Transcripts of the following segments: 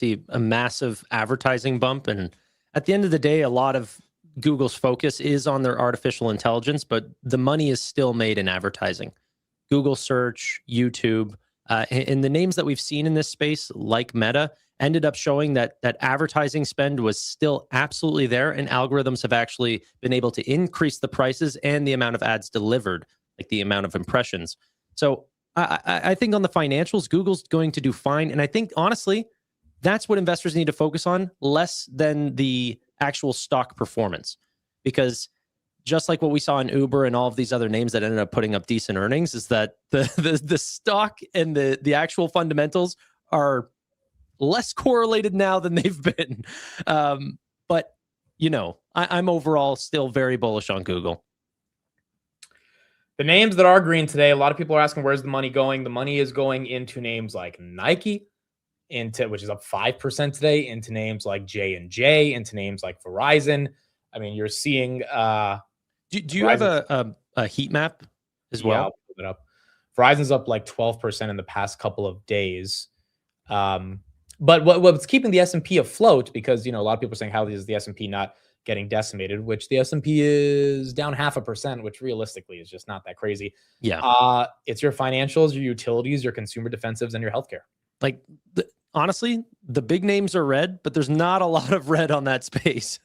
see a massive advertising bump. And at the end of the day, a lot of Google's focus is on their artificial intelligence, but the money is still made in advertising. Google search, YouTube, and the names that we've seen in this space, like Meta, ended up showing that advertising spend was still absolutely there, and algorithms have actually been able to increase the prices and the amount of ads delivered, like the amount of impressions. So I think on the financials, Google's going to do fine. And I think, honestly, that's what investors need to focus on, less than the actual stock performance. Because just like what we saw in Uber and all of these other names that ended up putting up decent earnings, is that the stock and the actual fundamentals are less correlated now than they've been. But, I'm overall still very bullish on Google. The names that are green today, a lot of people are asking, where's the money going? The money is going into names like Nike, which is up 5% today, into names like J&J, into names like Verizon. I mean, you're seeing... Do you have a heat map as well? Yeah, I'll pull it up. Verizon's up like 12% in the past couple of days. But what's keeping the S&P afloat, because, a lot of people are saying, how is the S&P not getting decimated, which the S&P is down 0.5%, which realistically is just not that crazy. Yeah. It's your financials, your utilities, your consumer defensives, and your healthcare. Like, honestly, the big names are red, but there's not a lot of red on that space.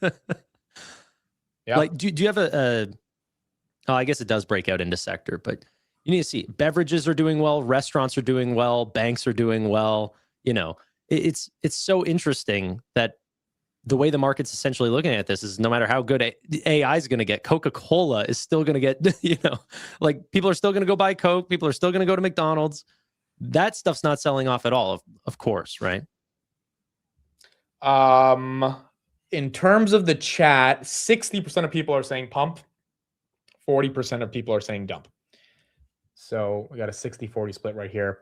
Yeah. Like, do you have I guess it does break out into sector, but you need to see beverages are doing well, restaurants are doing well, banks are doing well. It's so interesting that the way the market's essentially looking at this is, no matter how good AI is going to get, Coca-Cola is still going to get, like, people are still going to go buy Coke. People are still going to go to McDonald's. That stuff's not selling off at all, of course, right? In terms of the chat, 60% of people are saying pump, 40% of people are saying dump. So we got a 60-40 split right here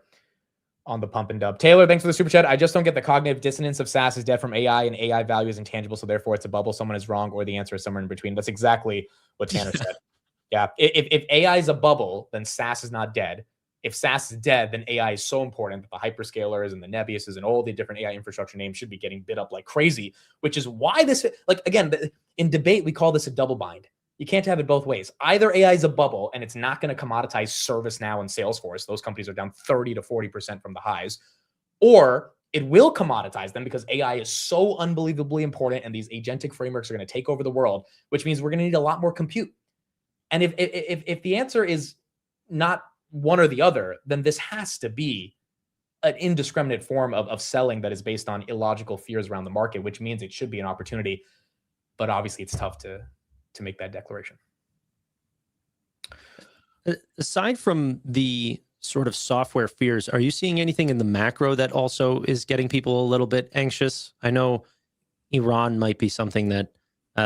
on the pump and dump. Taylor, thanks for the super chat. I just don't get the cognitive dissonance of SaaS is dead from AI, and AI value is intangible, so therefore it's a bubble. Someone is wrong, or the answer is somewhere in between. That's exactly what Tanner said. Yeah, if AI is a bubble, then SaaS is not dead. If SaaS is dead, then AI is so important that the hyperscalers and the Nebiuses and all the different AI infrastructure names should be getting bid up like crazy, which is why this, like, again, in debate, we call this a double bind. You can't have it both ways. Either AI is a bubble and it's not going to commoditize ServiceNow and Salesforce. Those companies are down 30 to 40% from the highs. Or it will commoditize them because AI is so unbelievably important and these agentic frameworks are going to take over the world, which means we're going to need a lot more compute. And if the answer is not one or the other, then this has to be an indiscriminate form of selling that is based on illogical fears around the market, which means it should be an opportunity. But obviously it's tough to make that declaration. Aside from the sort of software fears, are you seeing anything in the macro that also is getting people a little bit anxious? I know Iran might be something that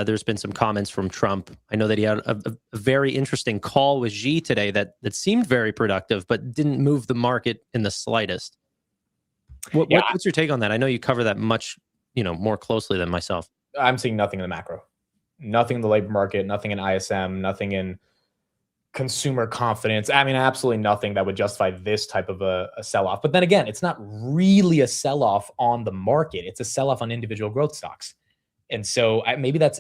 there's been some comments from Trump. I know that he had a very interesting call with Xi today that seemed very productive, but didn't move the market in the slightest. What's your take on that? I know you cover that much, more closely than myself. I'm seeing nothing in the macro. Nothing in the labor market, nothing in ISM, nothing in consumer confidence. I mean, absolutely nothing that would justify this type of a sell-off. But then again, it's not really a sell-off on the market. It's a sell-off on individual growth stocks. And so maybe that's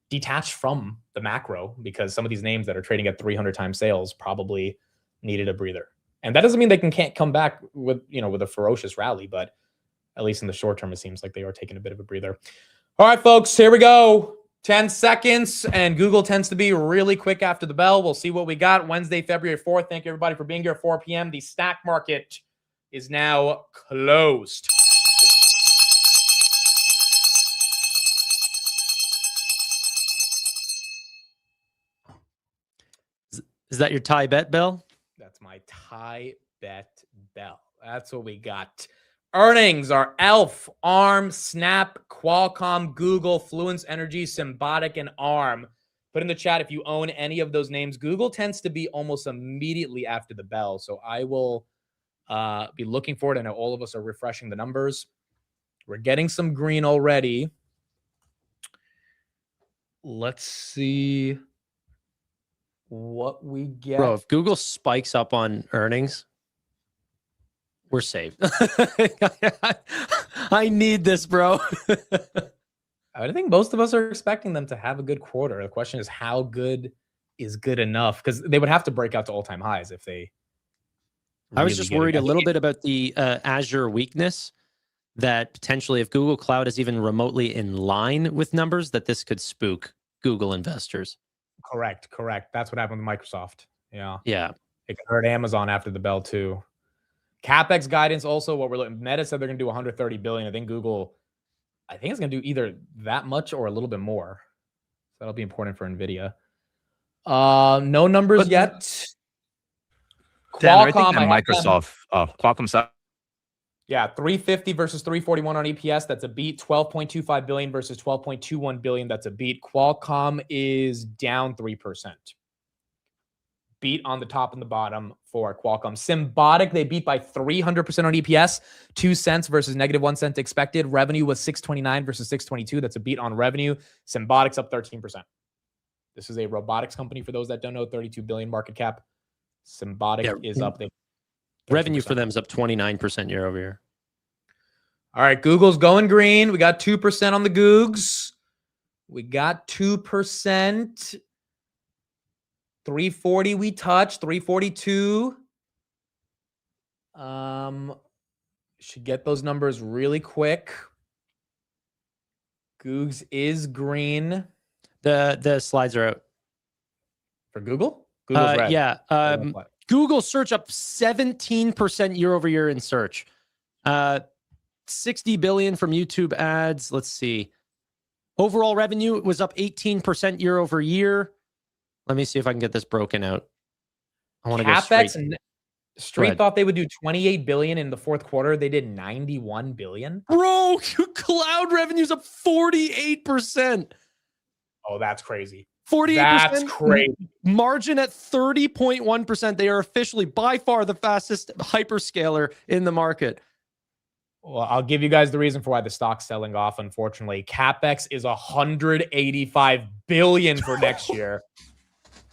detached from the macro, because some of these names that are trading at 300 times sales probably needed a breather. And that doesn't mean they can't come back with a ferocious rally, but at least in the short term, it seems like they are taking a bit of a breather. All right, folks, here we go. 10 seconds, and Google tends to be really quick after the bell. We'll see what we got Wednesday, February 4th. Thank you, everybody, for being here at 4 p.m. The stock market is now closed. Is that your tie bet bell? That's my tie bet bell. That's what we got. Earnings are Elf, ARM, Snap, Qualcomm, Google, Fluence Energy, Symbotic, and ARM. Put in the chat if you own any of those names. Google tends to be almost immediately after the bell, so I will be looking for it. I know all of us are refreshing the numbers. We're getting some green already. Let's see what we get. Bro, if Google spikes up on earnings, We're saved. I need this, bro. I think most of us are expecting them to have a good quarter. The question is, how good is good enough? Because they would have to break out to all-time highs if they I was really just get it. worried a little bit about the Azure weakness, that potentially if Google Cloud is even remotely in line with numbers, that this could spook Google investors. Correct. That's what happened with Microsoft. Yeah. Yeah. It could hurt Amazon after the bell too. CapEx guidance also, what we're looking, Meta said they're going to do 130 billion. I think Google, it's going to do either that much or a little bit more. So that'll be important for NVIDIA. No numbers yet. Dan, I think Qualcomm, that Microsoft, Qualcomm's up. Yeah, 350 versus 341 on EPS. That's a beat. 12.25 billion versus 12.21 billion. That's a beat. Qualcomm is down 3%. Beat on the top and the bottom for Qualcomm. Symbotic, they beat by 300% on EPS. 2 cents versus negative 1 cent expected. Revenue was 629 versus 622. That's a beat on revenue. Symbotic's up 13%. This is a robotics company, for those that don't know, 32 billion market cap. Symbotic is up. Revenue for them is up 29% year over year. All right, Google's going green. We got 2% on the Googs. We got 2%. 340 we touched. 342. Should get those numbers really quick. Googs is green. The slides are out. For Google? Google's red. Yeah. Google search up 17% year over year in search. 60 billion from YouTube ads. Let's see. Overall revenue was up 18% year over year. Let me see if I can get this broken out. I want to go straight. Street thought they would do 28 billion in the fourth quarter. They did 91 billion. Bro, cloud revenue's up 48%. Oh, that's crazy. 48%. That's crazy. Margin at 30.1%. They are officially by far the fastest hyperscaler in the market. Well, I'll give you guys the reason for why the stock's selling off, unfortunately. Capex is 185 billion for next year.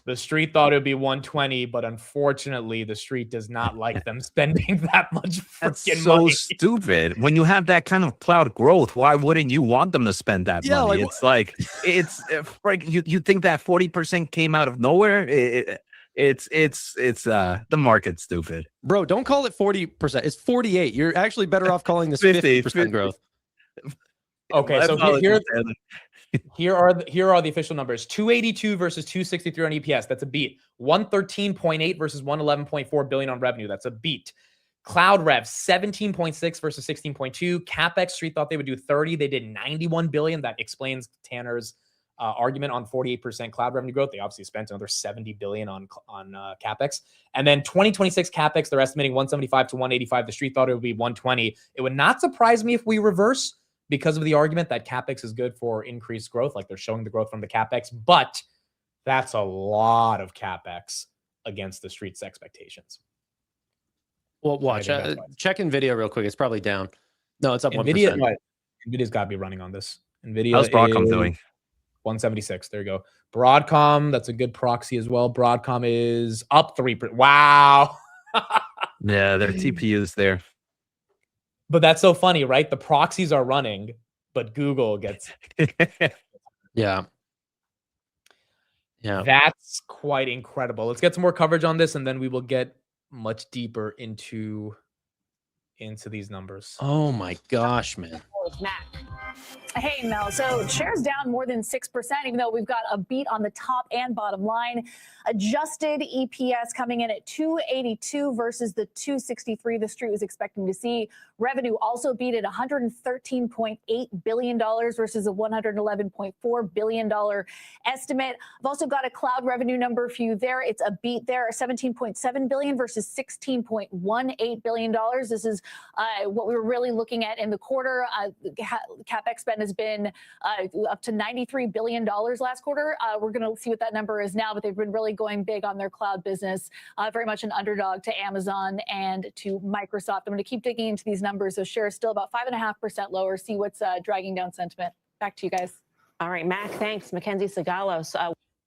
The street thought it would be 120, but unfortunately, the street does not like them spending that much freaking money. So stupid. When you have that kind of cloud growth, why wouldn't you want them to spend that money? It's you think that 40% came out of nowhere? It's the market's stupid. Bro, don't call it 40%. It's 48. You're actually better off calling this 50% growth. Okay, so here are the official numbers. 282 versus 263 on EPS. That's a beat. 113.8 versus 111.4 billion on revenue. That's a beat. Cloud rev 17.6 versus 16.2. Capex Street thought they would do 30. They did 91 billion. That explains Tanner's argument on 48% cloud revenue growth. They obviously spent another 70 billion on Capex. And then 2026 Capex, they're estimating 175 to 185. The Street thought it would be 120. It would not surprise me if we reverse, because of the argument that Capex is good for increased growth, like they're showing the growth from the Capex, but that's a lot of Capex against the Street's expectations. Well, watch. Check NVIDIA real quick. It's probably down. No, it's up 1%. NVIDIA's got to be running on this. NVIDIA How's Broadcom doing? 176. There you go. Broadcom, that's a good proxy as well. Broadcom is up 3%. Wow. Yeah, their TPU's there. But that's so funny, right? The proxies are running, but Google gets... Yeah. That's quite incredible. Let's get some more coverage on this, and then we will get much deeper into these numbers. Oh my gosh, man. Hey, Mel. So shares down more than 6%, even though we've got a beat on the top and bottom line. Adjusted EPS coming in at 282 versus the 263 the street was expecting to see. Revenue also beat at $113.8 billion versus a $111.4 billion estimate. I've also got a cloud revenue number for you there. It's a beat there, $17.7 billion versus $16.18 billion. This is what we were really looking at in the quarter. Capex spend has been up to $93 billion last quarter. We're going to see what that number is now, but they've been really going big on their cloud business, very much an underdog to Amazon and to Microsoft. I'm going to keep digging into these numbers. So shares still about 5.5% lower. See what's dragging down sentiment. Back to you guys. All right, Mac, thanks. Mackenzie Sagalos.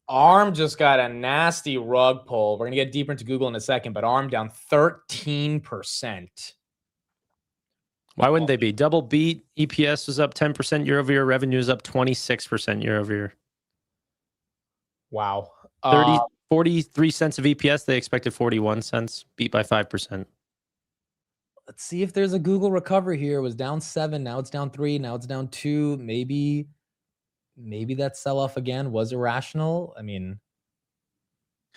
ARM just got a nasty rug pull. We're going to get deeper into Google in a second, but ARM down 13%. Why wouldn't they be? Double beat. EPS was up 10% year over year. Revenue is up 26% year over year. Wow. 43 cents of EPS. They expected 41 cents. Beat by 5%. Let's see if there's a Google recovery here. It was down 7. Now it's down 3. Now it's down 2. Maybe that sell-off again was irrational. I mean,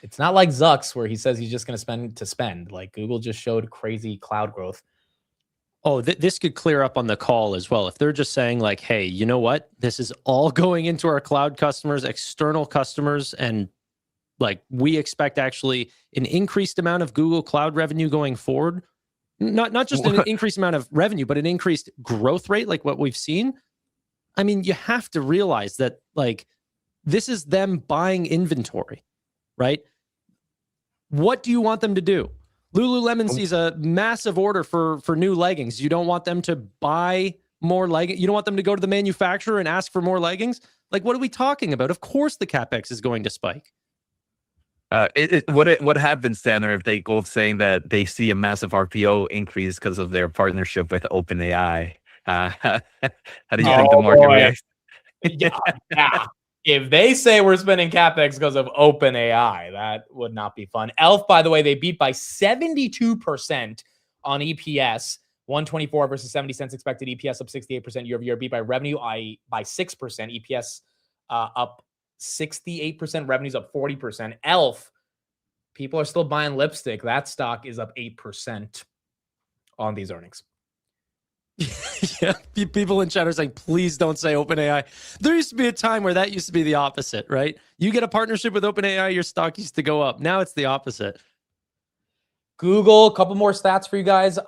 it's not like Zuck's where he says he's just going to spend. Like Google just showed crazy cloud growth. Oh, this could clear up on the call as well. If they're just saying like, hey, you know what? This is all going into our cloud customers, external customers, and like we expect actually an increased amount of Google Cloud revenue going forward. Not just an increased amount of revenue, but an increased growth rate like what we've seen. I mean, you have to realize that like this is them buying inventory, right? What do you want them to do? Lululemon sees a massive order for new leggings. You don't want them to buy more leggings. You don't want them to go to the manufacturer and ask for more leggings. Like, what are we talking about? Of course, the capex is going to spike. What happens, Tanner, if they go saying that they see a massive RPO increase because of their partnership with OpenAI? How do you think the market reacts? Yeah. If they say we're spending capex because of OpenAI, that would not be fun. Elf, by the way, they beat by 72% on EPS, 124 versus 70 cents expected. EPS up 68% year over year. Beat by revenue by 6%. EPS up 68%. Revenues up 40%. Elf, people are still buying lipstick. That stock is up 8% on these earnings. Yeah, people in chat are saying, please don't say OpenAI. There used to be a time where that used to be the opposite, right? You get a partnership with OpenAI, your stock used to go up. Now it's the opposite. Google, a couple more stats for you guys.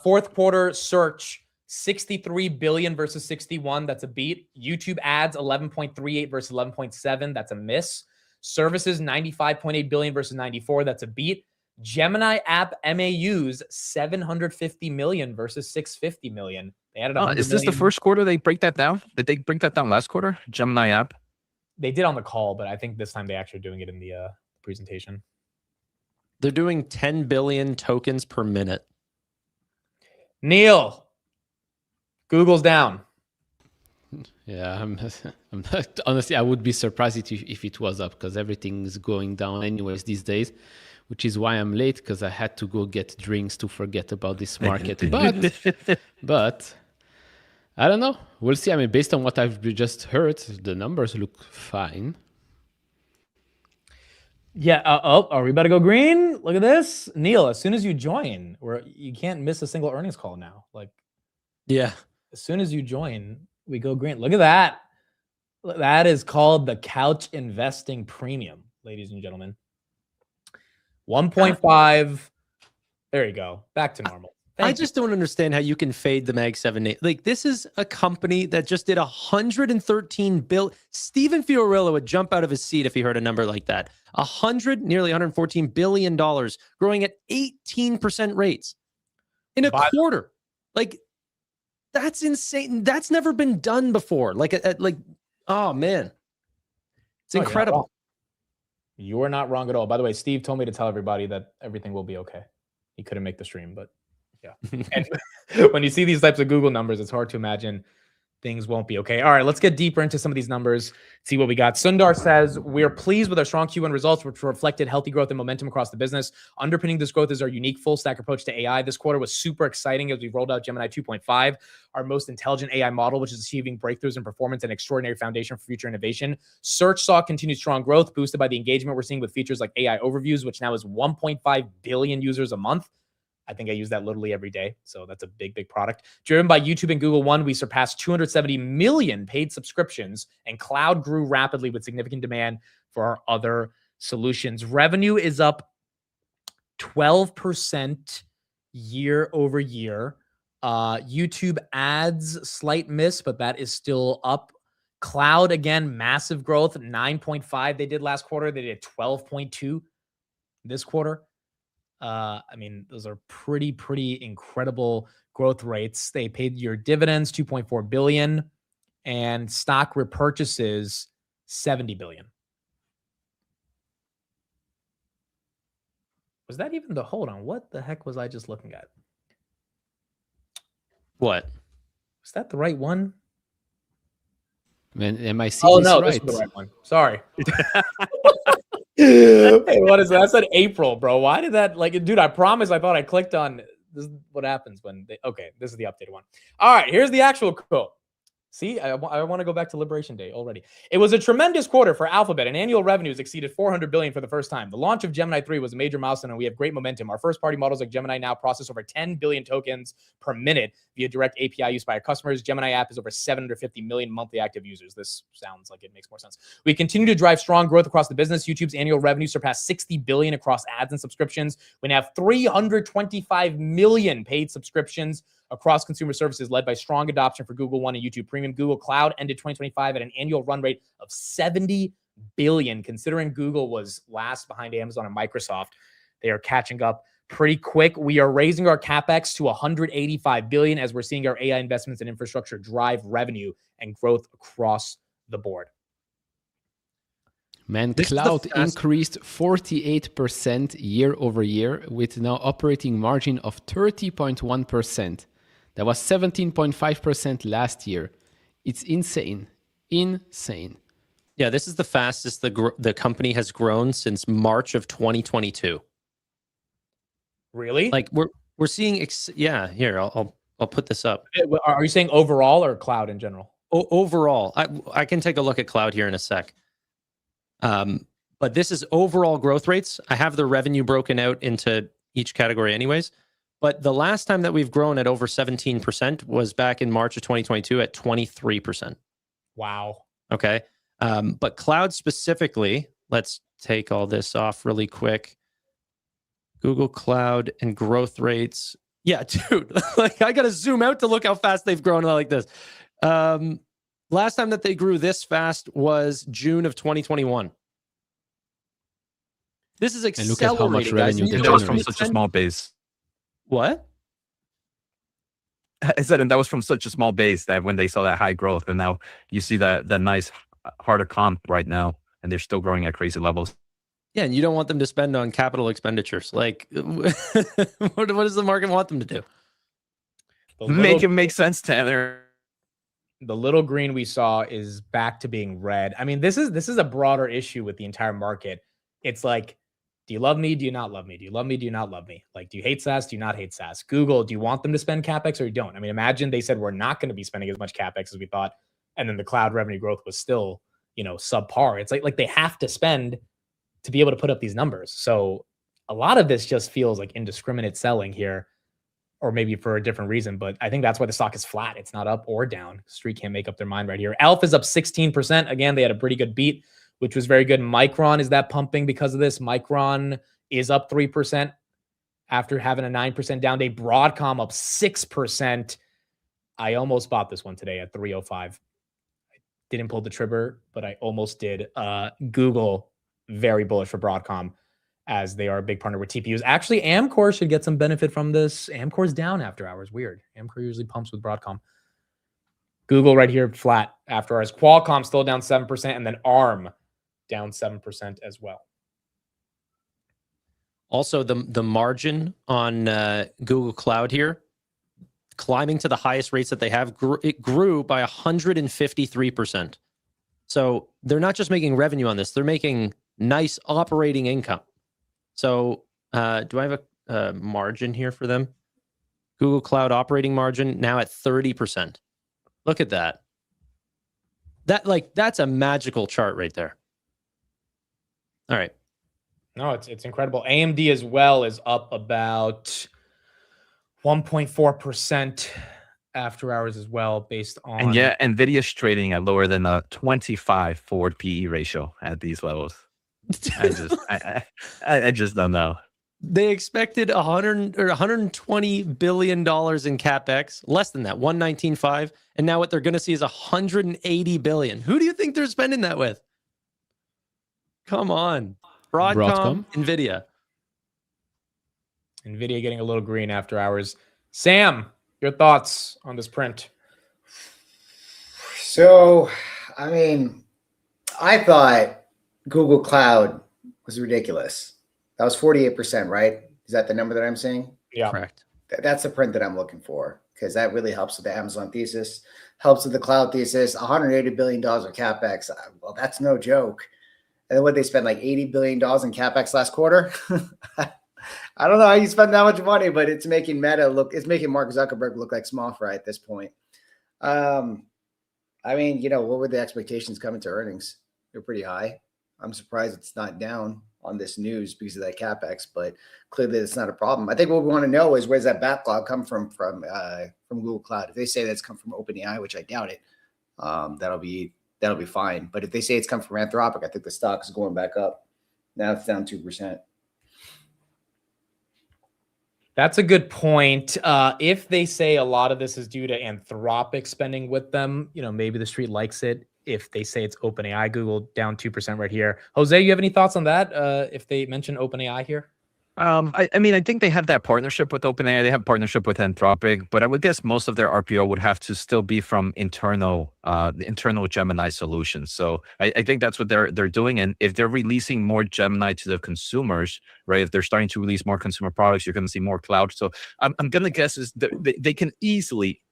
Fourth quarter search, 63 billion versus 61. That's a beat. YouTube ads, 11.38 versus 11.7. That's a miss. Services, 95.8 billion versus 94. That's a beat. Gemini app MAUs 750 million versus 650 million. They added 100 Is this the first quarter they break that down? Did they break that down last quarter? Gemini app? They did on the call, but I think this time they actually are doing it in the presentation. They're doing 10 billion tokens per minute. Neil, Google's down. Yeah, I'm not, honestly, I would be surprised if it was up because everything is going down anyways these days, which is why I'm late because I had to go get drinks to forget about this market. But I don't know. We'll see. I mean, based on what I've just heard, the numbers look fine. Yeah. Are we about to go green? Look at this, Neil. As soon as you join, you can't miss a single earnings call now. Like, yeah. As soon as you join, we go green. Look at that. That is called the couch investing premium, ladies and gentlemen. 1.5. There you go. Back to normal. I just don't understand how you can fade the Mag 7. Like, this is a company that just did 113 billion. Stephen Fiorillo would jump out of his seat if he heard a number like that. Nearly $114 billion, growing at 18% rates in a quarter. Like, that's insane. That's never been done before. Oh man, it's incredible. You are not wrong at all. By the way, Steve told me to tell everybody that everything will be okay. He couldn't make the stream, but yeah. And when you see these types of Google numbers, it's hard to imagine things won't be okay. All right, let's get deeper into some of these numbers, see what we got. Sundar says, we're pleased with our strong Q1 results, which reflected healthy growth and momentum across the business. Underpinning this growth is our unique full stack approach to AI. This quarter was super exciting as we rolled out Gemini 2.5, our most intelligent AI model, which is achieving breakthroughs in performance and extraordinary foundation for future innovation. Search saw continued strong growth, boosted by the engagement we're seeing with features like AI overviews, which now is 1.5 billion users a month. I think I use that literally every day. So that's a big, big product. Driven by YouTube and Google One, we surpassed 270 million paid subscriptions, and cloud grew rapidly with significant demand for our other solutions. Revenue is up 12% year over year. YouTube ads, slight miss, but that is still up. Cloud, again, massive growth, 9.5 they did last quarter. They did 12.2 this quarter. I mean, those are pretty incredible growth rates. They paid your dividends, 2.4 billion, and stock repurchases, 70 billion. Was that even hold on, what the heck was I just looking at? What? Is that the right one? Man, am I seeing Oh this no, right? this is the right one. Sorry. Hey, what is that? That said April, bro. Why did that? Like, dude, I promise. I thought I clicked on. This is what happens when they. Okay, this is the updated one. All right, here's the actual quote. See, I want to go back to Liberation Day already. It was a tremendous quarter for Alphabet, and annual revenues exceeded $400 billion for the first time. The launch of Gemini 3 was a major milestone, and we have great momentum. Our first-party models like Gemini now process over 10 billion tokens per minute via direct API use by our customers. Gemini app is over 750 million monthly active users. This sounds like it makes more sense. We continue to drive strong growth across the business. YouTube's annual revenue surpassed 60 billion across ads and subscriptions. We now have 325 million paid subscriptions across consumer services, led by strong adoption for Google One and YouTube Premium. Google Cloud ended 2025 at an annual run rate of 70 billion. Considering Google was last behind Amazon and Microsoft, they are catching up pretty quick. We are raising our Capex to 185 billion as we're seeing our AI investments in infrastructure drive revenue and growth across the board. Man, This is the cloud fast- increased 48% year over year with now operating margin of 30.1%. That was 17.5% last year. It's insane. Insane. Yeah, this is the fastest the company has grown since March of 2022. Really? Like we're seeing yeah, here I'll put this up. Are you saying overall or cloud in general? Overall, I can take a look at cloud here in a sec. But this is overall growth rates. I have the revenue broken out into each category anyways. But the last time that we've grown at over 17% was back in March of 2022 at 23%. Wow. Okay. But cloud specifically, let's take all this off really quick. Google Cloud and growth rates. Yeah, dude, like I got to zoom out to look how fast they've grown like this. Last time that they grew this fast was June of 2021. This is accelerating. And look at how much revenue And they that was from generate. such a small base. What? I said, and that was from such a small base that when they saw that high growth, and now you see that nice harder comp right now, and they're still growing at crazy levels. Yeah, and you don't want them to spend on capital expenditures. Like, what does the market want them to do? Make it make sense, Tanner. The little green we saw is back to being red. I mean, this is a broader issue with the entire market. It's like, do you love me? Do you not love me? Do you love me? Do you not love me? Like, do you hate SaaS? Do you not hate SaaS? Google, do you want them to spend CapEx or you don't? I mean, imagine they said we're not going to be spending as much CapEx as we thought, and then the cloud revenue growth was still, subpar. It's like they have to spend to be able to put up these numbers. So a lot of this just feels like indiscriminate selling here, or maybe for a different reason. But I think that's why the stock is flat. It's not up or down. Street can't make up their mind right here. Alpha is up 16%. Again, they had a pretty good beat, which was very good. Micron, is that pumping because of this? Micron is up 3% after having a 9% down day. Broadcom up 6%. I almost bought this one today at 305. I didn't pull the trigger, but I almost did. Google, very bullish for Broadcom, as they are a big partner with TPUs. Actually, Amcor should get some benefit from this. Amcor's down after hours. Weird. Amcor usually pumps with Broadcom. Google right here, flat after hours. Qualcomm still down 7%, and then ARM down 7% as well. Also, the margin on Google Cloud here, climbing to the highest rates that they have, it grew by 153%. So they're not just making revenue on this; they're making nice operating income. So do I have a margin here for them? Google Cloud operating margin now at 30%. Look at that. That's a magical chart right there. All right. No, it's incredible. AMD as well is up about 1.4% after hours as well, based on. And yeah, Nvidia's trading at lower than a 25 forward PE ratio at these levels. I just don't know. They expected $120 billion in CapEx, less than that, 119.5, and now what they're going to see is 180 billion. Who do you think they're spending that with? Come on, Broadcom. Nvidia getting a little green after hours. Sam, your thoughts on this print? So, I mean, I thought Google Cloud was ridiculous. That was 48%, right? Is that the number that I'm seeing? Yeah. Correct. That's the print that I'm looking for. because that really helps with the Amazon thesis, helps with the cloud thesis. $180 billion of CapEx. Well, that's no joke. And then what they spent like $80 billion in CapEx last quarter. I don't know how you spend that much money, but it's making Meta look, it's making Mark Zuckerberg look like small fry at this point. I mean, you know, what were the expectations coming to earnings? They're pretty high. I'm surprised it's not down on this news because of that CapEx, but clearly it's not a problem. I think what we want to know is where's that backlog come from Google Cloud? If they say that's come from OpenAI, which I doubt it, that'll be fine. But if they say it's come from Anthropic, I think the stock is going back up. Now it's down 2%. That's a good point. If they say a lot of this is due to Anthropic spending with them, you know, maybe the street likes it. If they say it's OpenAI, Google down 2% right here. Jose, you have any thoughts on that? If they mention OpenAI here? I mean, I think they have that partnership with OpenAI. They have partnership with Anthropic, but I would guess most of their RPO would have to still be from internal Gemini solutions. So I think that's what they're doing. And if they're releasing more Gemini to the consumers, right? If they're starting to release more consumer products, you're going to see more cloud. So I'm going to guess is they can easily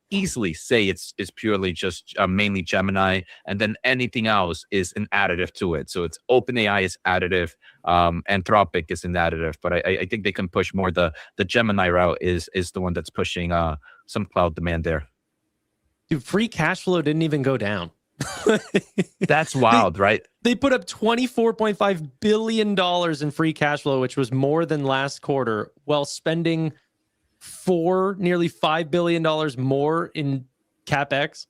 say it's purely just mainly Gemini, and then anything else is an additive to it. So it's OpenAI is additive, Anthropic is an additive, but I think they can push more the Gemini route is the one that's pushing some cloud demand there. Dude, free cash flow didn't even go down. That's wild, right? They put up $24.5 billion in free cash flow, which was more than last quarter, while spending nearly $5 billion more in CapEx.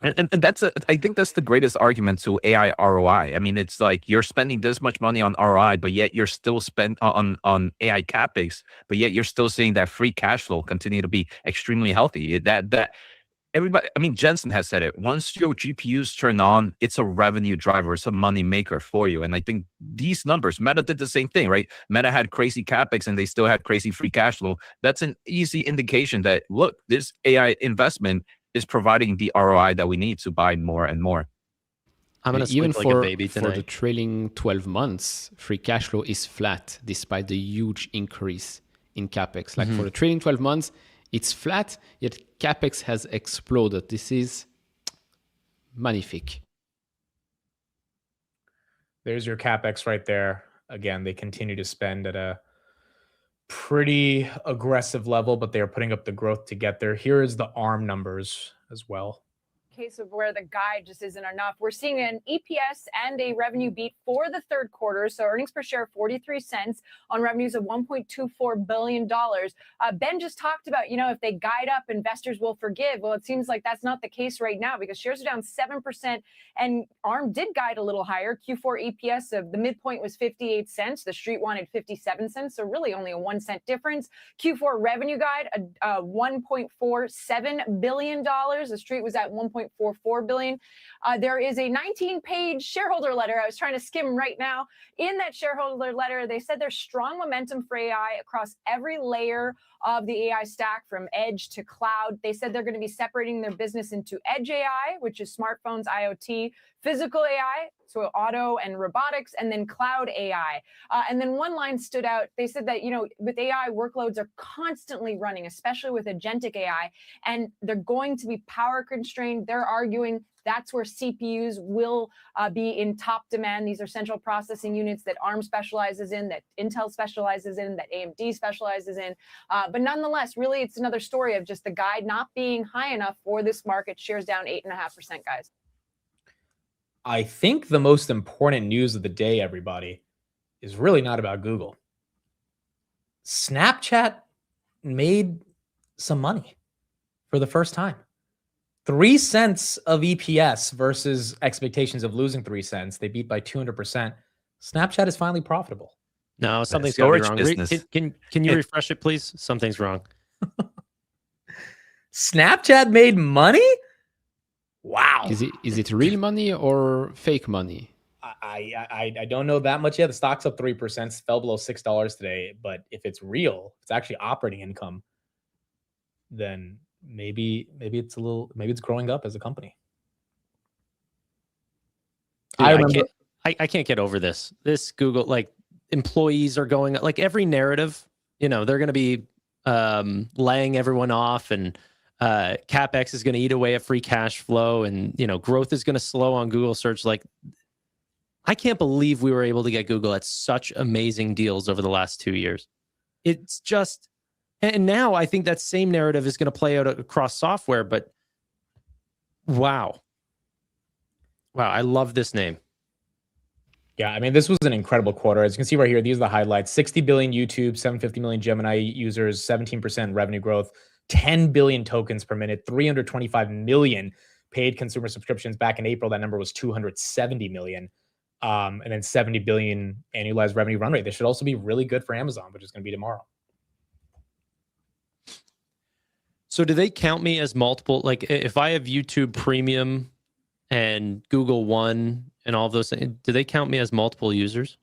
And that's I think that's the greatest argument to AI ROI. I mean, it's like you're spending this much money on ROI, but yet you're still spent on AI CapEx, but yet you're still seeing that free cash flow continue to be extremely healthy. That everybody, I mean, Jensen has said it. Once your GPUs turn on, it's a revenue driver, it's a money maker for you. And I think these numbers, Meta did the same thing, right? Meta had crazy CapEx and they still had crazy free cash flow. That's an easy indication that, look, this AI investment is providing the ROI that we need to buy more and more. I'm going to even sleep like a baby tonight. For the trailing 12 months, free cash flow is flat despite the huge increase in CapEx. Like for the trailing 12 months, it's flat, yet CapEx has exploded. This is magnifique. There's your CapEx right there. Again, they continue to spend at a pretty aggressive level, but they are putting up the growth to get there. Here is the ARM numbers as well. Case of where the guide just isn't enough. We're seeing an EPS and a revenue beat for the third quarter. So earnings per share 43 cents on revenues of $1.24 billion. Ben just talked about, you know, if they guide up, investors will forgive. Well, it seems like that's not the case right now because shares are down 7% and ARM did guide a little higher. Q4 EPS of the midpoint was 58 cents. The street wanted 57 cents. So really only a 1 cent difference. Q4 revenue guide, $1.47 billion. The street was at 1.44 billion. There is a 19-page shareholder letter. I was trying to skim right now. In that shareholder letter, they said there's strong momentum for AI across every layer of the AI stack from edge to cloud. They said they're going to be separating their business into edge AI, which is smartphones, IoT, physical AI, so auto and robotics, and then cloud AI. And then one line stood out. They said that, you know, with AI, workloads are constantly running, especially with agentic AI, and they're going to be power constrained. They're arguing that's where CPUs will be in top demand. These are central processing units that ARM specializes in, that Intel specializes in, that AMD specializes in. But nonetheless, really, it's another story of just the guide not being high enough for this market. Shares down 8.5%, guys. I think the most important news of the day, everybody, is really not about Google. Snapchat made some money for the first time. 3 cents of EPS versus expectations of losing 3 cents. They beat by 200%. Snapchat is finally profitable. No, something's got to be wrong. Business. Can you refresh it, please? Something's wrong. Snapchat made money? Wow. Is it real money or fake money? I don't know that much yet. The stock's up 3%, fell below $6 today. But if it's real, if it's actually operating income, then maybe it's it's growing up as a company. Dude, I can't get over this. This Google, like, employees are going, like, every narrative, you know, they're going to be laying everyone off, and Capex is going to eat away at free cash flow, and growth is going to slow on Google search. Like, I can't believe we were able to get Google at such amazing deals over the last 2 years. It's just, and now I think that same narrative is going to play out across software, but wow, I love this name. Yeah, I mean, this was an incredible quarter. As you can see right here, these are the highlights. 60 billion YouTube, 750 million Gemini users, 17% revenue growth, 10 billion tokens per minute, 325 million paid consumer subscriptions. Back in April, that number was 270 million. And then 70 billion annualized revenue run rate. This should also be really good for Amazon, which is going to be tomorrow. So do they count me as multiple? Like, if I have YouTube Premium and Google One and all of those things, do they count me as multiple users?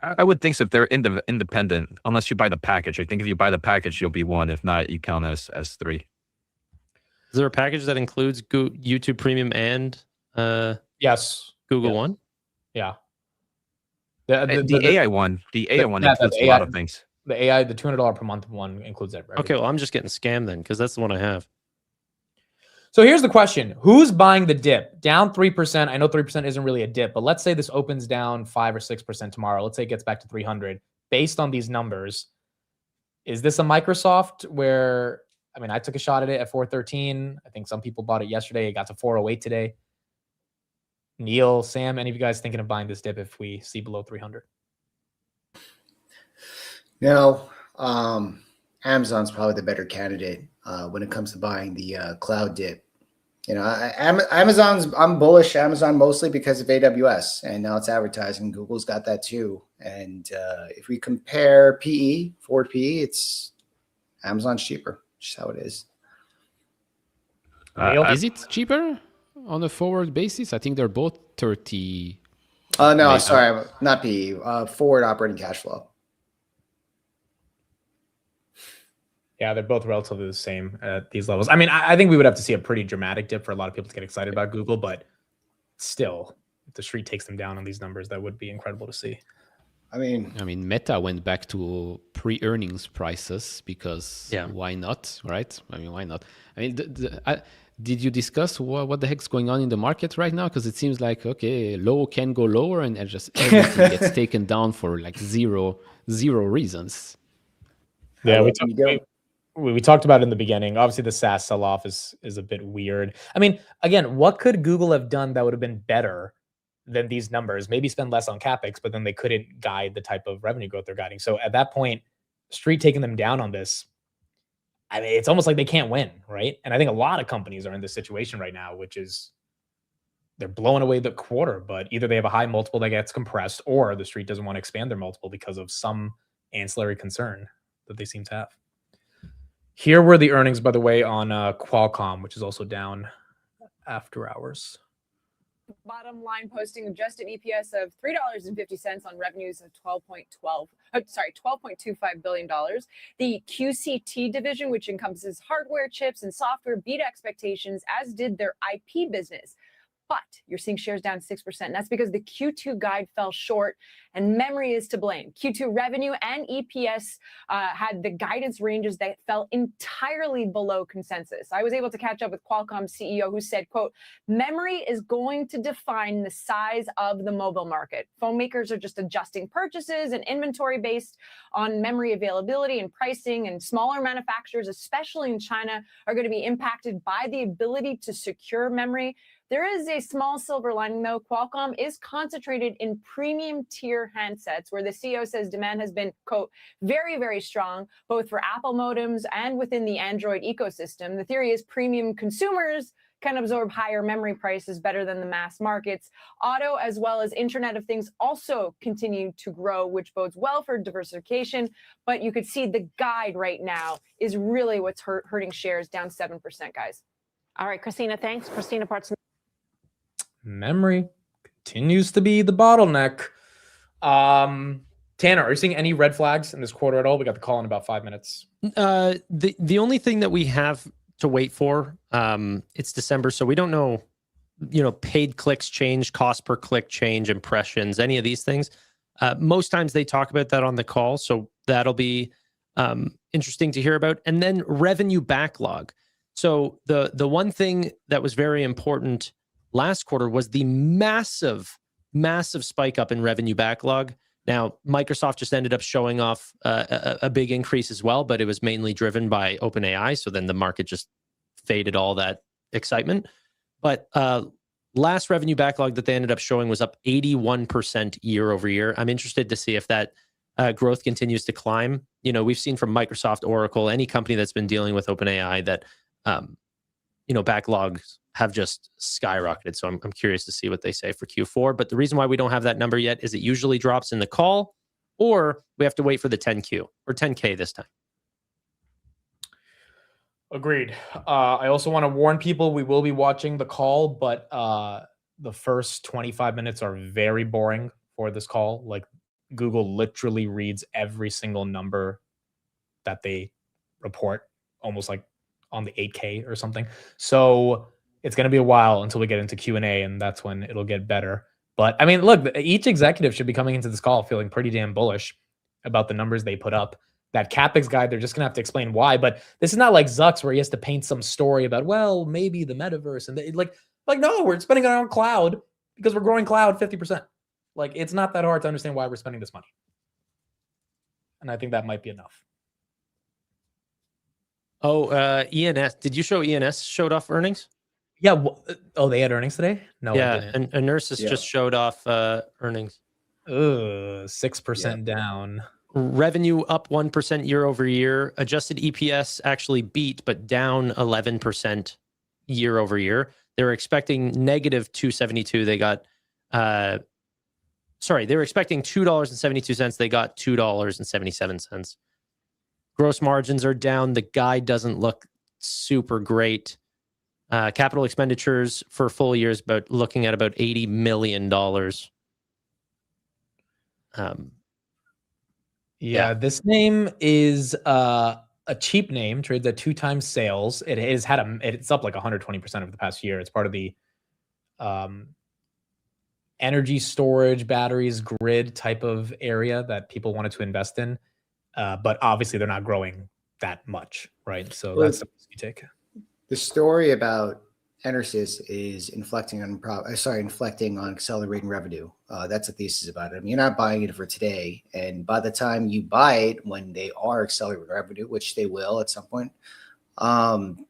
I would think so if they're independent, unless you buy the package. I think if you buy the package, you'll be one. If not, you count as three. Is there a package that includes YouTube Premium and yes, Google One? Yeah. The AI one. The AI one includes a lot of things. The AI, the $200 per month one includes everything. Okay, well, I'm just getting scammed then, because that's the one I have. So here's the question. Who's buying the dip? Down 3%. I know 3% isn't really a dip, but let's say this opens down 5 or 6% tomorrow. Let's say it gets back to 300. Based on these numbers, is this a Microsoft where, I mean, I took a shot at it at 413. I think some people bought it yesterday. It got to 408 today. Neil, Sam, any of you guys thinking of buying this dip if we see below 300? No, Amazon's probably the better candidate when it comes to buying the cloud dip. Amazon's, I'm bullish Amazon mostly because of AWS, and now it's advertising. Google's got that too. And if we compare PE, forward PE, it's Amazon's cheaper. Just how it is. Is it cheaper on a forward basis? I think they're both 30. No, sorry, not PE. Forward operating cash flow. Yeah, they're both relatively the same at these levels. I mean, I think we would have to see a pretty dramatic dip for a lot of people to get excited about Google, but still, if the street takes them down on these numbers, that would be incredible to see. I mean, Meta went back to pre-earnings prices because why not, right? I mean, why not? I mean, did you discuss what the heck's going on in the market right now? Because it seems like, okay, low can go lower and just everything gets taken down for like zero reasons. Yeah, we talked about it in the beginning. Obviously, the SaaS sell-off is a bit weird. I mean, again, what could Google have done that would have been better than these numbers? Maybe spend less on Capex, but then they couldn't guide the type of revenue growth they're guiding. So at that point, street taking them down on this, I mean, it's almost like they can't win, right? And I think a lot of companies are in this situation right now, which is they're blowing away the quarter, but either they have a high multiple that gets compressed or the street doesn't want to expand their multiple because of some ancillary concern that they seem to have. Here were the earnings, by the way, on Qualcomm, which is also down after hours. Bottom line, posting adjusted EPS of $3.50 on revenues of $12.25 billion. The QCT division, which encompasses hardware, chips, and software, beat expectations, as did their IP business. But you're seeing shares down 6%. And that's because the Q2 guide fell short and memory is to blame. Q2 revenue and EPS had the guidance ranges that fell entirely below consensus. I was able to catch up with Qualcomm CEO who said, quote, memory is going to define the size of the mobile market. Phone makers are just adjusting purchases and inventory based on memory availability and pricing, and smaller manufacturers, especially in China, are going to be impacted by the ability to secure memory. There is a small silver lining, though. Qualcomm is concentrated in premium tier handsets, where the CEO says demand has been, quote, very, very strong, both for Apple modems and within the Android ecosystem. The theory is premium consumers can absorb higher memory prices better than the mass markets. Auto, as well as Internet of Things, also continue to grow, which bodes well for diversification. But you could see the guide right now is really what's hurting shares, down 7%, guys. All right, Christina, thanks. Christina Parts. Memory continues to be the bottleneck. Tanner, are you seeing any red flags in this quarter at all? We got the call in about 5 minutes. The only thing that we have to wait for, it's December, so we don't know, paid clicks change, cost per click change, impressions, any of these things. Most times they talk about that on the call, so that'll be interesting to hear about. And then revenue backlog. So the one thing that was very important last quarter was the massive spike up in revenue backlog. Now, Microsoft just ended up showing off a big increase as well, but it was mainly driven by OpenAI. So then the market just faded all that excitement. But last revenue backlog that they ended up showing was up 81% year over year. I'm interested to see if that growth continues to climb. You know, we've seen from Microsoft, Oracle, any company that's been dealing with OpenAI that, you know, backlogs have just skyrocketed. So I'm curious to see what they say for Q4. But the reason why we don't have that number yet is it usually drops in the call, or we have to wait for the 10Q or 10K this time. Agreed. I also want to warn people we will be watching the call, but the first 25 minutes are very boring for this call. Like Google literally reads every single number that they report, almost like on the 8K or something. So it's going to be a while until we get into Q&A, and that's when it'll get better. But I mean, look, each executive should be coming into this call feeling pretty damn bullish about the numbers they put up. That Capex guide, they're just going to have to explain why. But this is not like Zuck's where he has to paint some story about, well, maybe the metaverse. And like no, we're spending it on cloud because we're growing cloud 50%. Like, it's not that hard to understand why we're spending this money. And I think that might be enough. Oh, ENS. Did you show ENS showed off earnings? Yeah. Oh, they had earnings today? No, yeah. And Nurses just showed off earnings. 6% down. Revenue up 1% year over year. Adjusted EPS actually beat, but down 11% year over year. They were expecting negative 272. They got, they were expecting $2.72. They got $2.77. Gross margins are down. The guide doesn't look super great. Capital expenditures for full year is looking at about $80 million. This name is a cheap name, trades at 2 times sales. It has had it's up like 120% over the past year. It's part of the energy storage, batteries, grid type of area that people wanted to invest in. But obviously they're not growing that much, right? So that's the risk you take. The story about Enersys is inflecting on accelerating revenue. That's a thesis about it. I mean, you're not buying it for today, and by the time you buy it, when they are accelerating revenue, which they will at some point,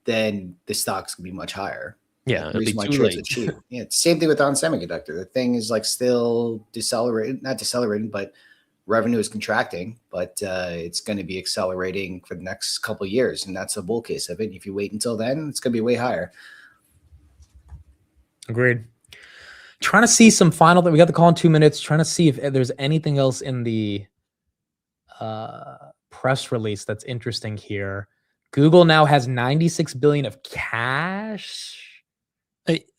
then the stock's gonna be much higher. Yeah, the reason why trades are cheap. Yeah, it's the same thing with on semiconductor. The thing is like still not decelerating, but revenue is contracting, but it's going to be accelerating for the next couple of years, and that's a bull case of it. If you wait until then, it's going to be way higher. Agreed. Trying to see some final that we got the call in 2 minutes. Trying to see if there's anything else in the press release that's interesting here. Google now has 96 billion of cash.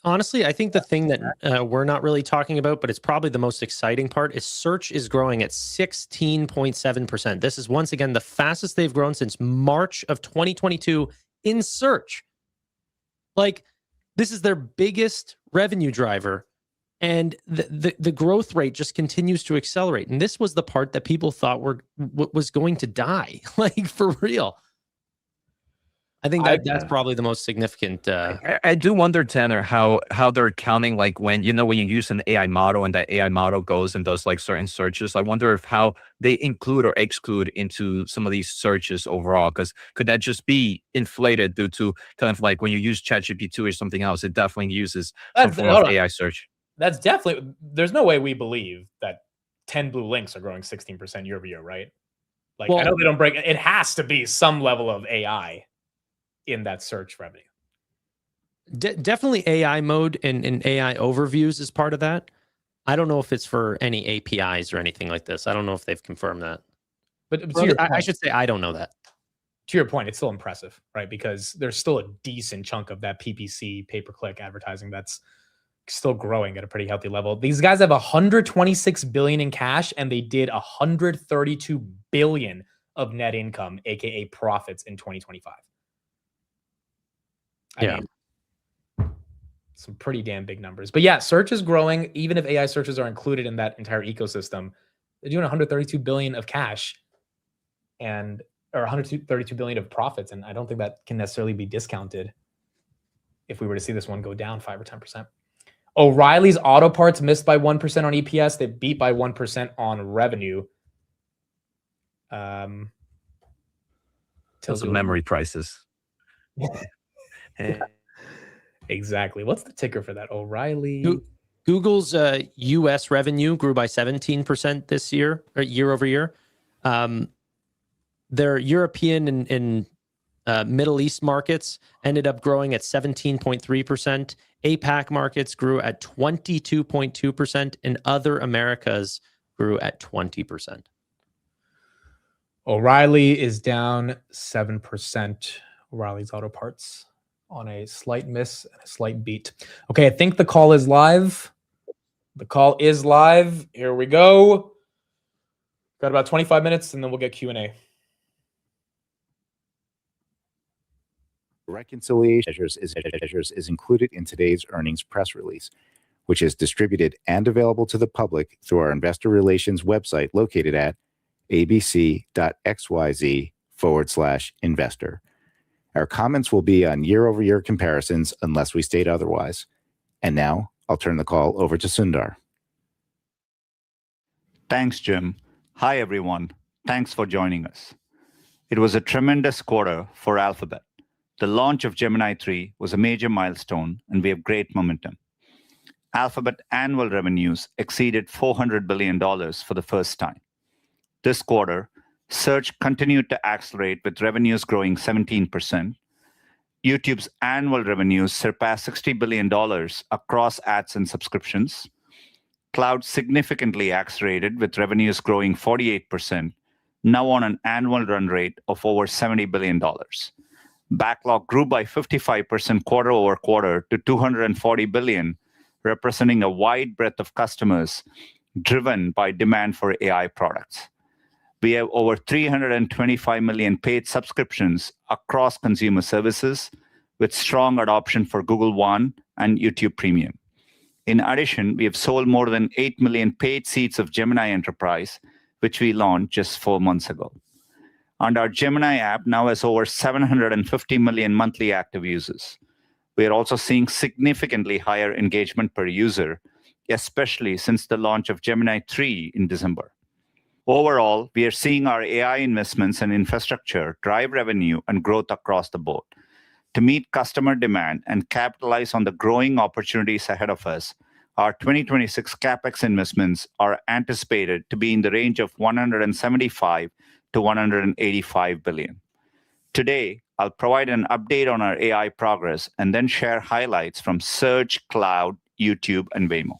Honestly, I think the thing that we're not really talking about, but it's probably the most exciting part, is search is growing at 16.7%. This is once again the fastest they've grown since March of 2022 in search. Like, this is their biggest revenue driver, and the growth rate just continues to accelerate. And this was the part that people thought was going to die, like for real. I think that's probably the most significant. I do wonder, Tanner, how they're counting, like when you use an AI model and that AI model goes and does like certain searches. I wonder if how they include or exclude into some of these searches overall, because could that just be inflated due to kind of like when you use ChatGPT or something else, it definitely uses some form of AI search. That's definitely, there's no way we believe that 10 blue links are growing 16% year over year, right? Like, I know they don't break it. It has to be some level of AI in that search revenue. Definitely AI mode and AI overviews is part of that. I don't know if it's for any APIs or anything like this. I don't know if they've confirmed that. But I should say I don't know that. To your point, it's still impressive, right? Because there's still a decent chunk of that PPC, pay-per-click advertising that's still growing at a pretty healthy level. These guys have 126 billion in cash, and they did 132 billion of net income, aka profits, in 2025. I mean, some pretty damn big numbers. But yeah, search is growing. Even if AI searches are included in that entire ecosystem, they're doing 132 billion of cash. And or 132 billion of profits, and I don't think that can necessarily be discounted if we were to see this one go down 5 or 10%. O'Reilly's Auto Parts missed by 1% on EPS. They beat by 1% on revenue. Those are memory prices. Exactly. What's the ticker for that? O'Reilly. Google's U.S. revenue grew by 17% this year, or year over year. Their European and Middle East markets ended up growing at 17.3%. APAC markets grew at 22.2%, and other Americas grew at 20%. O'Reilly is down 7%. O'Reilly's Auto Parts on a slight miss and a slight beat. Okay, I think the call is live. The call is live. Here we go. Got about 25 minutes, and then we'll get Q&A. Reconciliation measures is included in today's earnings press release, which is distributed and available to the public through our investor relations website located at abc.xyz/investor. Our comments will be on year-over-year comparisons unless we state otherwise. And now I'll turn the call over to Sundar. Thanks, Jim. Hi, everyone. Thanks for joining us. It was a tremendous quarter for Alphabet. The launch of Gemini 3 was a major milestone, and we have great momentum. Alphabet annual revenues exceeded $400 billion for the first time. This quarter, search continued to accelerate with revenues growing 17%. YouTube's annual revenues surpassed $60 billion across ads and subscriptions. Cloud significantly accelerated with revenues growing 48%, now on an annual run rate of over $70 billion. Backlog grew by 55% quarter over quarter to $240 billion, representing a wide breadth of customers driven by demand for AI products. We have over 325 million paid subscriptions across consumer services, with strong adoption for Google One and YouTube Premium. In addition, we have sold more than 8 million paid seats of Gemini Enterprise, which we launched just 4 months ago. And our Gemini app now has over 750 million monthly active users. We are also seeing significantly higher engagement per user, especially since the launch of Gemini 3 in December. Overall, we are seeing our AI investments and infrastructure drive revenue and growth across the board. To meet customer demand and capitalize on the growing opportunities ahead of us, our 2026 Capex investments are anticipated to be in the range of $175 to $185 billion. Today, I'll provide an update on our AI progress and then share highlights from Search, Cloud, YouTube, and Waymo.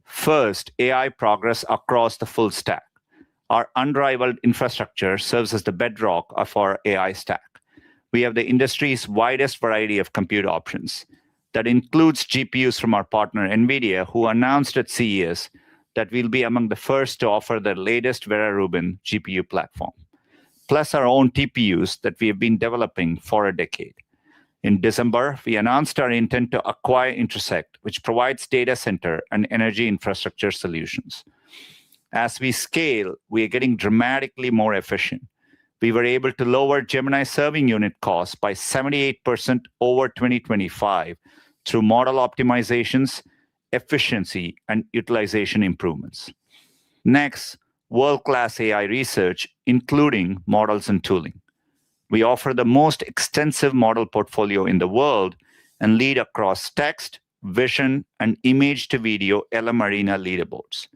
First, AI progress across the full stack. Our unrivaled infrastructure serves as the bedrock of our AI stack. We have the industry's widest variety of compute options. That includes GPUs from our partner NVIDIA, who announced at CES that we'll be among the first to offer their latest Vera Rubin GPU platform, plus our own TPUs that we have been developing for a decade. In December, we announced our intent to acquire Intersect, which provides data center and energy infrastructure solutions. As we scale, we are getting dramatically more efficient. We were able to lower Gemini serving unit costs by 78% over 2025 through model optimizations, efficiency, and utilization improvements. Next, world-class AI research, including models and tooling. We offer the most extensive model portfolio in the world and lead across text, vision, and image-to-video LM Arena leaderboards.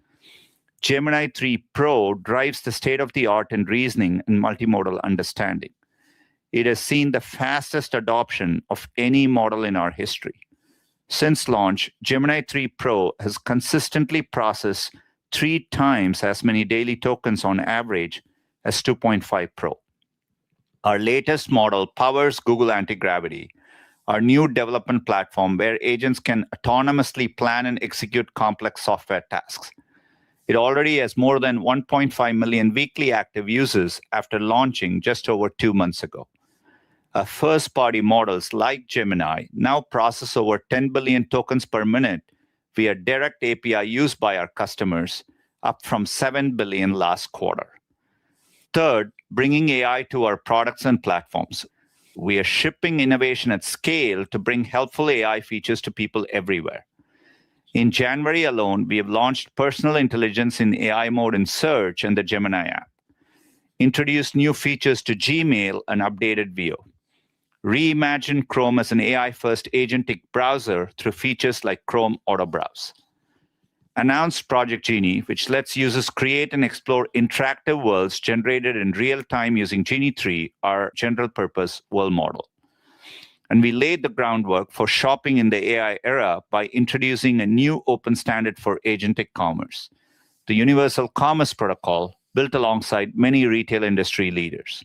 Gemini 3 Pro drives the state-of-the-art in reasoning and multimodal understanding. It has seen the fastest adoption of any model in our history. Since launch, Gemini 3 Pro has consistently processed 3 times as many daily tokens on average as 2.5 Pro. Our latest model powers Google Antigravity, our new development platform where agents can autonomously plan and execute complex software tasks. It already has more than 1.5 million weekly active users after launching just over 2 months ago. Our first-party models like Gemini now process over 10 billion tokens per minute via direct API used by our customers, up from 7 billion last quarter. Third, bringing AI to our products and platforms. We are shipping innovation at scale to bring helpful AI features to people everywhere. In January alone, we have launched personal intelligence in AI mode in search and the Gemini app, introduced new features to Gmail and updated Veo, reimagined Chrome as an AI-first agentic browser through features like Chrome Auto Browse, announced Project Genie, which lets users create and explore interactive worlds generated in real time using Genie 3, our general-purpose world model. And we laid the groundwork for shopping in the AI era by introducing a new open standard for agentic commerce, the Universal Commerce Protocol, built alongside many retail industry leaders.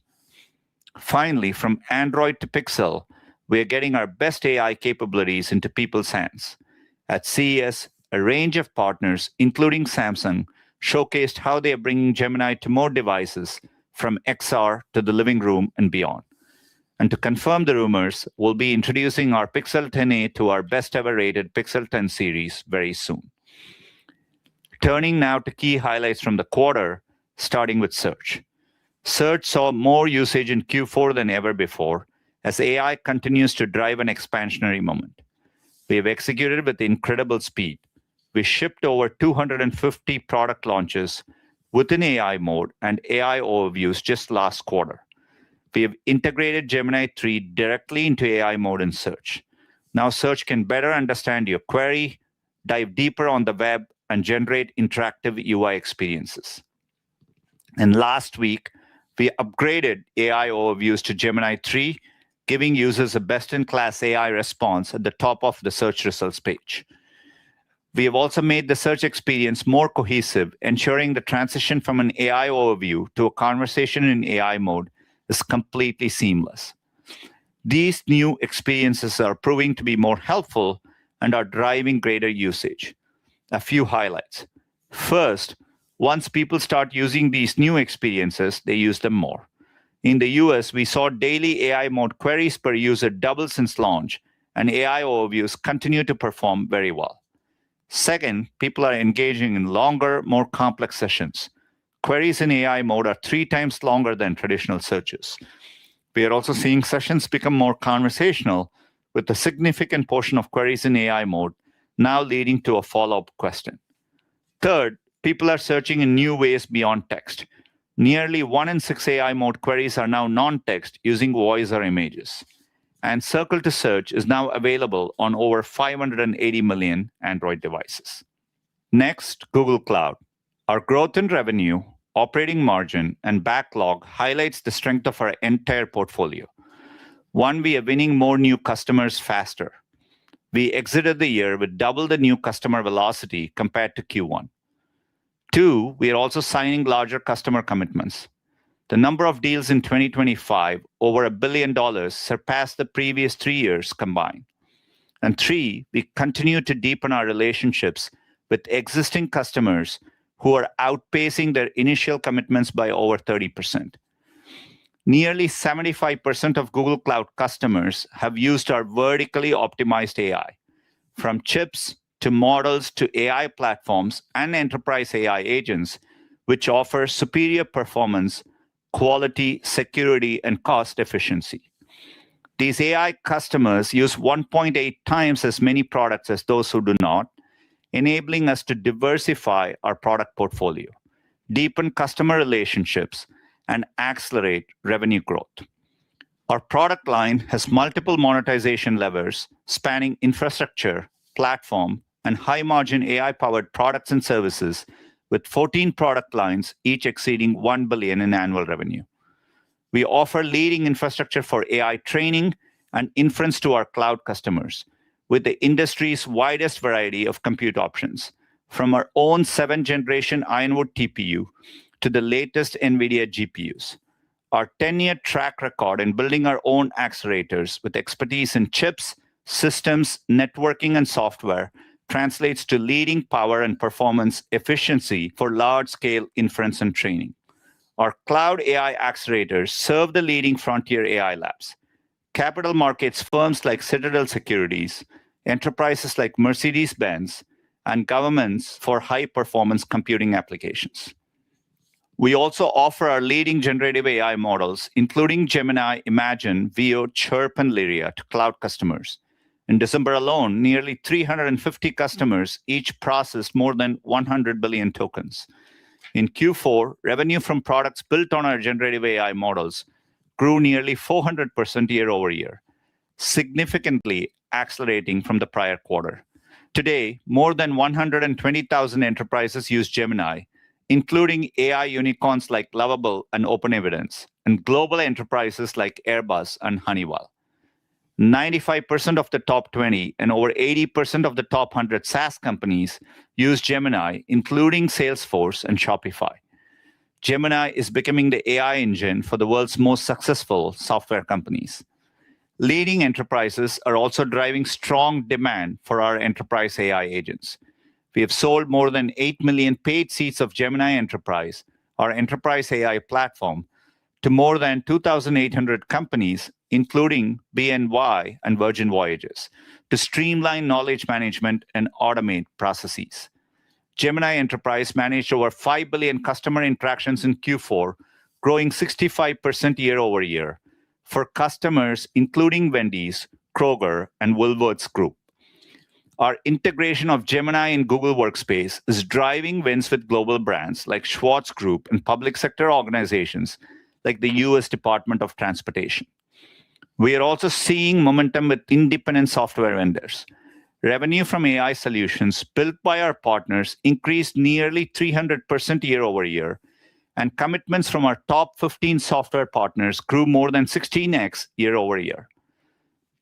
Finally, from Android to Pixel, we are getting our best AI capabilities into people's hands. At CES, a range of partners, including Samsung, showcased how they are bringing Gemini to more devices, from XR to the living room and beyond. And to confirm the rumors, we'll be introducing our Pixel 10a to our best ever rated Pixel 10 series very soon. Turning now to key highlights from the quarter, starting with search. Search saw more usage in Q4 than ever before, as AI continues to drive an expansionary moment. We have executed with incredible speed. We shipped over 250 product launches within AI mode and AI overviews just last quarter. We have integrated Gemini 3 directly into AI mode in search. Now search can better understand your query, dive deeper on the web, and generate interactive UI experiences. And last week, we upgraded AI overviews to Gemini 3, giving users a best-in-class AI response at the top of the search results page. We have also made the search experience more cohesive, ensuring the transition from an AI overview to a conversation in AI mode is completely seamless. These new experiences are proving to be more helpful and are driving greater usage. A few highlights. First, once people start using these new experiences, they use them more. In the US, we saw daily AI mode queries per user double since launch, and AI overviews continue to perform very well. Second, people are engaging in longer, more complex sessions. Queries in AI mode are 3 times longer than traditional searches. We are also seeing sessions become more conversational, with a significant portion of queries in AI mode now leading to a follow-up question. Third, people are searching in new ways beyond text. Nearly 1 in 6 AI mode queries are now non-text using voice or images. And Circle to Search is now available on over 580 million Android devices. Next, Google Cloud. Our growth in revenue, operating margin, and backlog highlights the strength of our entire portfolio. 1, we are winning more new customers faster. We exited the year with double the new customer velocity compared to Q1. 2, we are also signing larger customer commitments. The number of deals in 2025 over $1 billion surpassed the previous 3 years combined. And 3, we continue to deepen our relationships with existing customers who are outpacing their initial commitments by over 30%. Nearly 75% of Google Cloud customers have used our vertically optimized AI, from chips to models to AI platforms and enterprise AI agents, which offer superior performance, quality, security, and cost efficiency. These AI customers use 1.8 times as many products as those who do not, enabling us to diversify our product portfolio, deepen customer relationships, and accelerate revenue growth. Our product line has multiple monetization levers spanning infrastructure, platform, and high-margin AI-powered products and services, with 14 product lines, each exceeding $1 billion in annual revenue. We offer leading infrastructure for AI training and inference to our cloud customers, with the industry's widest variety of compute options, from our own 7th-generation Ironwood TPU to the latest NVIDIA GPUs. Our 10-year track record in building our own accelerators with expertise in chips, systems, networking, and software translates to leading power and performance efficiency for large-scale inference and training. Our cloud AI accelerators serve the leading frontier AI labs, capital markets firms like Citadel Securities, enterprises like Mercedes-Benz, and governments for high-performance computing applications. We also offer our leading generative AI models, including Gemini, Imagine, Veo, Chirp, and Lyria to cloud customers. In December alone, nearly 350 customers each processed more than 100 billion tokens. In Q4, revenue from products built on our generative AI models grew nearly 400% year over year, significantly accelerating from the prior quarter. Today, more than 120,000 enterprises use Gemini, including AI unicorns like Lovable and OpenEvidence, and global enterprises like Airbus and Honeywell. 95% of the top 20 and over 80% of the top 100 SaaS companies use Gemini, including Salesforce and Shopify. Gemini is becoming the AI engine for the world's most successful software companies. Leading enterprises are also driving strong demand for our enterprise AI agents. We have sold more than 8 million paid seats of Gemini Enterprise, our enterprise AI platform, to more than 2,800 companies, including BNY and Virgin Voyages, to streamline knowledge management and automate processes. Gemini Enterprise managed over 5 billion customer interactions in Q4, growing 65% year over year, for customers including Wendy's, Kroger, and Woolworths Group. Our integration of Gemini in Google Workspace is driving wins with global brands like Schwartz Group and public sector organizations like the U.S. Department of Transportation. We are also seeing momentum with independent software vendors. Revenue from AI solutions built by our partners increased nearly 300% year over year, and commitments from our top 15 software partners grew more than 16x year over year.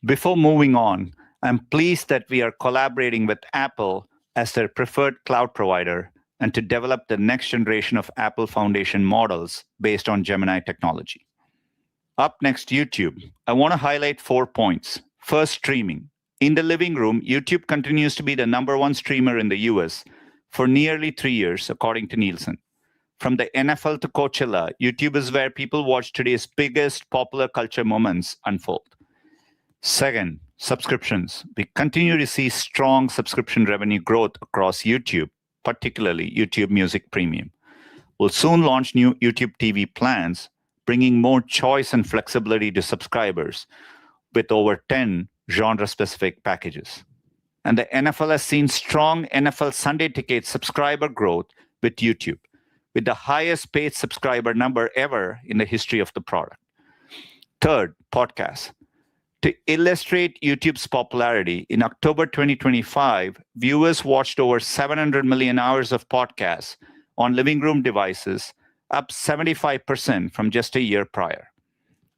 Before moving on, I'm pleased that we are collaborating with Apple as their preferred cloud provider and to develop the next generation of Apple Foundation models based on Gemini technology. Up next, YouTube. I want to highlight 4 points. First, streaming. In the living room, YouTube continues to be the #1 streamer in the US for nearly 3 years, according to Nielsen. From the NFL to Coachella, YouTube is where people watch today's biggest popular culture moments unfold. Second, subscriptions. We continue to see strong subscription revenue growth across YouTube, particularly YouTube Music Premium. We'll soon launch new YouTube TV plans, bringing more choice and flexibility to subscribers with over 10 genre-specific packages. And the NFL has seen strong NFL Sunday Ticket subscriber growth with YouTube, with the highest paid subscriber number ever in the history of the product. Third, podcasts. To illustrate YouTube's popularity, in October 2025, viewers watched over 700 million hours of podcasts on living room devices, up 75% from just a year prior.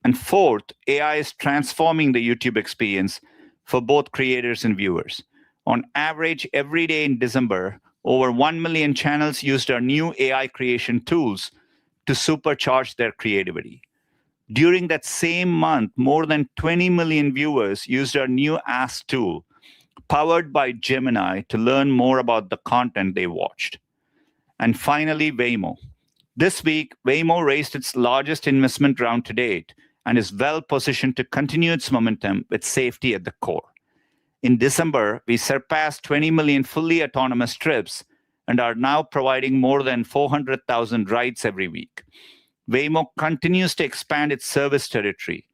And fourth, AI is transforming the YouTube experience for both creators and viewers. On average, every day in December, over 1 million channels used our new AI creation tools to supercharge their creativity. During that same month, more than 20 million viewers used our new Ask tool, powered by Gemini, to learn more about the content they watched. And finally, Waymo. This week, Waymo raised its largest investment round to date and is well positioned to continue its momentum with safety at the core. In December, we surpassed 20 million fully autonomous trips and are now providing more than 400,000 rides every week. Waymo continues to expand its service territory.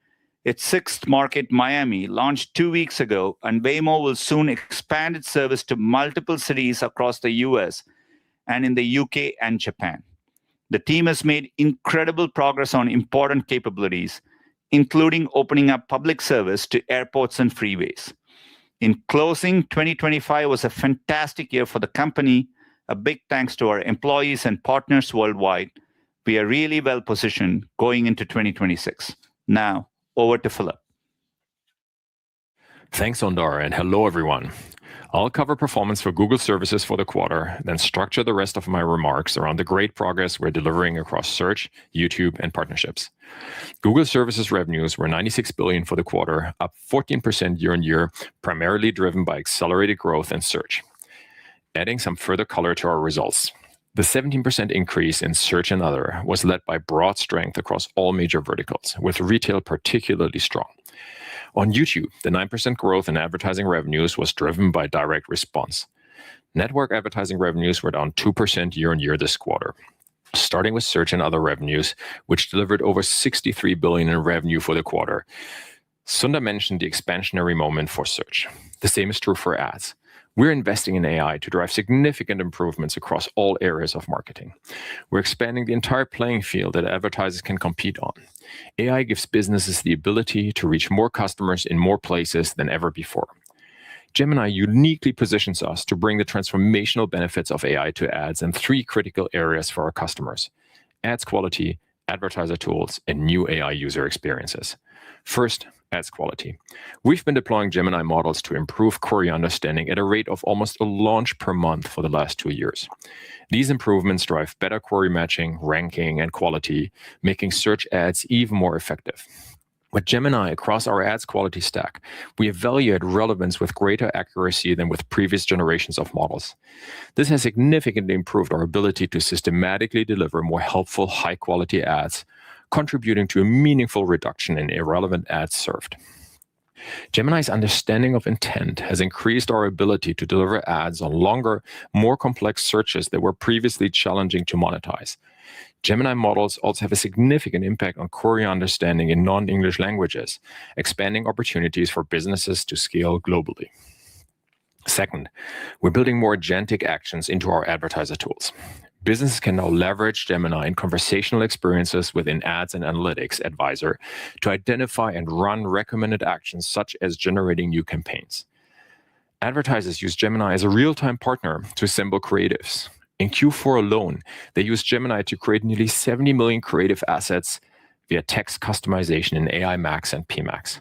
Its sixth market, Miami, launched 2 weeks ago, and Waymo will soon expand its service to multiple cities across the US and in the UK and Japan. The team has made incredible progress on important capabilities, including opening up public service to airports and freeways. In closing, 2025 was a fantastic year for the company. A big thanks to our employees and partners worldwide. We are really well positioned going into 2026. Now, over to Philip. Thanks, Sundar, and hello, everyone. I'll cover performance for Google services for the quarter, then structure the rest of my remarks around the great progress we're delivering across search, YouTube, and partnerships. Google services revenues were $96 billion for the quarter, up 14% year on year, primarily driven by accelerated growth in search. Adding some further color to our results. The 17% increase in search and other was led by broad strength across all major verticals, with retail particularly strong. On YouTube, the 9% growth in advertising revenues was driven by direct response. Network advertising revenues were down 2% year on year this quarter. Starting with search and other revenues, which delivered over $63 billion in revenue for the quarter. Sundar mentioned the expansionary moment for search. The same is true for ads. We're investing in AI to drive significant improvements across all areas of marketing. We're expanding the entire playing field that advertisers can compete on. AI gives businesses the ability to reach more customers in more places than ever before. Gemini uniquely positions us to bring the transformational benefits of AI to ads in 3 critical areas for our customers: ads quality, advertiser tools, and new AI user experiences. First, ads quality. We've been deploying Gemini models to improve query understanding at a rate of almost a launch per month for the last 2 years. These improvements drive better query matching, ranking, and quality, making search ads even more effective. With Gemini across our ads quality stack, we evaluate relevance with greater accuracy than with previous generations of models. This has significantly improved our ability to systematically deliver more helpful, high-quality ads, contributing to a meaningful reduction in irrelevant ads served. Gemini's understanding of intent has increased our ability to deliver ads on longer, more complex searches that were previously challenging to monetize. Gemini models also have a significant impact on query understanding in non-English languages, expanding opportunities for businesses to scale globally. Second, we're building more agentic actions into our advertiser tools. Businesses can now leverage Gemini in conversational experiences within Ads and Analytics Advisor to identify and run recommended actions such as generating new campaigns. Advertisers use Gemini as a real-time partner to assemble creatives. In Q4 alone, they used Gemini to create nearly 70 million creative assets via text customization in AI Max and PMax.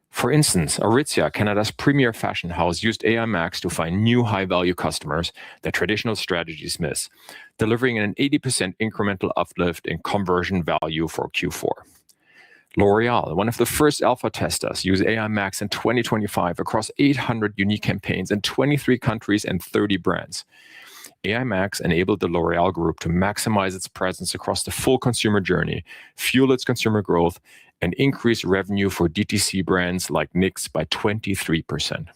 For instance, Aritzia, Canada's premier fashion house, used AI Max to find new high-value customers that traditional strategies miss, delivering an 80% incremental uplift in conversion value for Q4. L'Oreal, one of the first alpha testers, used AI Max in 2025 across 800 unique campaigns in 23 countries and 30 brands. AI Max enabled the L'Oreal Group to maximize its presence across the full consumer journey, fuel its consumer growth, and increase revenue for DTC brands like NYX by 23%.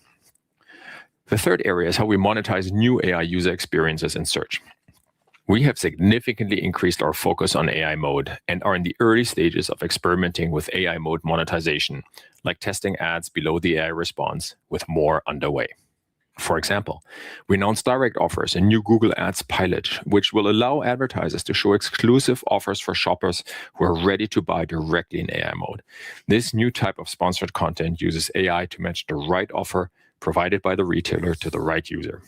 The third area is how we monetize new AI user experiences in search. We have significantly increased our focus on AI mode and are in the early stages of experimenting with AI mode monetization, like testing ads below the AI response, with more underway. For example, we announced direct offers, a new Google Ads pilot, which will allow advertisers to show exclusive offers for shoppers who are ready to buy directly in AI mode. This new type of sponsored content uses AI to match the right offer provided by the retailer to the right user.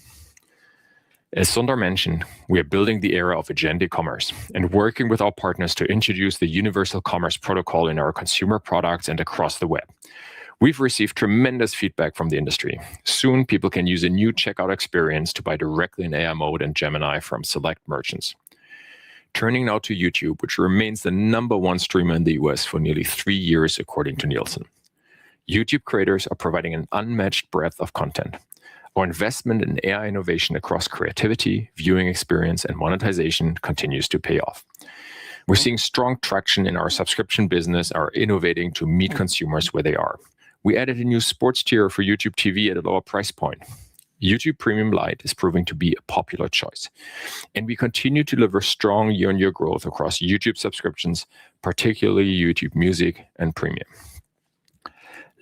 As Sundar mentioned, we are building the era of agentic commerce and working with our partners to introduce the Universal Commerce Protocol in our consumer products and across the web. We've received tremendous feedback from the industry. Soon, people can use a new checkout experience to buy directly in AI mode and Gemini from select merchants. Turning now to YouTube, which remains the #1 streamer in the US for nearly 3 years, according to Nielsen. YouTube creators are providing an unmatched breadth of content. Our investment in AI innovation across creativity, viewing experience, and monetization continues to pay off. We're seeing strong traction in our subscription business, are innovating to meet consumers where they are. We added a new sports tier for YouTube TV at a lower price point. YouTube Premium Lite is proving to be a popular choice. And we continue to deliver strong year-on-year growth across YouTube subscriptions, particularly YouTube Music and Premium.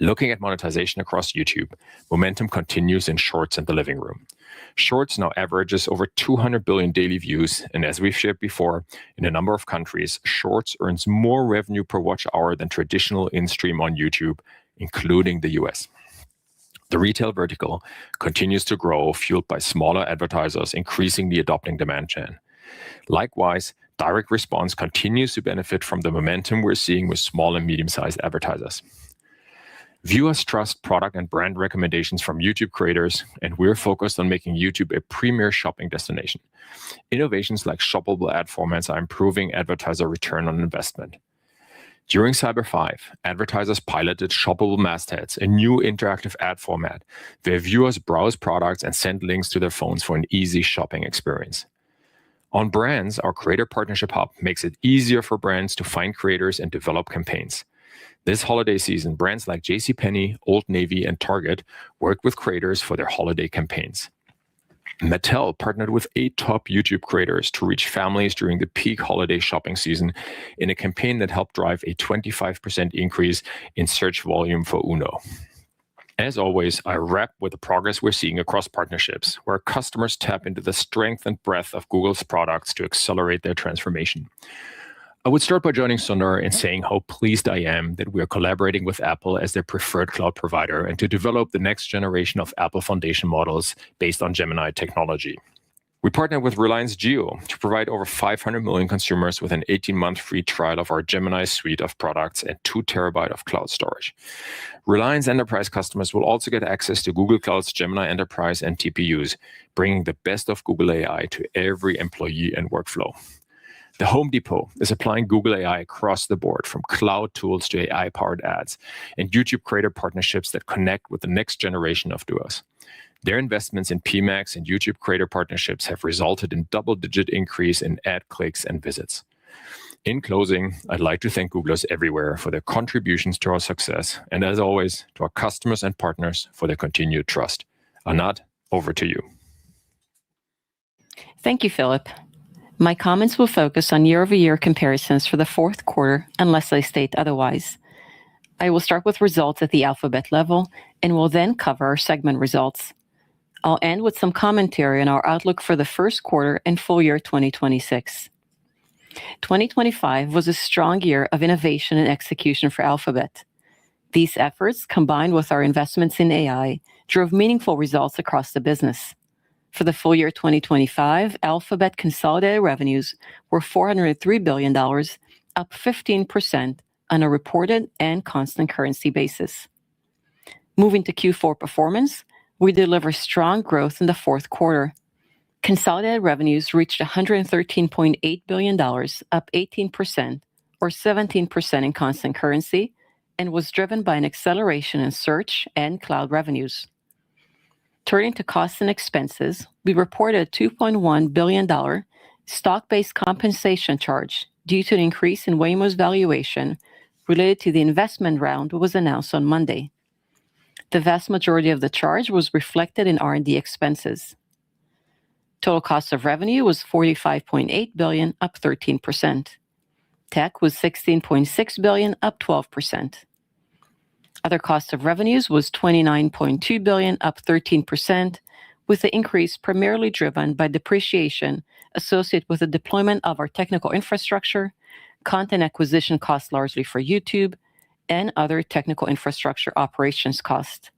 Looking at monetization across YouTube, momentum continues in Shorts and the living room. Shorts now averages over 200 billion daily views, and as we've shared before, in a number of countries, Shorts earns more revenue per watch hour than traditional in-stream on YouTube, including the US. The retail vertical continues to grow, fueled by smaller advertisers increasingly adopting demand gen. Likewise, direct response continues to benefit from the momentum we're seeing with small and medium-sized advertisers. Viewers trust product and brand recommendations from YouTube creators, and we're focused on making YouTube a premier shopping destination. Innovations like shoppable ad formats are improving advertiser return on investment. During Cyber 5, advertisers piloted shoppable mastheads, a new interactive ad format where viewers browse products and send links to their phones for an easy shopping experience. On brands, our Creator Partnership Hub makes it easier for brands to find creators and develop campaigns. This holiday season, brands like JCPenney, Old Navy, and Target work with creators for their holiday campaigns. Mattel partnered with 8 top YouTube creators to reach families during the peak holiday shopping season in a campaign that helped drive a 25% increase in search volume for Uno. As always, I wrap with the progress we're seeing across partnerships, where customers tap into the strength and breadth of Google's products to accelerate their transformation. I would start by joining Sundar in saying how pleased I am that we are collaborating with Apple as their preferred cloud provider and to develop the next generation of Apple Foundation models based on Gemini technology. We partnered with Reliance Jio to provide over 500 million consumers with an 18-month free trial of our Gemini suite of products and 2 terabyte of cloud storage. Reliance Enterprise customers will also get access to Google Cloud's Gemini Enterprise and TPUs, bringing the best of Google AI to every employee and workflow. The Home Depot is applying Google AI across the board, from cloud tools to AI-powered ads, and YouTube creator partnerships that connect with the next generation of doers. Their investments in PMax and YouTube creator partnerships have resulted in double-digit increase in ad clicks and visits. In closing, I'd like to thank Googlers everywhere for their contributions to our success, and as always, to our customers and partners for their continued trust. Anat, over to you. Thank you, Philip. My comments will focus on year-over-year comparisons for the fourth quarter, unless I state otherwise. I will start with results at the Alphabet level, and will then cover our segment results. I'll end with some commentary on our outlook for the first quarter and full year 2026. 2025 was a strong year of innovation and execution for Alphabet. These efforts, combined with our investments in AI, drove meaningful results across the business. For the full year 2025, Alphabet consolidated revenues were $403 billion, up 15% on a reported and constant currency basis. Moving to Q4 performance, we delivered strong growth in the fourth quarter. Consolidated revenues reached $113.8 billion, up 18%, or 17% in constant currency, and was driven by an acceleration in search and cloud revenues. Turning to costs and expenses, we reported a $2.1 billion stock-based compensation charge due to an increase in Waymo's valuation related to the investment round was announced on Monday. The vast majority of the charge was reflected in R&D expenses. Total cost of revenue was $45.8 billion, up 13%. Tech was $16.6 billion, up 12%. Other cost of revenues was $29.2 billion, up 13%, with the increase primarily driven by depreciation associated with the deployment of our technical infrastructure, content acquisition costs largely for YouTube, and other technical infrastructure operations costs.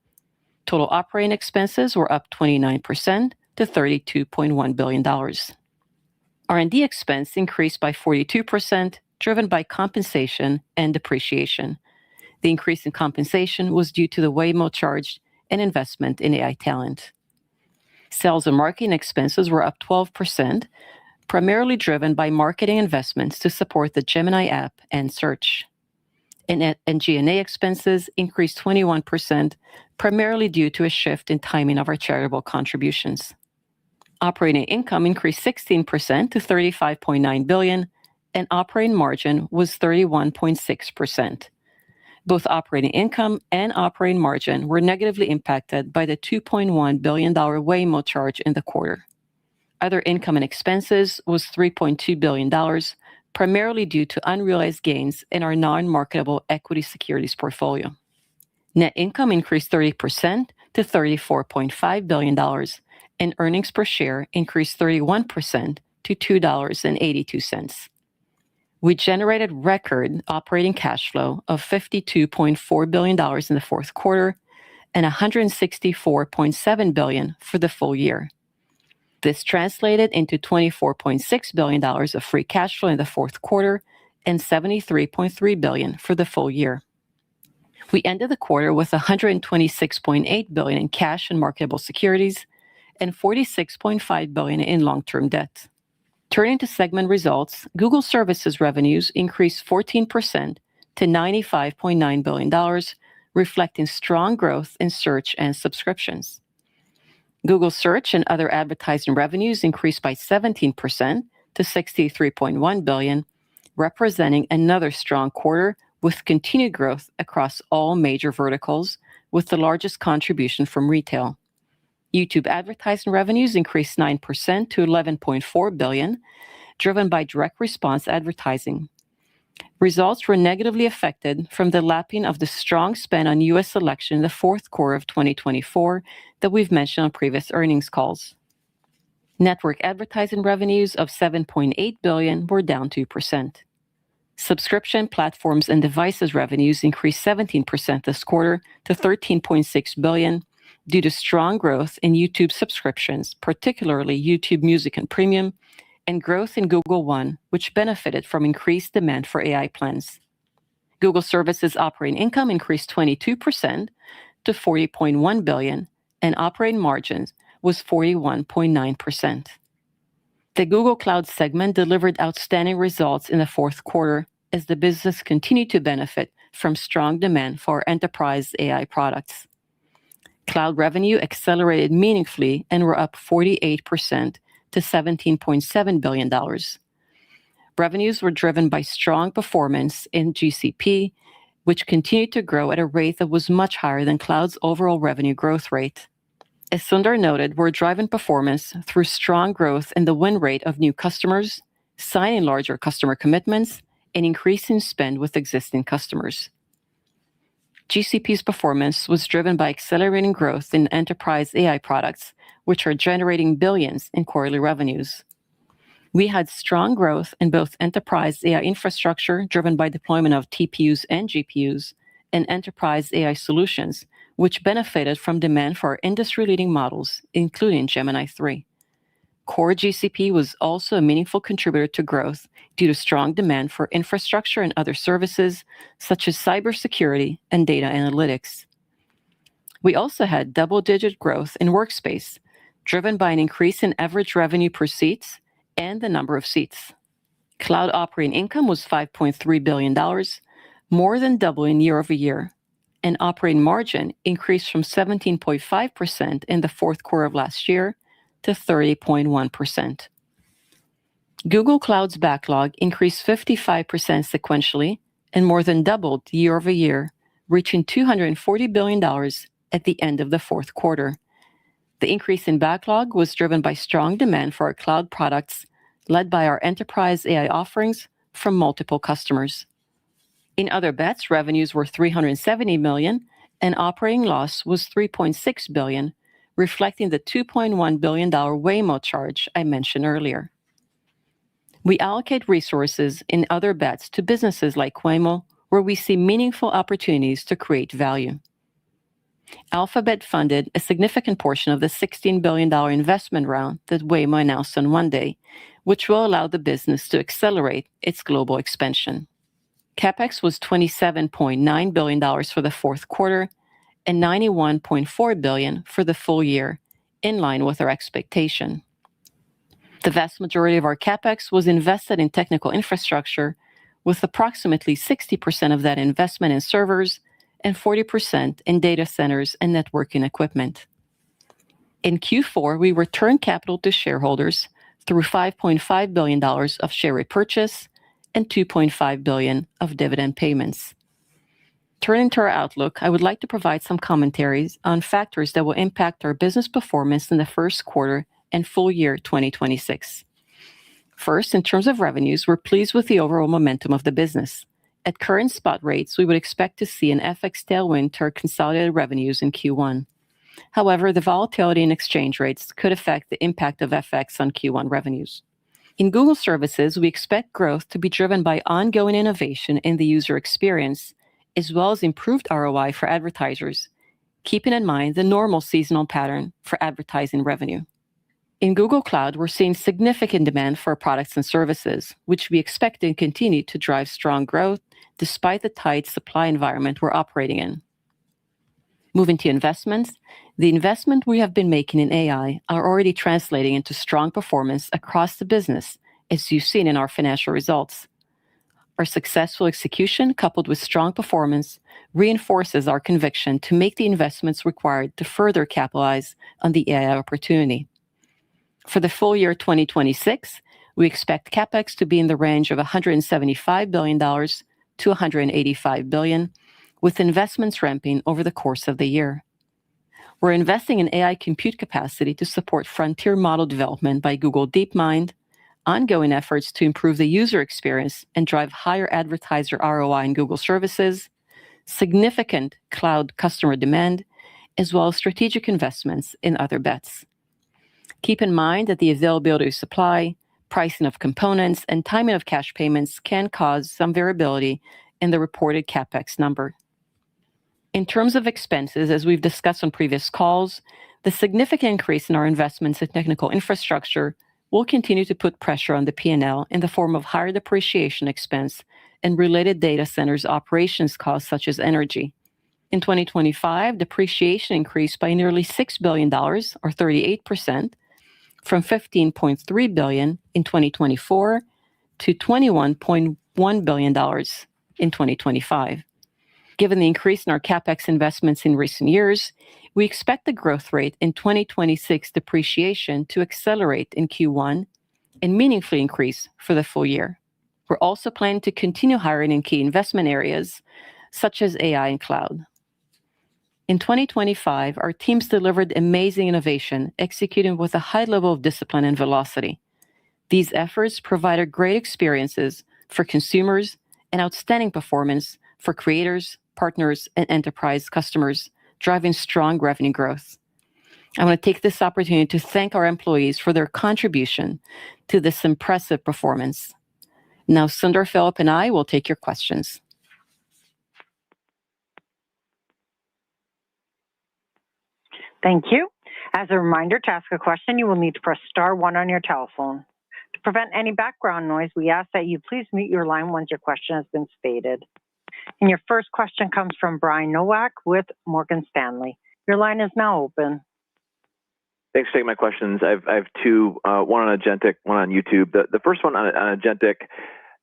Total operating expenses were up 29% to $32.1 billion. R&D expense increased by 42%, driven by compensation and depreciation. The increase in compensation was due to the Waymo charge and investment in AI talent. Sales and marketing expenses were up 12%, primarily driven by marketing investments to support the Gemini app and search. And G&A expenses increased 21%, primarily due to a shift in timing of our charitable contributions. Operating income increased 16% to $35.9 billion, and operating margin was 31.6%. Both operating income and operating margin were negatively impacted by the $2.1 billion Waymo charge in the quarter. Other income and expenses was $3.2 billion, primarily due to unrealized gains in our non-marketable equity securities portfolio. Net income increased 30% to $34.5 billion, and earnings per share increased 31% to $2.82. We generated record operating cash flow of $52.4 billion in the fourth quarter and $164.7 billion for the full year. This translated into $24.6 billion of free cash flow in the fourth quarter and $73.3 billion for the full year. We ended the quarter with $126.8 billion in cash and marketable securities and $46.5 billion in long-term debt. Turning to segment results, Google Services revenues increased 14% to $95.9 billion, reflecting strong growth in search and subscriptions. Google Search and other advertising revenues increased by 17% to $63.1 billion, representing another strong quarter with continued growth across all major verticals, with the largest contribution from retail. YouTube advertising revenues increased 9% to $11.4 billion, driven by direct response advertising. Results were negatively affected from the lapping of the strong spend on U.S. election in the fourth quarter of 2024 that we've mentioned on previous earnings calls. Network advertising revenues of $7.8 billion were down 2%. Subscription platforms and devices revenues increased 17% this quarter to $13.6 billion due to strong growth in YouTube subscriptions, particularly YouTube Music and Premium, and growth in Google One, which benefited from increased demand for AI plans. Google Services operating income increased 22% to $40.1 billion, and operating margins was 41.9%. The Google Cloud segment delivered outstanding results in the fourth quarter as the business continued to benefit from strong demand for enterprise AI products. Cloud revenue accelerated meaningfully and were up 48% to $17.7 billion. Revenues were driven by strong performance in GCP, which continued to grow at a rate that was much higher than Cloud's overall revenue growth rate. As Sundar noted, we're driving performance through strong growth in the win rate of new customers, signing larger customer commitments, and increasing spend with existing customers. GCP's performance was driven by accelerating growth in enterprise AI products, which are generating billions in quarterly revenues. We had strong growth in both enterprise AI infrastructure driven by deployment of TPUs and GPUs, and enterprise AI solutions, which benefited from demand for our industry-leading models, including Gemini 3. Core GCP was also a meaningful contributor to growth due to strong demand for infrastructure and other services, such as cybersecurity and data analytics. We also had double-digit growth in Workspace, driven by an increase in average revenue per seats and the number of seats. Cloud operating income was $5.3 billion, more than doubling year over year, and operating margin increased from 17.5% in the fourth quarter of last year to 30.1%. Google Cloud's backlog increased 55% sequentially and more than doubled year over year, reaching $240 billion at the end of the fourth quarter. The increase in backlog was driven by strong demand for our cloud products, led by our enterprise AI offerings from multiple customers. In other bets, revenues were $370 million, and operating loss was $3.6 billion, reflecting the $2.1 billion Waymo charge I mentioned earlier. We allocate resources in other bets to businesses like Waymo, where we see meaningful opportunities to create value. Alphabet funded a significant portion of the $16 billion investment round that Waymo announced on Monday, which will allow the business to accelerate its global expansion. Capex was $27.9 billion for the fourth quarter and $91.4 billion for the full year, in line with our expectation. The vast majority of our Capex was invested in technical infrastructure, with approximately 60% of that investment in servers and 40% in data centers and networking equipment. In Q4, we returned capital to shareholders through $5.5 billion of share repurchase and $2.5 billion of dividend payments. Turning to our outlook, I would like to provide some commentaries on factors that will impact our business performance in the first quarter and full year 2026. First, in terms of revenues, we're pleased with the overall momentum of the business. At current spot rates, we would expect to see an FX tailwind to our consolidated revenues in Q1. However, the volatility in exchange rates could affect the impact of FX on Q1 revenues. In Google Services, we expect growth to be driven by ongoing innovation in the user experience, as well as improved ROI for advertisers, keeping in mind the normal seasonal pattern for advertising revenue. In Google Cloud, we're seeing significant demand for our products and services, which we expect to continue to drive strong growth despite the tight supply environment we're operating in. Moving to investments, the investment we have been making in AI are already translating into strong performance across the business, as you've seen in our financial results. Our successful execution, coupled with strong performance, reinforces our conviction to make the investments required to further capitalize on the AI opportunity. For the full year 2026, we expect Capex to be in the range of $175 billion to $185 billion, with investments ramping over the course of the year. We're investing in AI compute capacity to support frontier model development by Google DeepMind, ongoing efforts to improve the user experience and drive higher advertiser ROI in Google services, significant cloud customer demand, as well as strategic investments in other bets. Keep in mind that the availability of supply, pricing of components, and timing of cash payments can cause some variability in the reported Capex number. In terms of expenses, as we've discussed on previous calls, the significant increase in our investments in technical infrastructure will continue to put pressure on the P&L in the form of higher depreciation expense and related data centers operations costs such as energy. In 2025, depreciation increased by nearly $6 billion, or 38%, from $15.3 billion in 2024 to $21.1 billion in 2025. Given the increase in our Capex investments in recent years, we expect the growth rate in 2026 depreciation to accelerate in Q1 and meaningfully increase for the full year. We're also planning to continue hiring in key investment areas such as AI and cloud. In 2025, our teams delivered amazing innovation, executing with a high level of discipline and velocity. These efforts provided great experiences for consumers and outstanding performance for creators, partners, and enterprise customers, driving strong revenue growth. I want to take this opportunity to thank our employees for their contribution to this impressive performance. Now, Sundar, Philip, and I will take your questions. Thank you. As a reminder, to ask a question, you will need to press star one on your telephone. To prevent any background noise, we ask that you please mute your line once your question has been stated. And your first question comes from Brian Nowak with Morgan Stanley. Your line is now open. Thanks for taking my questions. I have two, one on Agentic, one on YouTube. The first one on Agentic,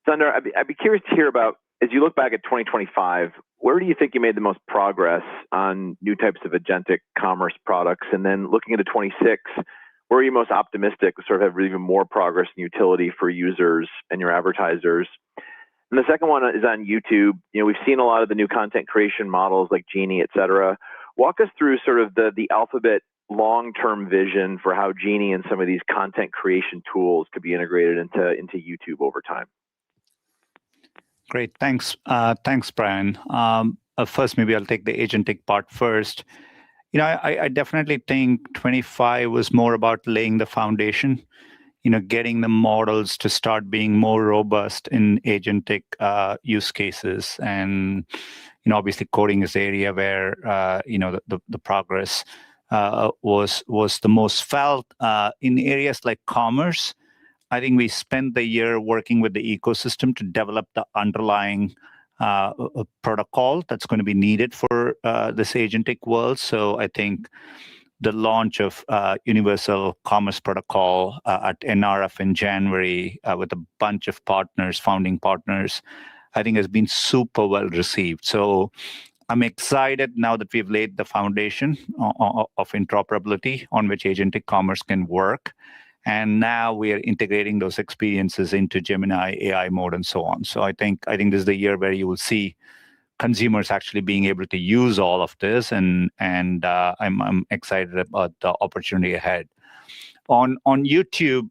Sundar, I'd be curious to hear about, as you look back at 2025, where do you think you made the most progress on new types of Agentic commerce products? And then looking into 26, where are you most optimistic to sort of have even more progress and utility for users and your advertisers? And the second one is on YouTube. You know, we've seen a lot of the new content creation models like Genie, et cetera. Walk us through sort of the Alphabet long-term vision for how Genie and some of these content creation tools could be integrated into YouTube over time. Great, thanks. Thanks, Brian. First, maybe I'll take the agentic part first. You know, I definitely think 25 was more about laying the foundation, you know, getting the models to start being more robust in agentic use cases. And, you know, obviously coding is the area where, you know, the progress was the most felt. In areas like commerce, I think we spent the year working with the ecosystem to develop the underlying protocol that's going to be needed for this agentic world. So I think the launch of Universal Commerce Protocol at NRF in January with a bunch of partners, founding partners, I think has been super well received. So I'm excited now that we've laid the foundation of interoperability on which agentic commerce can work. And now we are integrating those experiences into Gemini, AI mode, and so on. So I think this is the year where you will see consumers actually being able to use all of this, and I'm excited about the opportunity ahead. On YouTube,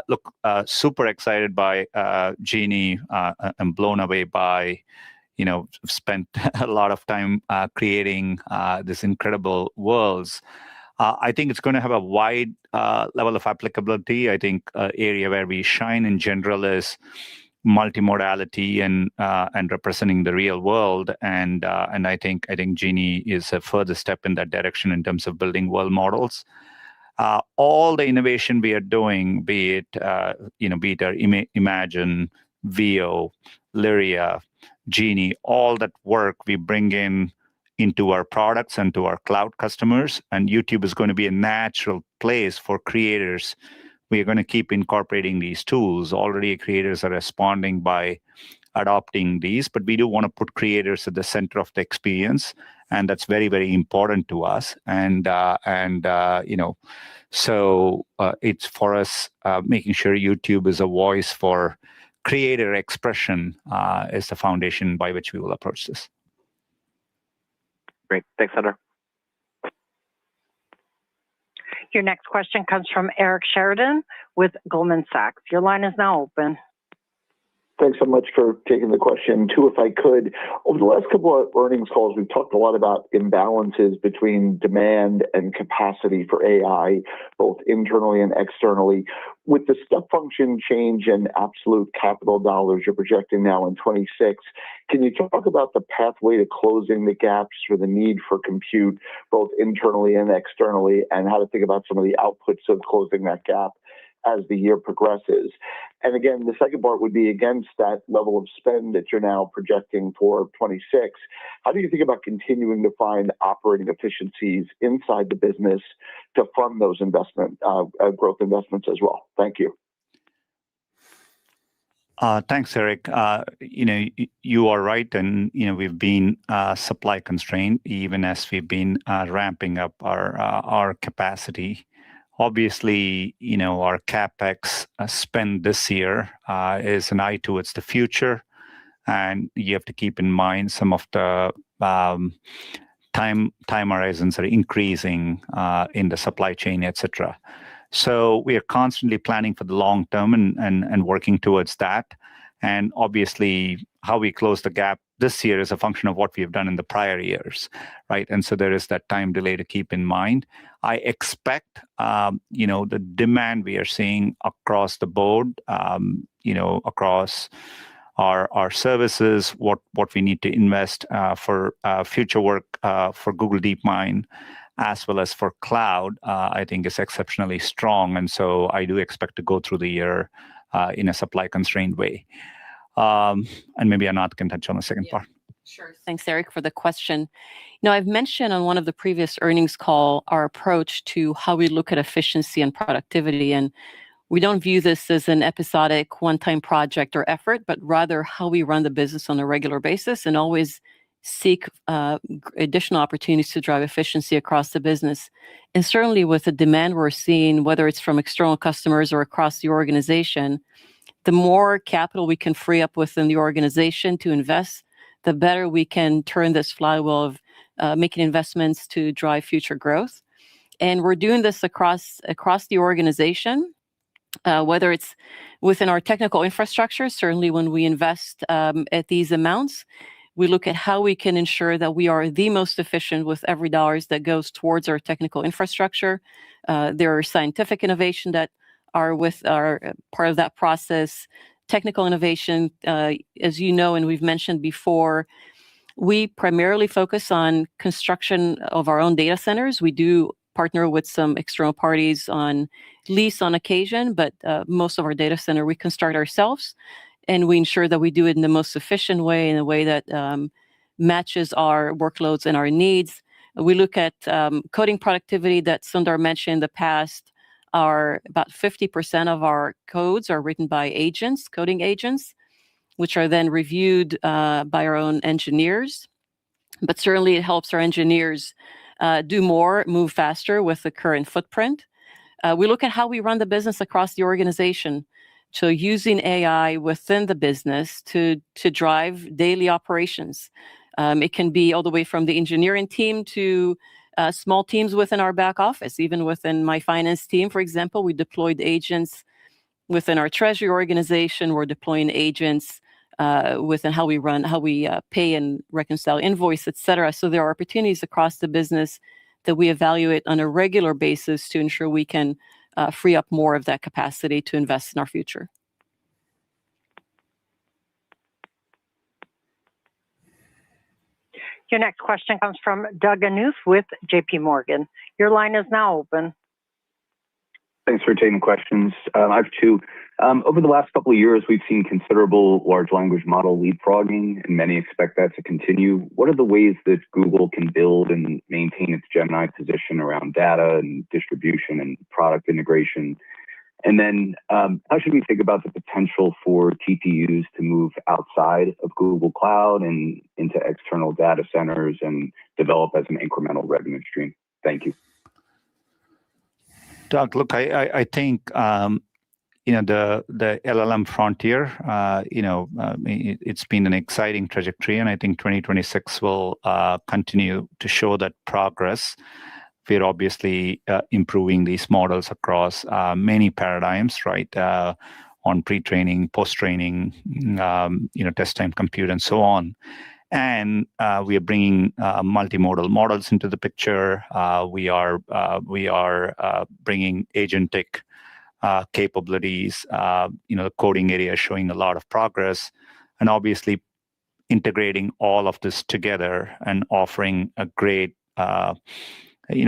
look, super excited by Genie. I'm blown away by, you know, spent a lot of time creating this incredible worlds. I think it's going to have a wide level of applicability. I think area where we shine in general is multimodality and representing the real world. And I think Genie is a further step in that direction in terms of building world models. All the innovation we are doing, be it our Imagine, Veo, Lyria, Genie, all that work we bring into our products and to our cloud customers. And YouTube is going to be a natural place for creators. We are going to keep incorporating these tools. Already creators are responding by adopting these, but we do want to put creators at the center of the experience. And that's very, very important to us. So it's for us making sure YouTube is a voice for creator expression is the foundation by which we will approach this. Great. Thanks, Sundar. Your next question comes from Eric Sheridan with Goldman Sachs. Your line is now open. Thanks so much for taking the question. Two, if I could. Over the last couple of earnings calls, we've talked a lot about imbalances between demand and capacity for AI, both internally and externally. With the step function change in absolute capital dollars you're projecting now in 26, can you talk about the pathway to closing the gaps for the need for compute, both internally and externally, and how to think about some of the outputs of closing that gap as the year progresses? And again, the second part would be against that level of spend that you're now projecting for 26. How do you think about continuing to find operating efficiencies inside the business to fund those growth investments as well? Thank you. Thanks, Eric. You are right, and we've been supply constrained even as we've been ramping up our capacity. Obviously, our Capex spend this year is an eye towards the future, and you have to keep in mind some of the time horizons are increasing in the supply chain, etc. So we are constantly planning for the long term and working towards that. And obviously, how we close the gap this year is a function of what we have done in the prior years, right? And so there is that time delay to keep in mind. I expect, the demand we are seeing across the board, across our services, what we need to invest for future work for Google DeepMind, as well as for cloud, I think is exceptionally strong. And so I do expect to go through the year in a supply-constrained way. And maybe Anat can touch on the second part. Sure. Thanks, Eric, for the question. I've mentioned on one of the previous earnings call our approach to how we look at efficiency and productivity. And we don't view this as an episodic one-time project or effort, but rather how we run the business on a regular basis and always seek additional opportunities to drive efficiency across the business. And certainly with the demand we're seeing, whether it's from external customers or across the organization, the more capital we can free up within the organization to invest, the better we can turn this flywheel of making investments to drive future growth. And we're doing this across the organization, whether it's within our technical infrastructure. Certainly when we invest at these amounts, we look at how we can ensure that we are the most efficient with every dollar that goes towards our technical infrastructure. There are scientific innovation that are part of that process. Technical innovation, as you know, and we've mentioned before, we primarily focus on construction of our own data centers. We do partner with some external parties on lease on occasion, but most of our data center we construct ourselves, and we ensure that we do it in the most efficient way, in a way that matches our workloads and our needs. We look at coding productivity that Sundar mentioned in the past. About 50% of our codes are written by agents, coding agents, which are then reviewed by our own engineers. But certainly it helps our engineers do more, move faster with the current footprint. We look at how we run the business across the organization. So using AI within the business to drive daily operations. It can be all the way from the engineering team to small teams within our back office. Even within my finance team, for example, we deployed agents within our treasury organization. We're deploying agents within how we pay and reconcile invoice, et cetera. So there are opportunities across the business that we evaluate on a regular basis to ensure we can free up more of that capacity to invest in our future. Your next question comes from Doug Anmuth with JP Morgan. Your line is now open. Thanks for taking questions. I have two. Over the last couple of years, we've seen considerable large language model leapfrogging, and many expect that to continue. What are the ways that Google can build and maintain its Gemini position around data and distribution and product integration? And then how should we think about the potential for TPUs to move outside of Google Cloud and into external data centers and develop as an incremental revenue stream? Thank you. Doug, look, I think the LLM frontier, it's been an exciting trajectory, and I think 2026 will continue to show that progress. we're obviously improving these models across many paradigms, right? On pre-training, post-training, test time compute, and so on. And we are bringing multimodal models into the picture. We are bringing agentic capabilities. The coding area is showing a lot of progress, and obviously integrating all of this together and offering a great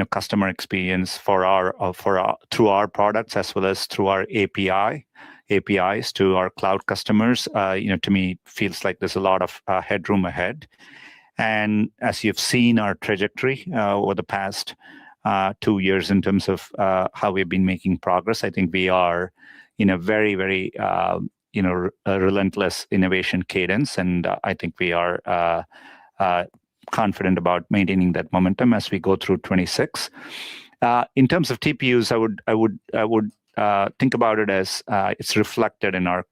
customer experience through our products as well as through our APIs to our cloud customers. To me, feels like there's a lot of headroom ahead. And as you've seen our trajectory over the past 2 years in terms of how we've been making progress, I think we are in a very, very a relentless innovation cadence, and I think we are confident about maintaining that momentum as we go through 26. In terms of TPUs, I would think about it as it's reflected in our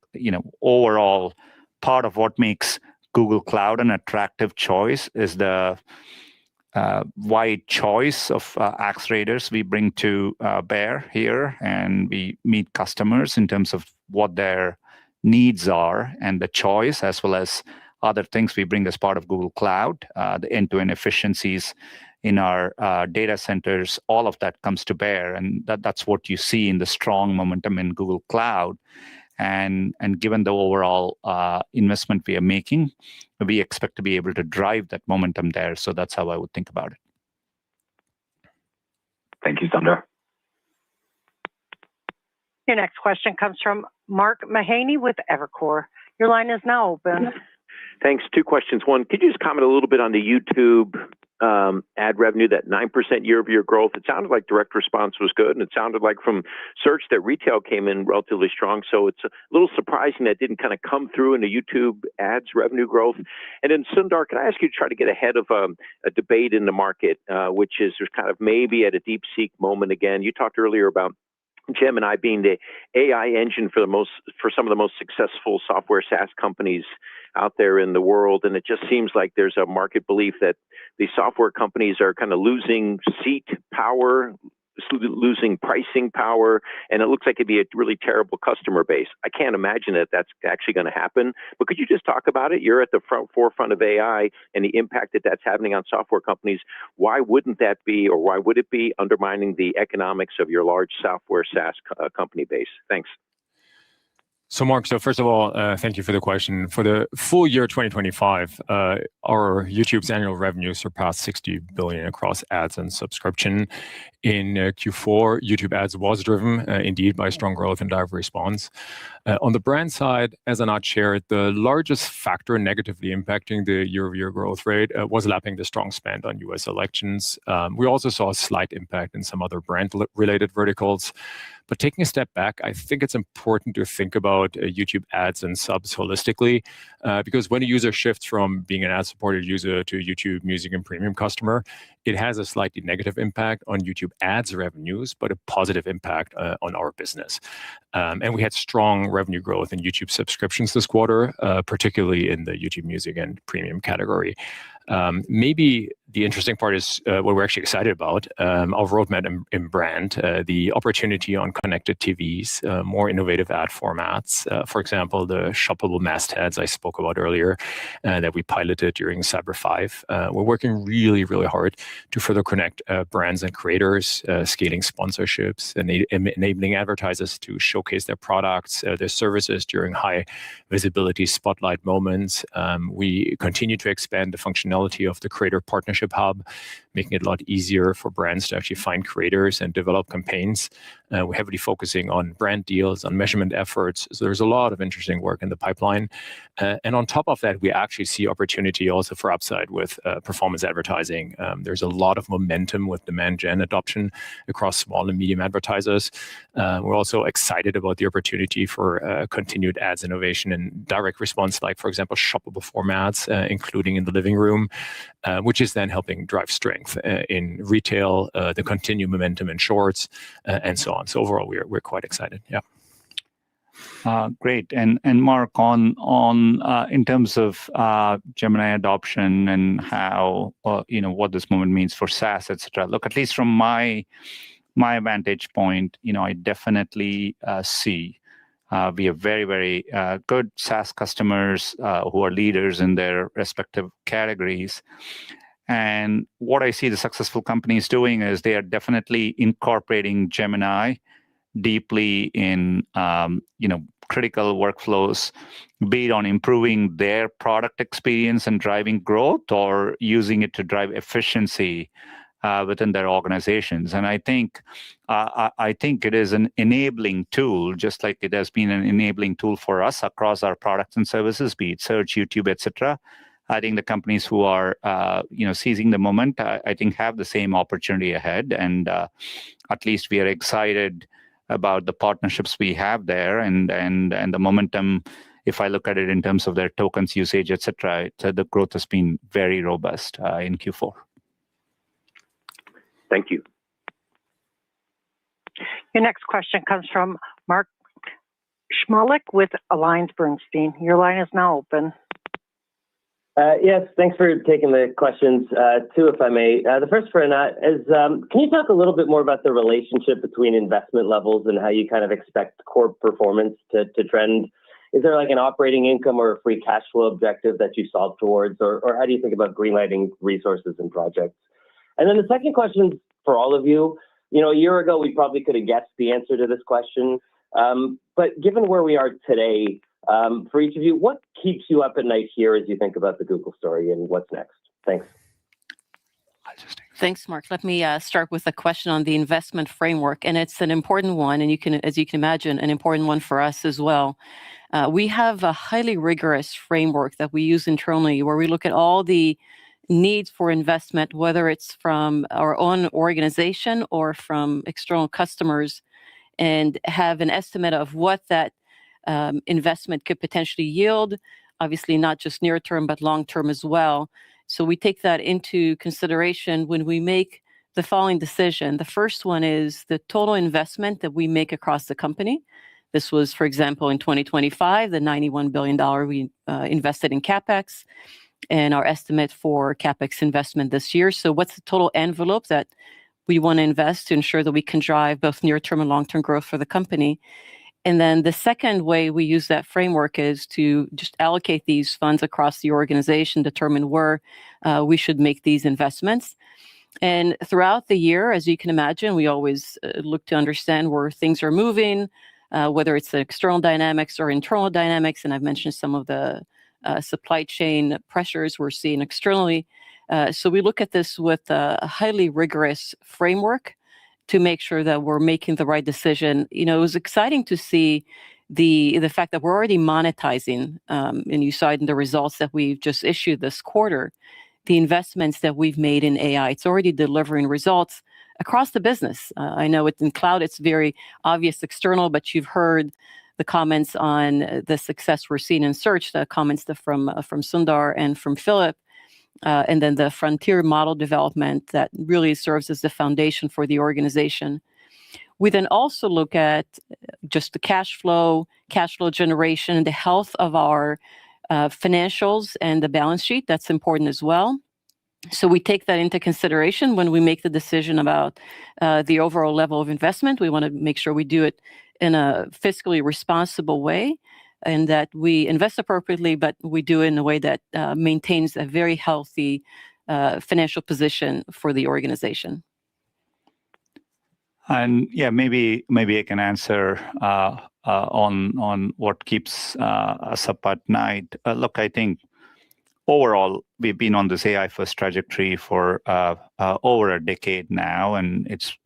overall part of what makes Google Cloud an attractive choice is the wide choice of accelerators we bring to bear here, and we meet customers in terms of what their needs are and the choice, as well as other things we bring as part of Google Cloud, the end-to-end efficiencies in our data centers. All of that comes to bear, and that's what you see in the strong momentum in Google Cloud. And given the overall investment we are making, we expect to be able to drive that momentum there. So that's how I would think about it. Thank you, Sundar. Your next question comes from Mark Mahaney with Evercore. Your line is now open. Thanks. 2 questions. One, could you just comment a little bit on the YouTube ad revenue, that 9% year-over-year growth? It sounded like direct response was good, and it sounded like from search that retail came in relatively strong. So it's a little surprising that didn't kind of come through in the YouTube ads revenue growth. And then Sundar, can I ask you to try to get ahead of a debate in the market, which is there's kind of maybe at a DeepSeek moment again. You talked earlier about Gemini being the AI engine for some of the most successful software SaaS companies out there in the world, and it just seems like there's a market belief that these software companies are kind of losing seat power, losing pricing power, and it looks like it'd be a really terrible customer base. I can't imagine that that's actually going to happen, but could you just talk about it? You're at the forefront of AI and the impact that that's having on software companies. Why wouldn't that be, or why would it be undermining the economics of your large software SaaS company base? Thanks. So, Mark, first of all, thank you for the question. For the full year 2025, our YouTube's annual revenue surpassed $60 billion across ads and subscription. In Q4, YouTube ads was driven indeed by strong growth and direct response. On the brand side, as Anat shared, the largest factor negatively impacting the year-over-year growth rate was lapping the strong spend on US elections. We also saw a slight impact in some other brand-related verticals. But taking a step back, I think it's important to think about YouTube ads and subs holistically, because when a user shifts from being an ad-supported user to YouTube Music and Premium customer, it has a slightly negative impact on YouTube ads revenues, but a positive impact on our business. And we had strong revenue growth in YouTube subscriptions this quarter, particularly in the YouTube Music and Premium category. Maybe the interesting part is what we're actually excited about, our roadmap in brand, the opportunity on connected TVs, more innovative ad formats. For example, the shoppable mastheads I spoke about earlier that we piloted during Cyber 5. We're working really, really hard to further connect brands and creators, scaling sponsorships, and enabling advertisers to showcase their products, their services during high visibility spotlight moments. We continue to expand the functionality of the Creator Partnership Hub, making it a lot easier for brands to actually find creators and develop campaigns. We're heavily focusing on brand deals, on measurement efforts. So there's a lot of interesting work in the pipeline. And on top of that, we actually see opportunity also for upside with performance advertising. There's a lot of momentum with demand gen adoption across small and medium advertisers. We're also excited about the opportunity for continued ads innovation and direct response, like, for example, shoppable formats, including in the living room, which is then helping drive strength in retail, the continued momentum in shorts, and so on. So overall, we're quite excited. Yeah. Great. And Mark, on in terms of Gemini adoption and how what this moment means for SaaS, etc. Look, at least from my vantage point, I definitely see we have very, very good SaaS customers who are leaders in their respective categories. And what I see the successful companies doing is they are definitely incorporating Gemini deeply in critical workflows, be it on improving their product experience and driving growth, or using it to drive efficiency within their organizations. And I think it is an enabling tool, just like it has been an enabling tool for us across our products and services, be it search, YouTube, etc. I think the companies who are seizing the moment, I think, have the same opportunity ahead. And at least we are excited about the partnerships we have there, and the momentum. If I look at it in terms of their tokens usage, etc., the growth has been very robust in Q4. Thank you. Your next question comes from Mark Shmulik with AllianceBernstein. Your line is now open. Yes, thanks for taking the questions. Two, if I may. The first for Anat is, can you talk a little bit more about the relationship between investment levels and how you kind of expect core performance to trend? Is there like an operating income or a free cash flow objective that you solve towards, or how do you think about greenlighting resources and projects? And then the second question is for all of you. A year ago, we probably could have guessed the answer to this question. But given where we are today, for each of you, what keeps you up at night here as you think about the Google story and what's next? Thanks. Thanks, Mark. Let me start with a question on the investment framework, and it's an important one, and as you can imagine, an important one for us as well. We have a highly rigorous framework that we use internally, where we look at all the needs for investment, whether it's from our own organization or from external customers, and have an estimate of what that investment could potentially yield, obviously not just near term, but long term as well. So we take that into consideration when we make the following decision. The first one is the total investment that we make across the company. This was, for example, in 2025, the $91 billion we invested in Capex, and our estimate for Capex investment this year. So what's the total envelope that we want to invest to ensure that we can drive both near-term and long-term growth for the company? And then the second way we use that framework is to just allocate these funds across the organization, determine where we should make these investments. And throughout the year, as you can imagine, we always look to understand where things are moving, whether it's the external dynamics or internal dynamics. And I've mentioned some of the supply chain pressures we're seeing externally. So we look at this with a highly rigorous framework to make sure that we're making the right decision. It was exciting to see the fact that we're already monetizing, and you saw it in the results that we've just issued this quarter, the investments that we've made in AI. It's already delivering results across the business. I know in cloud, it's very obvious external, but you've heard the comments on the success we're seeing in search, the comments from Sundar and from Philip, and then the frontier model development that really serves as the foundation for the organization. We then also look at just the cash flow generation, the health of our financials and the balance sheet. That's important as well. So we take that into consideration when we make the decision about the overall level of investment. We want to make sure we do it in a fiscally responsible way, and that we invest appropriately, but we do it in a way that maintains a very healthy financial position for the organization. And yeah, maybe I can answer on what keeps us up at night. Look, I think overall we've been on this AI first trajectory for over a decade now, and it's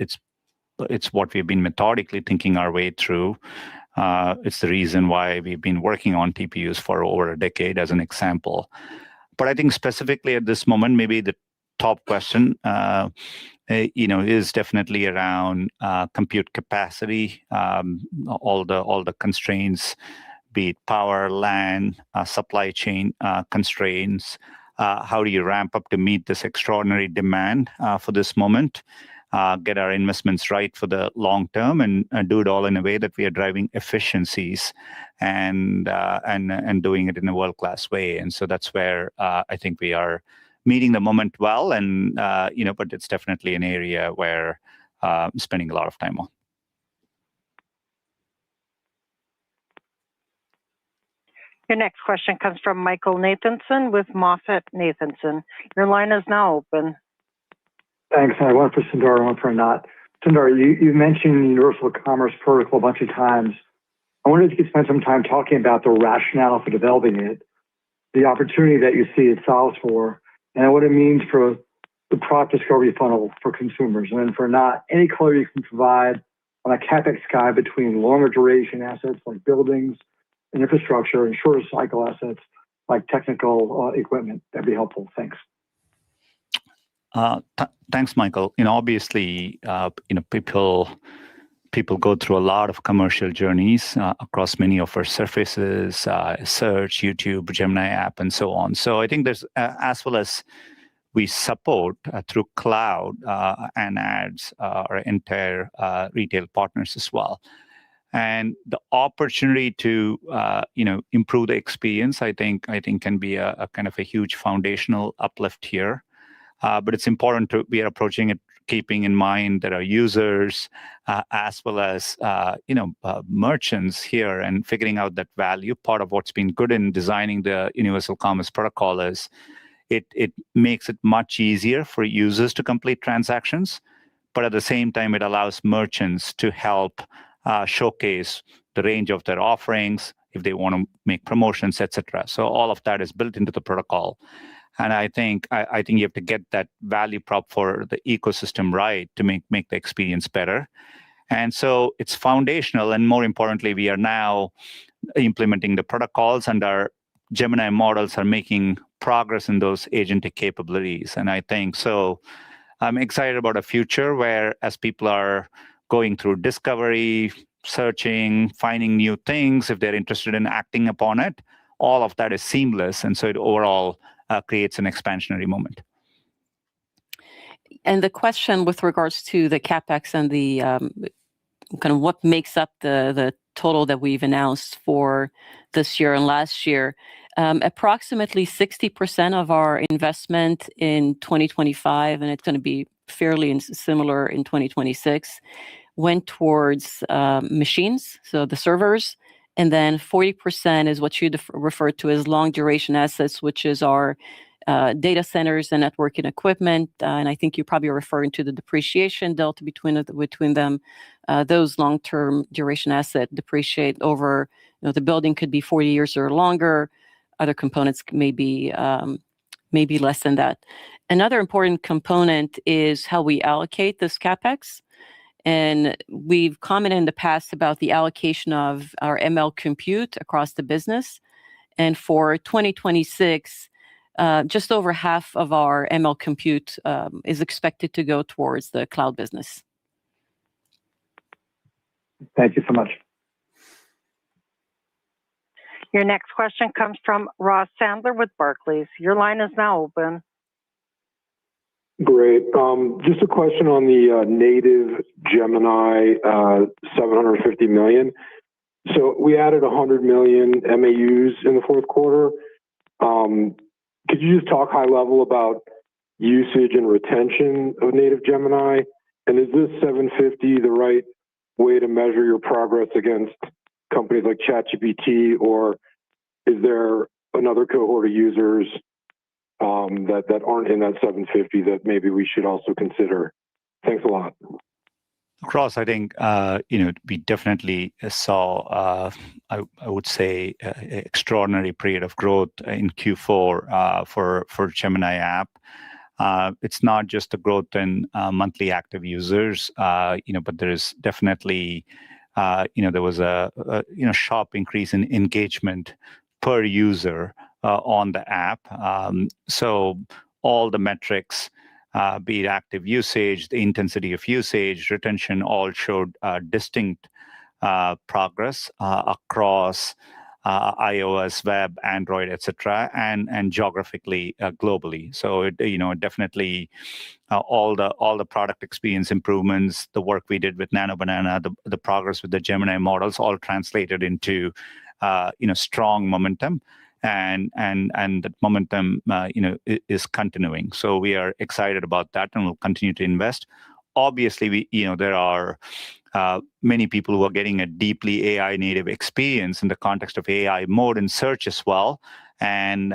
what we've been methodically thinking our way through. It's the reason why we've been working on TPUs for over a decade, as an example. But I think specifically at this moment, maybe the top question, is definitely around compute capacity, all the constraints, be it power, land, supply chain constraints. How do you ramp up to meet this extraordinary demand for this moment? get our investments right for the long term, and do it all in a way that we are driving efficiencies and doing it in a world-class way. And so that's where I think we are meeting the moment well, and but it's definitely an area where I'm spending a lot of time on. Your next question comes from Michael Nathanson with MoffettNathanson. Your line is now open. Thanks. I have one for Sundar and one for Anat. Sundar, you mentioned Universal Commerce Protocol a bunch of times. I wonder if you could spend some time talking about the rationale for developing it, the opportunity that you see it solves for, and what it means for the product discovery funnel for consumers. And then for Anat, any color you can provide on a CapEx guide between longer duration assets like buildings and infrastructure and shorter cycle assets like technical equipment. That'd be helpful. Thanks. Thanks, Michael. Obviously, people go through a lot of commercial journeys across many of our surfaces, search, YouTube, Gemini app, and so on. So I think there's, as well as we support through cloud and ads, our entire retail partners as well. And the opportunity to improve the experience, I think can be a kind of a huge foundational uplift here. But it's important we are approaching it keeping in mind that our users, as well as merchants here, and figuring out that value. Part of what's been good in designing the Universal Commerce Protocol is it makes it much easier for users to complete transactions, but at the same time, it allows merchants to help showcase the range of their offerings if they want to make promotions, etc. So all of that is built into the protocol. And I think you have to get that value prop for the ecosystem right to make the experience better. And so it's foundational. And more importantly, we are now implementing the protocols, and our Gemini models are making progress in those agentic capabilities. And I think so I'm excited about a future where, as people are going through discovery, searching, finding new things, if they're interested in acting upon it, all of that is seamless. And so it overall creates an expansionary moment. And the question with regards to the CapEx and the kind of what makes up the total that we've announced for this year and last year, approximately 60% of our investment in 2025, and it's going to be fairly similar in 2026, went towards machines, so the servers. And then 40% is what you refer to as long duration assets, which is our data centers and networking equipment. And I think you're probably referring to the depreciation delta between them. Those long-term duration assets depreciate over, the building could be 40 years or longer. Other components may be less than that. Another important component is how we allocate this CapEx. And we've commented in the past about the allocation of our ML compute across the business. And for 2026, just over half of our ML compute is expected to go towards the cloud business. Thank you so much. Your next question comes from Ross Sandler with Barclays. Your line is now open. Great. Just a question on the native Gemini 750 million. So we added 100 million MAUs in the fourth quarter. Could you just talk high level about usage and retention of native Gemini? And is this 750 the right way to measure your progress against companies like ChatGPT, or is there another cohort of users that aren't in that 750 that maybe we should also consider? Thanks a lot. Ross, I think we definitely saw, I would say, extraordinary period of growth in Q4 for Gemini app. It's not just the growth in monthly active users, but there is definitely, there was a sharp increase in engagement per user on the app. So all the metrics, be it active usage, the intensity of usage, retention, all showed distinct progress across iOS, web, Android, etc., and geographically globally. So definitely all the product experience improvements, the work we did with Nano Banana, the progress with the Gemini models, all translated into strong momentum. And that momentum is continuing. So we are excited about that, and we'll continue to invest. Obviously, there are many people who are getting a deeply AI native experience in the context of AI mode and search as well. And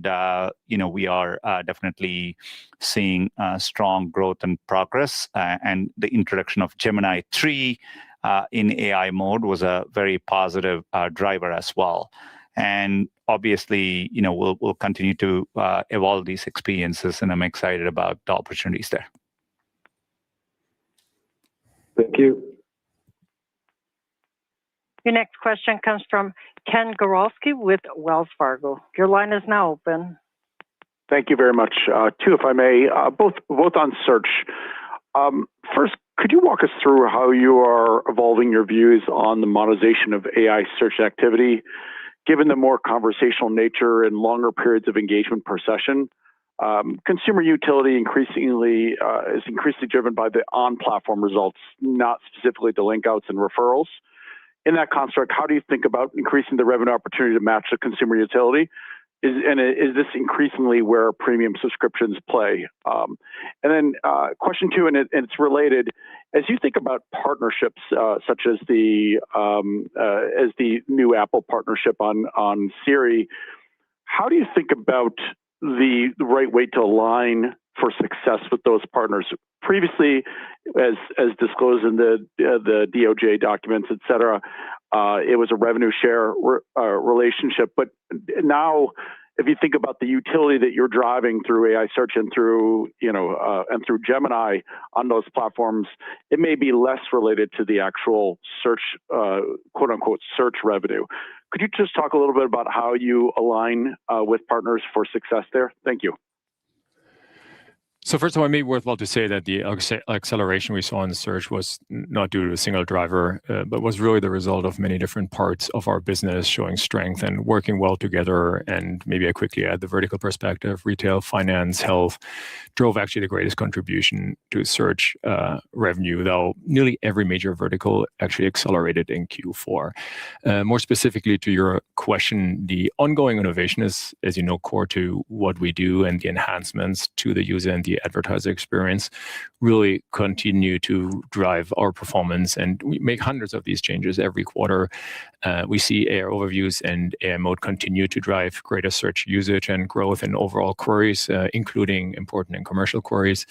we are definitely seeing strong growth and progress. And the introduction of Gemini 3 in AI mode was a very positive driver as well. And obviously, we'll continue to evolve these experiences, and I'm excited about the opportunities there. Thank you. Your next question comes from Ken Goralski with Wells Fargo. Your line is now open. Thank you very much. Two, if I may, both on search. First, could you walk us through how you are evolving your views on the monetization of AI search activity, given the more conversational nature and longer periods of engagement per session? Consumer utility is increasingly driven by the on-platform results, not specifically the link outs and referrals. In that construct, how do you think about increasing the revenue opportunity to match the consumer utility? Is this increasingly where premium subscriptions play? And then question two, and it's related. As you think about partnerships such as the new Apple partnership on Siri, how do you think about the right way to align for success with those partners? Previously, as disclosed in the DOJ documents, et cetera, it was a revenue share relationship. But now, if you think about the utility that you're driving through AI search and through Gemini on those platforms, it may be less related to the actual search, quote unquote, search revenue. Could you just talk a little bit about how you align with partners for success there? Thank you. So first of all, it may be worthwhile to say that the acceleration we saw in search was not due to a single driver, but was really the result of many different parts of our business showing strength and working well together. And maybe I quickly add the vertical perspective: retail, finance, health drove actually the greatest contribution to search revenue, though nearly every major vertical actually accelerated in Q4. More specifically to your question, the ongoing innovation is, as you know, core to what we do, and the enhancements to the user and the advertiser experience really continue to drive our performance. And we make hundreds of these changes every quarter. We see AI overviews and AI mode continue to drive greater search usage and growth in overall queries, including important and commercial queries.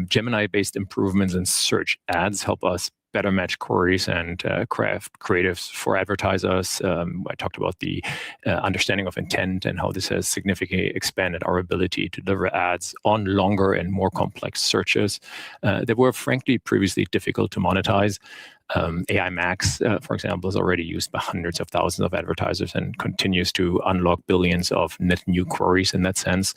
Gemini-based improvements in search ads help us better match queries and craft creatives for advertisers. I talked about the understanding of intent and how this has significantly expanded our ability to deliver ads on longer and more complex searches that were frankly previously difficult to monetize. AI Max, for example, is already used by hundreds of thousands of advertisers and continues to unlock billions of net new queries in that sense.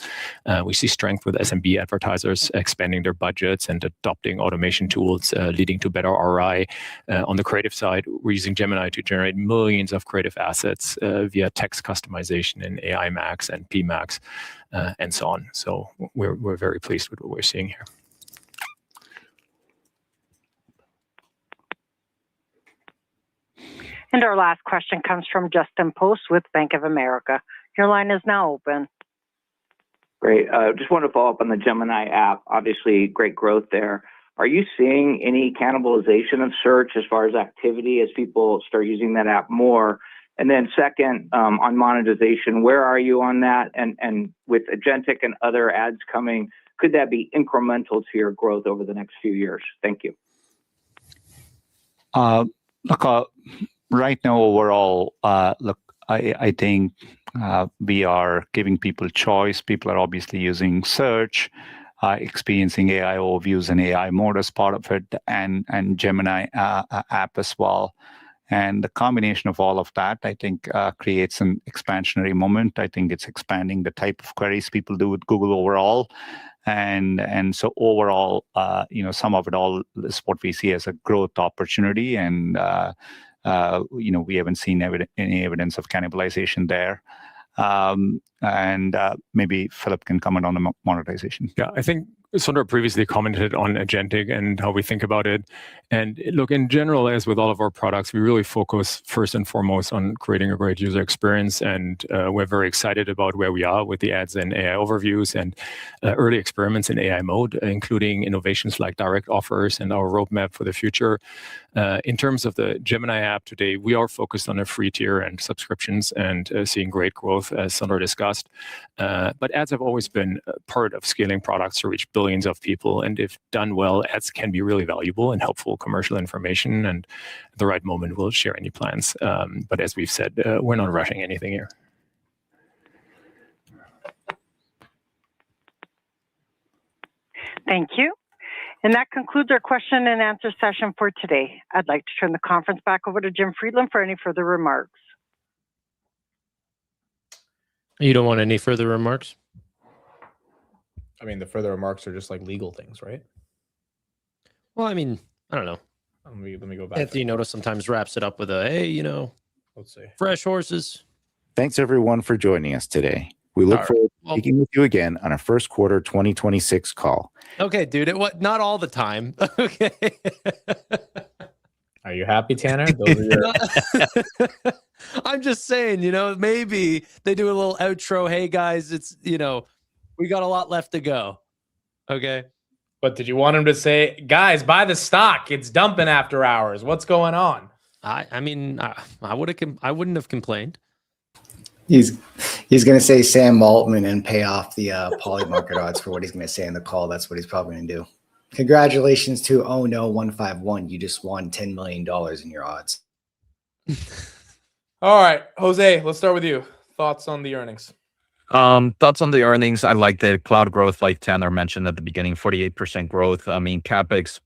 We see strength with SMB advertisers expanding their budgets and adopting automation tools, leading to better ROI. On the creative side, we're using Gemini to generate millions of creative assets via text customization in AI Max and PMax, and so on. So we're very pleased with what we're seeing here. And our last question comes from Justin Post with Bank of America. Your line is now open. Great. Just wanted to follow up on the Gemini app. Obviously, great growth there. Are you seeing any cannibalization of search as far as activity as people start using that app more? And then second, on monetization, where are you on that? And with agentic and other ads coming, could that be incremental to your growth over the next few years? Thank you. Right now, overall, I think we are giving people choice. People are obviously using search, experiencing AI overviews and AI mode as part of it, and Gemini app as well. And the combination of all of that, I think, creates an expansionary moment. I think it's expanding the type of queries people do with Google overall. And so overall, some of it all is what we see as a growth opportunity. And we haven't seen any evidence of cannibalization there. Maybe Philip can comment on the monetization. Yeah, I think Sundar previously commented on agentic and how we think about it. And look, in general, as with all of our products, we really focus first and foremost on creating a great user experience. And we're very excited about where we are with the ads and AI overviews and early experiments in AI mode, including innovations like direct offers and our roadmap for the future. In terms of the Gemini app today, we are focused on a free tier and subscriptions and seeing great growth, as Sundar discussed. But ads have always been part of scaling products to reach billions of people. And if done well, ads can be really valuable and helpful commercial information. And at the right moment, we'll share any plans. But as we've said, we're not rushing anything here. Thank you. And that concludes our question and answer session for today. I'd like to turn the conference back over to Jim Friedland for any further remarks. You don't want any further remarks? I mean, the further remarks are just like legal things, right? Well, I mean, I don't know. Let me go back. Anthony Noto sometimes wraps it up with a, hey, let's see, fresh horses. Thanks everyone for joining us today. We look forward to speaking with you again on our first quarter 2026 call. Okay, dude. Not all the time. Okay. Are you happy, Tanner? Those are your... I'm just saying, maybe they do a little outro. Hey guys, it's, we got a lot left to go. Okay. But did you want him to say, guys, buy the stock? It's dumping after hours. What's going on? I mean, I wouldn't have complained. He's going to say Sam Altman and pay off the poly market odds for what he's going to say in the call. That's what he's probably going to do. Congratulations to 151. You just won $10 million in your odds. All right, Jose, let's start with you. Thoughts on the earnings? Thoughts on the earnings. I like the cloud growth, like Tanner mentioned at the beginning, 48% growth. I mean, Capex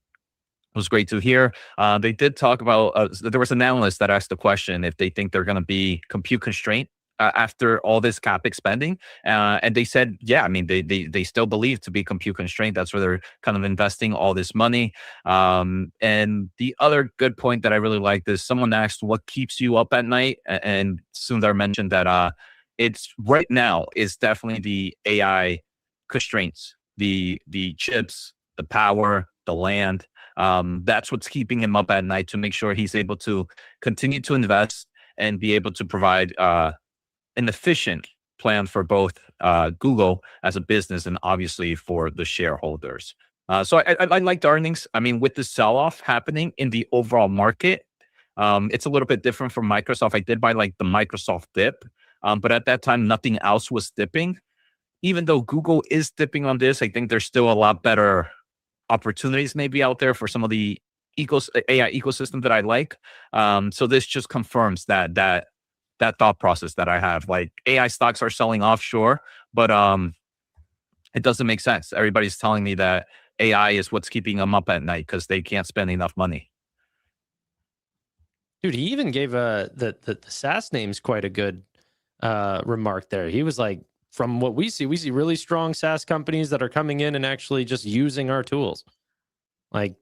was great to hear. They did talk about, there was an analyst that asked the question if they think they're going to be compute constraint after all this Capex spending. And they said, yeah, I mean, they still believe to be compute constraint. That's where they're kind of investing all this money. And the other good point that I really liked is someone asked, what keeps you up at night? And Sundar mentioned that it's right now is definitely the AI constraints, the chips, the power, the land. That's what's keeping him up at night, to make sure he's able to continue to invest and be able to provide an efficient plan for both Google as a business and obviously for the shareholders. So I like the earnings. I mean, with the sell-off happening in the overall market, it's a little bit different from Microsoft. I did buy like the Microsoft dip, but at that time, nothing else was dipping. Even though Google is dipping on this, I think there's still a lot better opportunities maybe out there for some of the AI ecosystem that I like. So this just confirms that thought process that I have. Like, AI stocks are selling offshore, but it doesn't make sense. Everybody's telling me that AI is what's keeping them up at night because they can't spend enough money. Dude, he even gave the SaaS names quite a good remark there. He was like, from what we see really strong SaaS companies that are coming in and actually just using our tools. Like,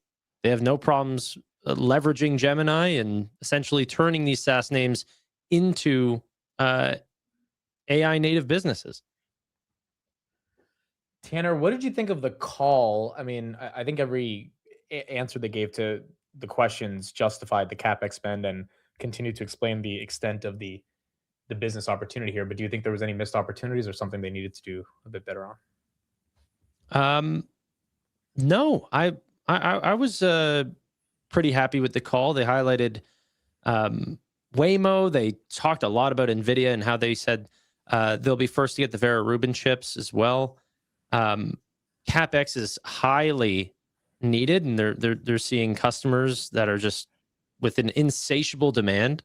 they have no problems leveraging Gemini and essentially turning these SaaS names into AI native businesses. Tanner, what did you think of the call? I mean, I think every answer they gave to the questions justified the Capex spend and continued to explain the extent of the business opportunity here. But do you think there was any missed opportunities or something they needed to do a bit better on? No, I was pretty happy with the call. They highlighted Waymo. They talked a lot about NVIDIA and how they said they'll be first to get the Vera Rubin chips as well. Capex is highly needed, and they're seeing customers that are just with an insatiable demand.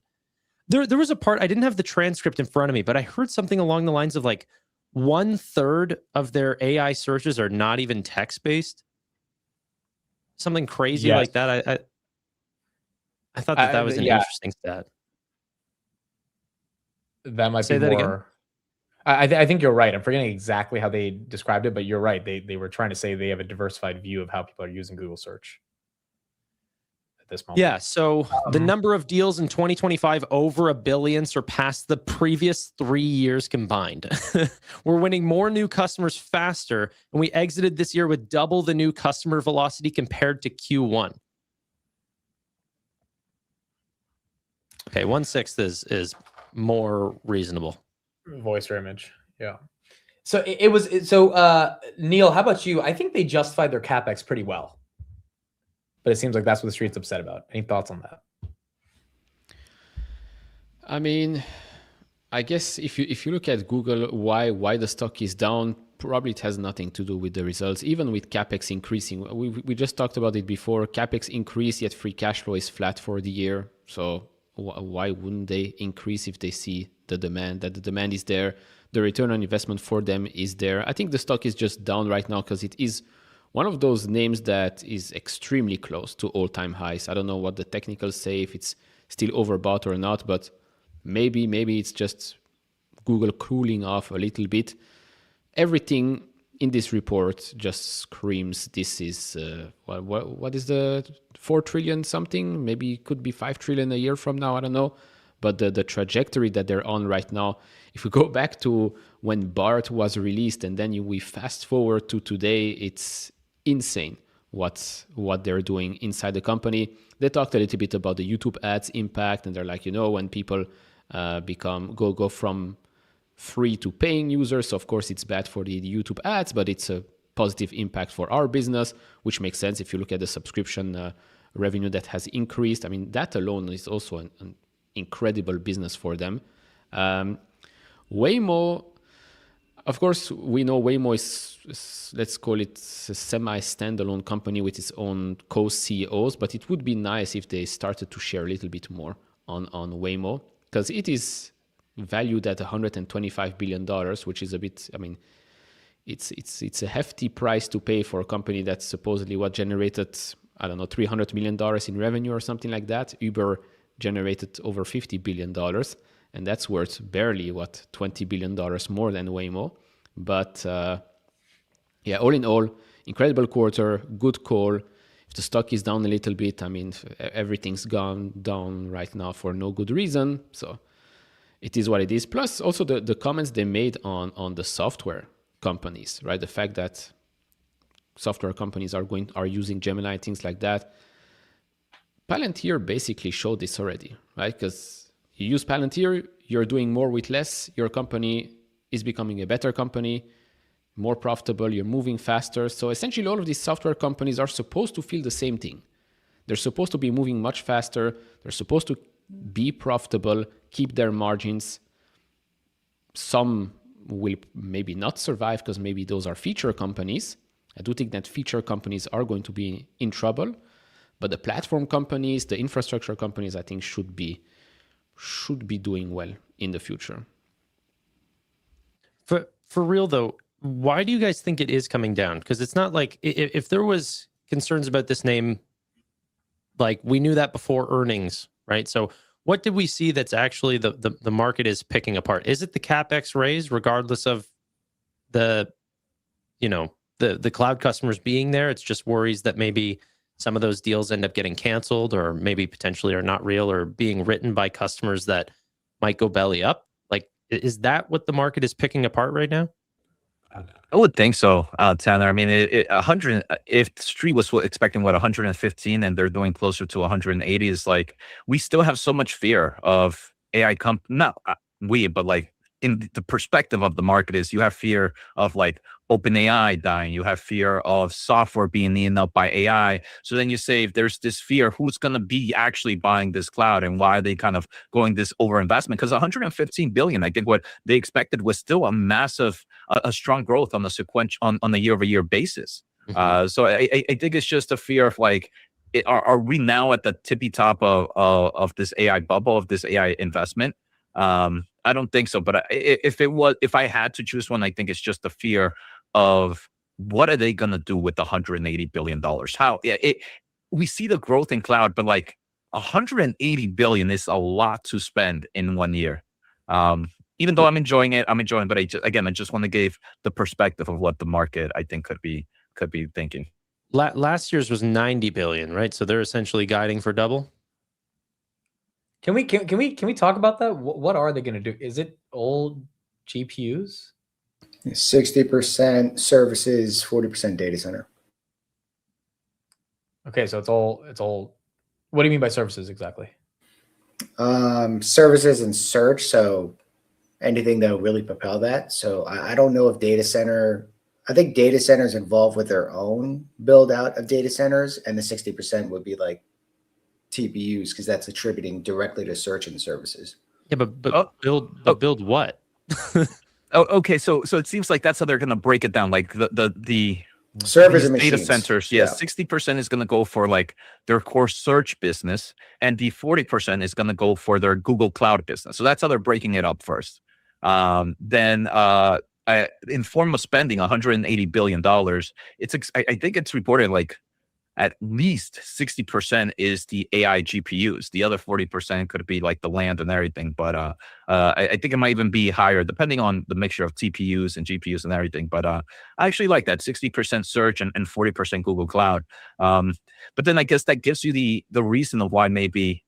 There was a part, I didn't have the transcript in front of me, but I heard something along the lines of like 1/3 of their AI searches are not even text-based. Something crazy like that. I thought that was an interesting stat. That might Say be that more. Again? I think you're right. I'm forgetting exactly how they described it, but you're right. They were trying to say they have a diversified view of how people are using Google search. at this moment. Yeah. So the number of deals in 2025 over $1 billion surpassed the previous 3 years combined. We're winning more new customers faster, and we exited this year with double the new customer velocity compared to Q1. Okay, 1/6 is more reasonable. Voice or image. Yeah. So Neil, how about you? I think they justified their CapEx pretty well, but it seems like that's what the street's upset about. Any thoughts on that? I mean, I guess if you look at Google, why the stock is down, probably it has nothing to do with the results. Even with CapEx increasing, we just talked about it before. CapEx increase, yet free cash flow is flat for the year. So why wouldn't they increase if they see the demand, that the demand is there, the return on investment for them is there? I think the stock is just down right now because it is one of those names that is extremely close to all-time highs. I don't know what the technicals say, if it's still overbought or not, but maybe it's just Google cooling off a little bit. Everything in this report just screams this is, what is the 4 trillion something? Maybe it could be 5 trillion a year from now, I don't know. But the trajectory that they're on right now, if we go back to when BART was released and then we fast forward to today, it's insane what they're doing inside the company. They talked a little bit about the YouTube ads impact, and they're like, when people go from free to paying users, of course it's bad for the YouTube ads, but it's a positive impact for our business, which makes sense if you look at the subscription revenue that has increased. I mean, that alone is also an incredible business for them. Waymo, of course, we know Waymo is, let's call it a semi-standalone company with its own co-CEOs, but it would be nice if they started to share a little bit more on Waymo, because it is valued at $125 billion, which is a bit, I mean, it's a hefty price to pay for a company that's supposedly generated, I don't know, $300 million in revenue or something like that. Uber generated over $50 billion, and that's worth barely, $20 billion more than Waymo. But yeah, all in all, incredible quarter, good call. If the stock is down a little bit, I mean, everything's gone down right now for no good reason. So it is what it is. Plus also the comments they made on the software companies, right? The fact that software companies are using Gemini, things like that. Palantir basically showed this already, right? Because you use Palantir, you're doing more with less. Your company is becoming a better company, more profitable, you're moving faster. So essentially all of these software companies are supposed to feel the same thing. They're supposed to be moving much faster. They're supposed to be profitable, keep their margins. Some will maybe not survive because maybe those are feature companies. I do think that feature companies are going to be in trouble. But the platform companies, the infrastructure companies, I think should be doing well in the future. For real though, why do you guys think it is coming down? Because it's not like if there was concerns about this name, like we knew that before earnings, right? So what did we see that's actually the market is picking apart? Is it the CapEx raise, regardless of the cloud customers being there? It's just worries that maybe some of those deals end up getting canceled, or maybe potentially are not real, or being written by customers that might go belly up. Like, is that what the market is picking apart right now? I would think so, Tanner. I mean, 100. If the street was expecting 115, and they're doing closer to 180, is like we still have so much fear of AI Not we, but like in the perspective of the market is you have fear of like OpenAI dying, you have fear of software being eaten up by AI. So then you say, if there's this fear, who's going to be actually buying this cloud, and why are they kind of going this overinvestment? Because 115 billion, I think what they expected was still a massive, a strong growth on the sequential, on a year-over-year basis. So I think it's just a fear of like, are we now at the tippy top of this AI bubble, of this AI investment? I don't think so. But if I had to choose one, I think it's just the fear of what are they going to do with the $180 billion? We see the growth in cloud, but like 180 billion is a lot to spend in 1 year. Even though I'm enjoying it, but I just want to give the perspective of what the market, I think, could be thinking. Last year's was 90 billion, right? So they're essentially guiding for double. Can we talk about that? What are they going to do? Is it old GPUs? 60% services, 40% data center. Okay, so it's all. What do you mean by services exactly? Services and search. So anything that will really propel that. So I don't know if data center. I think data centers involved with their own build out of data centers, and the 60% would be like TPUs because that's attributing directly to search and services. Yeah, but build what? Okay, so it seems like that's how they're going to break it down. Like the servers and data machines. centers. Yeah, 60% is going to go for like their core search business, and the 40% is going to go for their Google Cloud business. So that's how they're breaking it up first. Then in form of spending $180 billion, I think it's reported like at least 60% is the AI GPUs. The other 40% could be like the land and everything. But I think it might even be higher depending on the mixture of TPUs and GPUs and everything. But I actually like that 60% search and 40% Google Cloud. But then I guess that gives you the reason of why maybe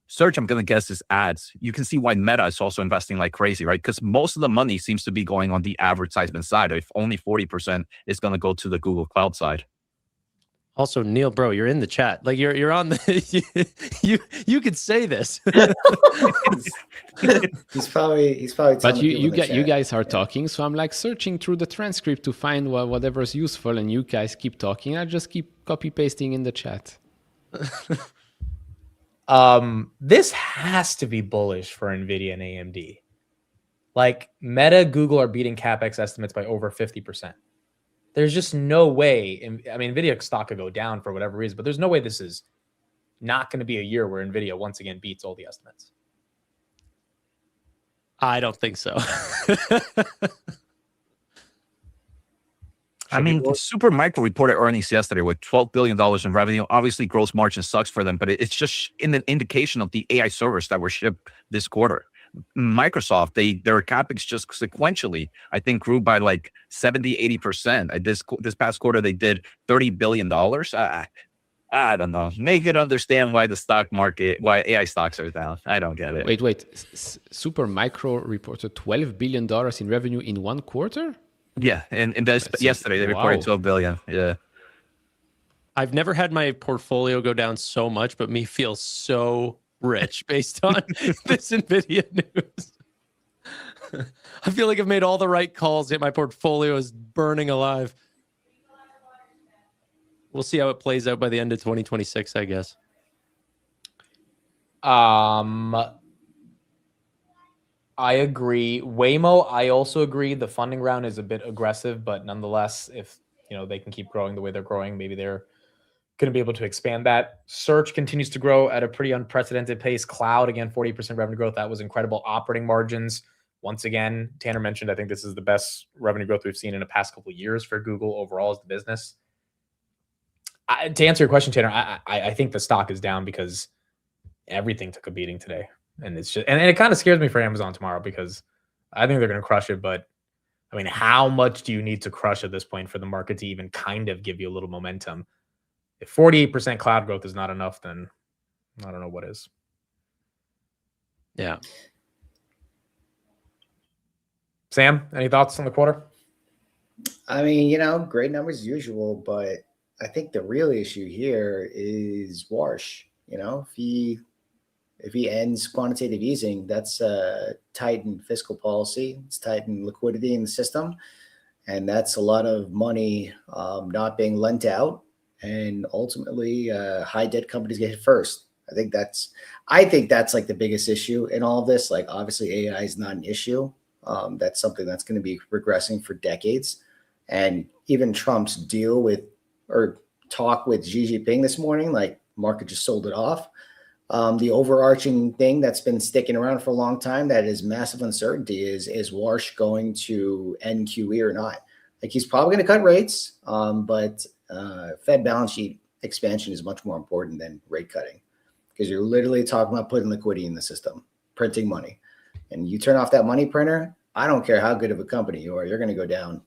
search, I'm going to guess, is ads. You can see why Meta is also investing like crazy, right? Because most of the money seems to be going on the advertisement side. If only 40% is going to go to the Google Cloud side. Also, Neil, bro, you're in the chat. Like you're on the you could say this. he's probably. But you guys are talking, so I'm like searching through the transcript to find whatever's useful, and you guys keep talking. I just keep copy pasting in the chat. This has to be bullish for NVIDIA and AMD. Like Meta, Google are beating Capex estimates by over 50%. There's just no way. I mean, NVIDIA stock could go down for whatever reason, but there's no way this is not going to be a year where NVIDIA once again beats all the estimates. I don't think so. I mean, Supermicro reported earnings yesterday with $12 billion in revenue. Obviously, gross margin sucks for them, but it's just an indication of the AI servers that were shipped this quarter. Microsoft, their Capex just sequentially, I think, grew by like 70-80%. This past quarter, they did $30 billion. I don't know. Make it understand why the stock market, why AI stocks are down. I don't get it. Wait. Supermicro reported $12 billion in revenue in one quarter? Yeah, and yesterday they reported 12 billion. Yeah. I've never had my portfolio go down so much, but me feel so rich based on this NVIDIA news. I feel like I've made all the right calls, yet my portfolio is burning alive. We'll see how it plays out by the end of 2026, I guess. I agree. Waymo, I also agree. The funding round is a bit aggressive, but nonetheless, if they can keep growing the way they're growing, maybe they're going to be able to expand that. Search continues to grow at a pretty unprecedented pace. Cloud, again, 40% revenue growth. That was incredible. Operating margins, once again, Tanner mentioned, I think this is the best revenue growth we've seen in the past couple of years for Google overall as the business. To answer your question, Tanner, I think the stock is down because everything took a beating today. And it's just, and it kind of scares me for Amazon tomorrow because I think they're going to crush it. But I mean, how much do you need to crush at this point for the market to even kind of give you a little momentum? If 48% cloud growth is not enough, then I don't know what is. Yeah. Sam, any thoughts on the quarter? I mean, great numbers as usual, but I think the real issue here is Warsh. If he ends quantitative easing, that's tightened fiscal policy. It's tightened liquidity in the system. And that's a lot of money not being lent out. And ultimately, high debt companies get hit first. I think that's like the biggest issue in all of this. Like, obviously, AI is not an issue. That's something that's going to be regressing for decades. And even Trump's deal with or talk with Xi Jinping this morning, like, market just sold it off. The overarching thing that's been sticking around for a long time that is massive uncertainty is Warsh going to end QE or not? Like, he's probably going to cut rates, but Fed balance sheet expansion is much more important than rate cutting because you're literally talking about putting liquidity in the system, printing money. And you turn off that money printer, I don't care how good of a company you are, you're going to go down.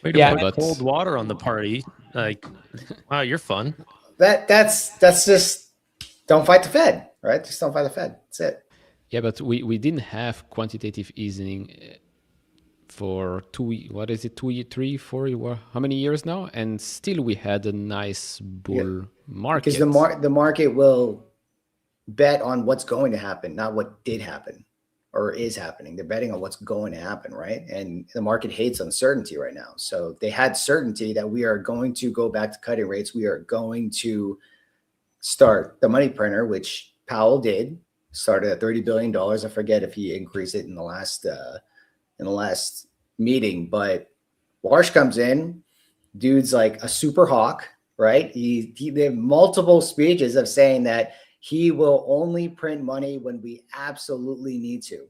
Way to Yeah, put cold water on the party. Like, wow, you're fun. That's just don't fight the Fed, right? Just don't fight the Fed. That's it. Yeah, but we didn't have quantitative easing for 3, 4, how many years now? And still we had a nice bull market. Because the market will bet on what's going to happen, not what did happen or is happening. They're betting on what's going to happen, right? And the market hates uncertainty right now. So they had certainty that we are going to go back to cutting rates. We are going to start the money printer, which Powell did, started at $30 billion. I forget if he increased it in the last meeting, but Warsh comes in, dude's like a super hawk, right? They have multiple speeches of saying that he will only print money when we absolutely need to,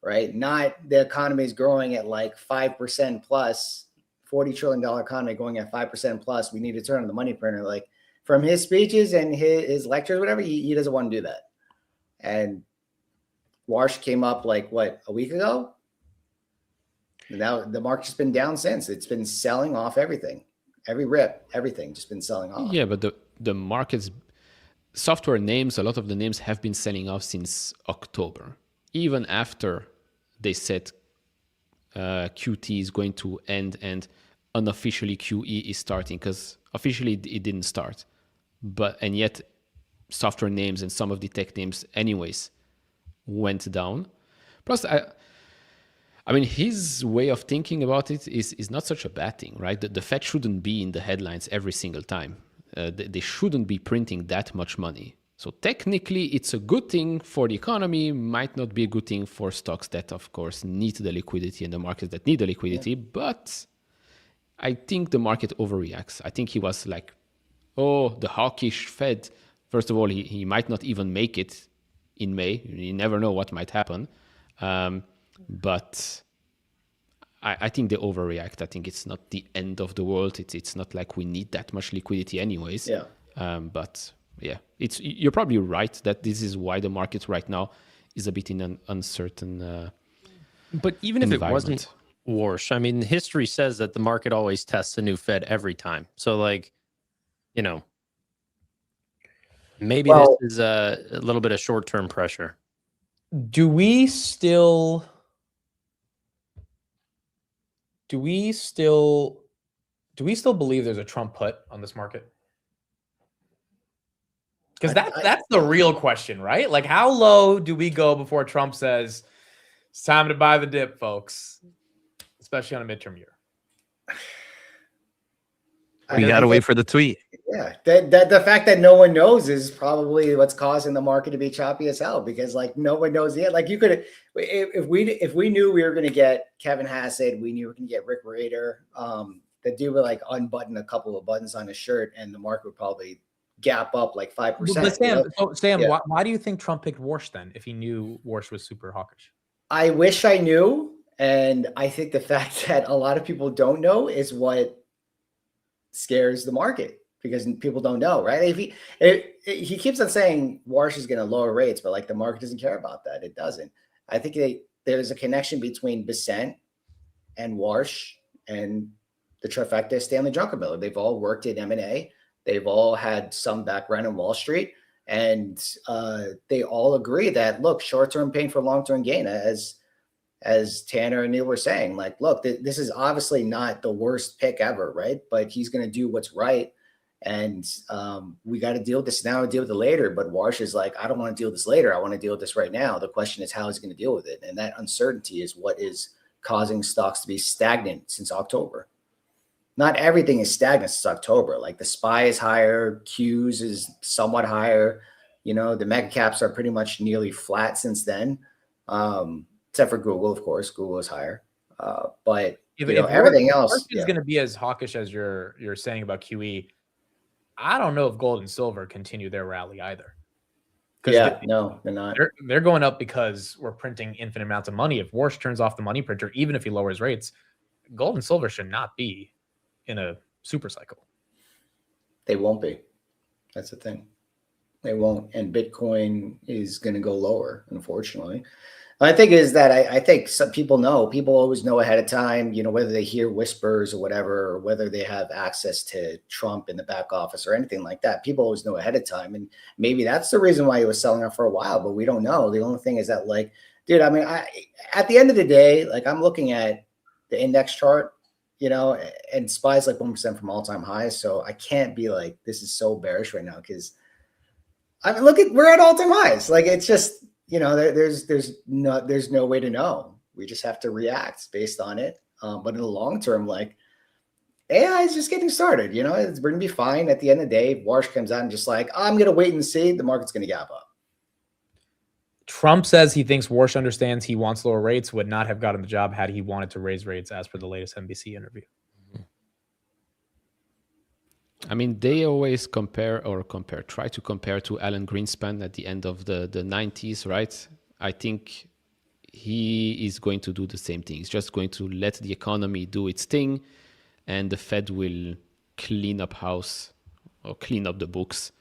right? Not the economy is growing at like 5% plus, $40 trillion economy going at 5% plus. We need to turn on the money printer. Like from his speeches and his lectures, whatever, he doesn't want to do that. And Warsh came up like what, a week ago? Now the market's been down since. It's been selling off everything, every rip, everything just been selling off. Yeah, but the market's software names, a lot of the names have been selling off since October, even after they said QT is going to end and unofficially QE is starting, because officially it didn't start, and yet software names and some of the tech names anyways went down. Plus, I mean, his way of thinking about it is not such a bad thing, right? The Fed shouldn't be in the headlines every single time. They shouldn't be printing that much money. So technically, it's a good thing for the economy, might not be a good thing for stocks that, of course, need the liquidity and the markets that need the liquidity. Yeah. But I think the market overreacts. I think he was like, oh, the hawkish Fed. First of all, he might not even make it in May. You never know what might happen. But I think they overreact. I think it's not the end of the world. It's not like we need that much liquidity anyways. Yeah. But yeah, you're probably right that this is why the market right now is a bit in an uncertain But even if it wasn't Warsh, I mean, history says that the market always tests a new Fed every time. So like, you know, maybe this is a little bit of short-term pressure. Do we still believe there's a Trump put on this market? Because that's the real question, right? Like, how low do we go before Trump says it's time to buy the dip, folks, especially on a midterm year? We gotta wait for the tweet. Yeah, the fact that no one knows is probably what's causing the market to be choppy as hell, because like no one knows yet. Like you could, if we knew we were going to get Kevin Hassett, we knew we were going to get Rick Rader, the dude would like unbutton a couple of buttons on his shirt, and the market would probably gap up like 5%. But Sam, yeah. why do you think Trump picked Warsh then, if he knew Warsh was super hawkish? I wish I knew, and I think the fact that a lot of people don't know is what scares the market, because people don't know, right? If he keeps on saying Warsh is going to lower rates, but like the market doesn't care about that. It doesn't. I think there's a connection between Bissent and Warsh and the trifecta Stanley Druckenmiller. They've all worked in M&A. They've all had some background in Wall Street, and they all agree that, look, short-term pain for long-term gain, as Tanner and Neil were saying, like, look, this is obviously not the worst pick ever, right? But he's going to do what's right. And we got to deal with this now and deal with it later. But Warsh is like, I don't want to deal with this later. I want to deal with this right now. The question is, how is he going to deal with it? And that uncertainty is what is causing stocks to be stagnant since October. Not everything is stagnant since October. Like the SPY is higher, Qs is somewhat higher. You know, the mega caps are pretty much nearly flat since then. Except for Google, of course. Google is higher. But if everything else is going to be as hawkish as you're saying about QE, I don't know if gold and silver continue their rally either. Yeah, no, they're not. They're going up because we're printing infinite amounts of money. If Warsh turns off the money printer, even if he lowers rates, gold and silver should not be in a super cycle. They won't be. That's the thing. They won't. And Bitcoin is going to go lower, unfortunately. My thing is that I think some people always know ahead of time, whether they hear whispers or whatever, or whether they have access to Trump in the back office or anything like that. People always know ahead of time. And maybe that's the reason why he was selling off for a while, but we don't know. The only thing is that, like, dude, I mean, at the end of the day, like, I'm looking at the index chart, and SPY's like 1% from all-time highs. So I can't be like, this is so bearish right now, because I mean, we're at all-time highs. Like, it's just, there's no way to know. We just have to react based on it. But in the long term, like, AI is just getting started. We're gonna be fine at the end of the day. If Warsh comes out and just like, I'm gonna wait and see, the market's gonna gap up. Trump says he thinks Warsh understands he wants lower rates, would not have gotten the job had he wanted to raise rates, as per the latest NBC interview. I mean, they always try to compare to Alan Greenspan at the end of the 90s, right? I think he is going to do the same thing. He's just going to let the economy do its thing, and the Fed will clean up house or clean up the books.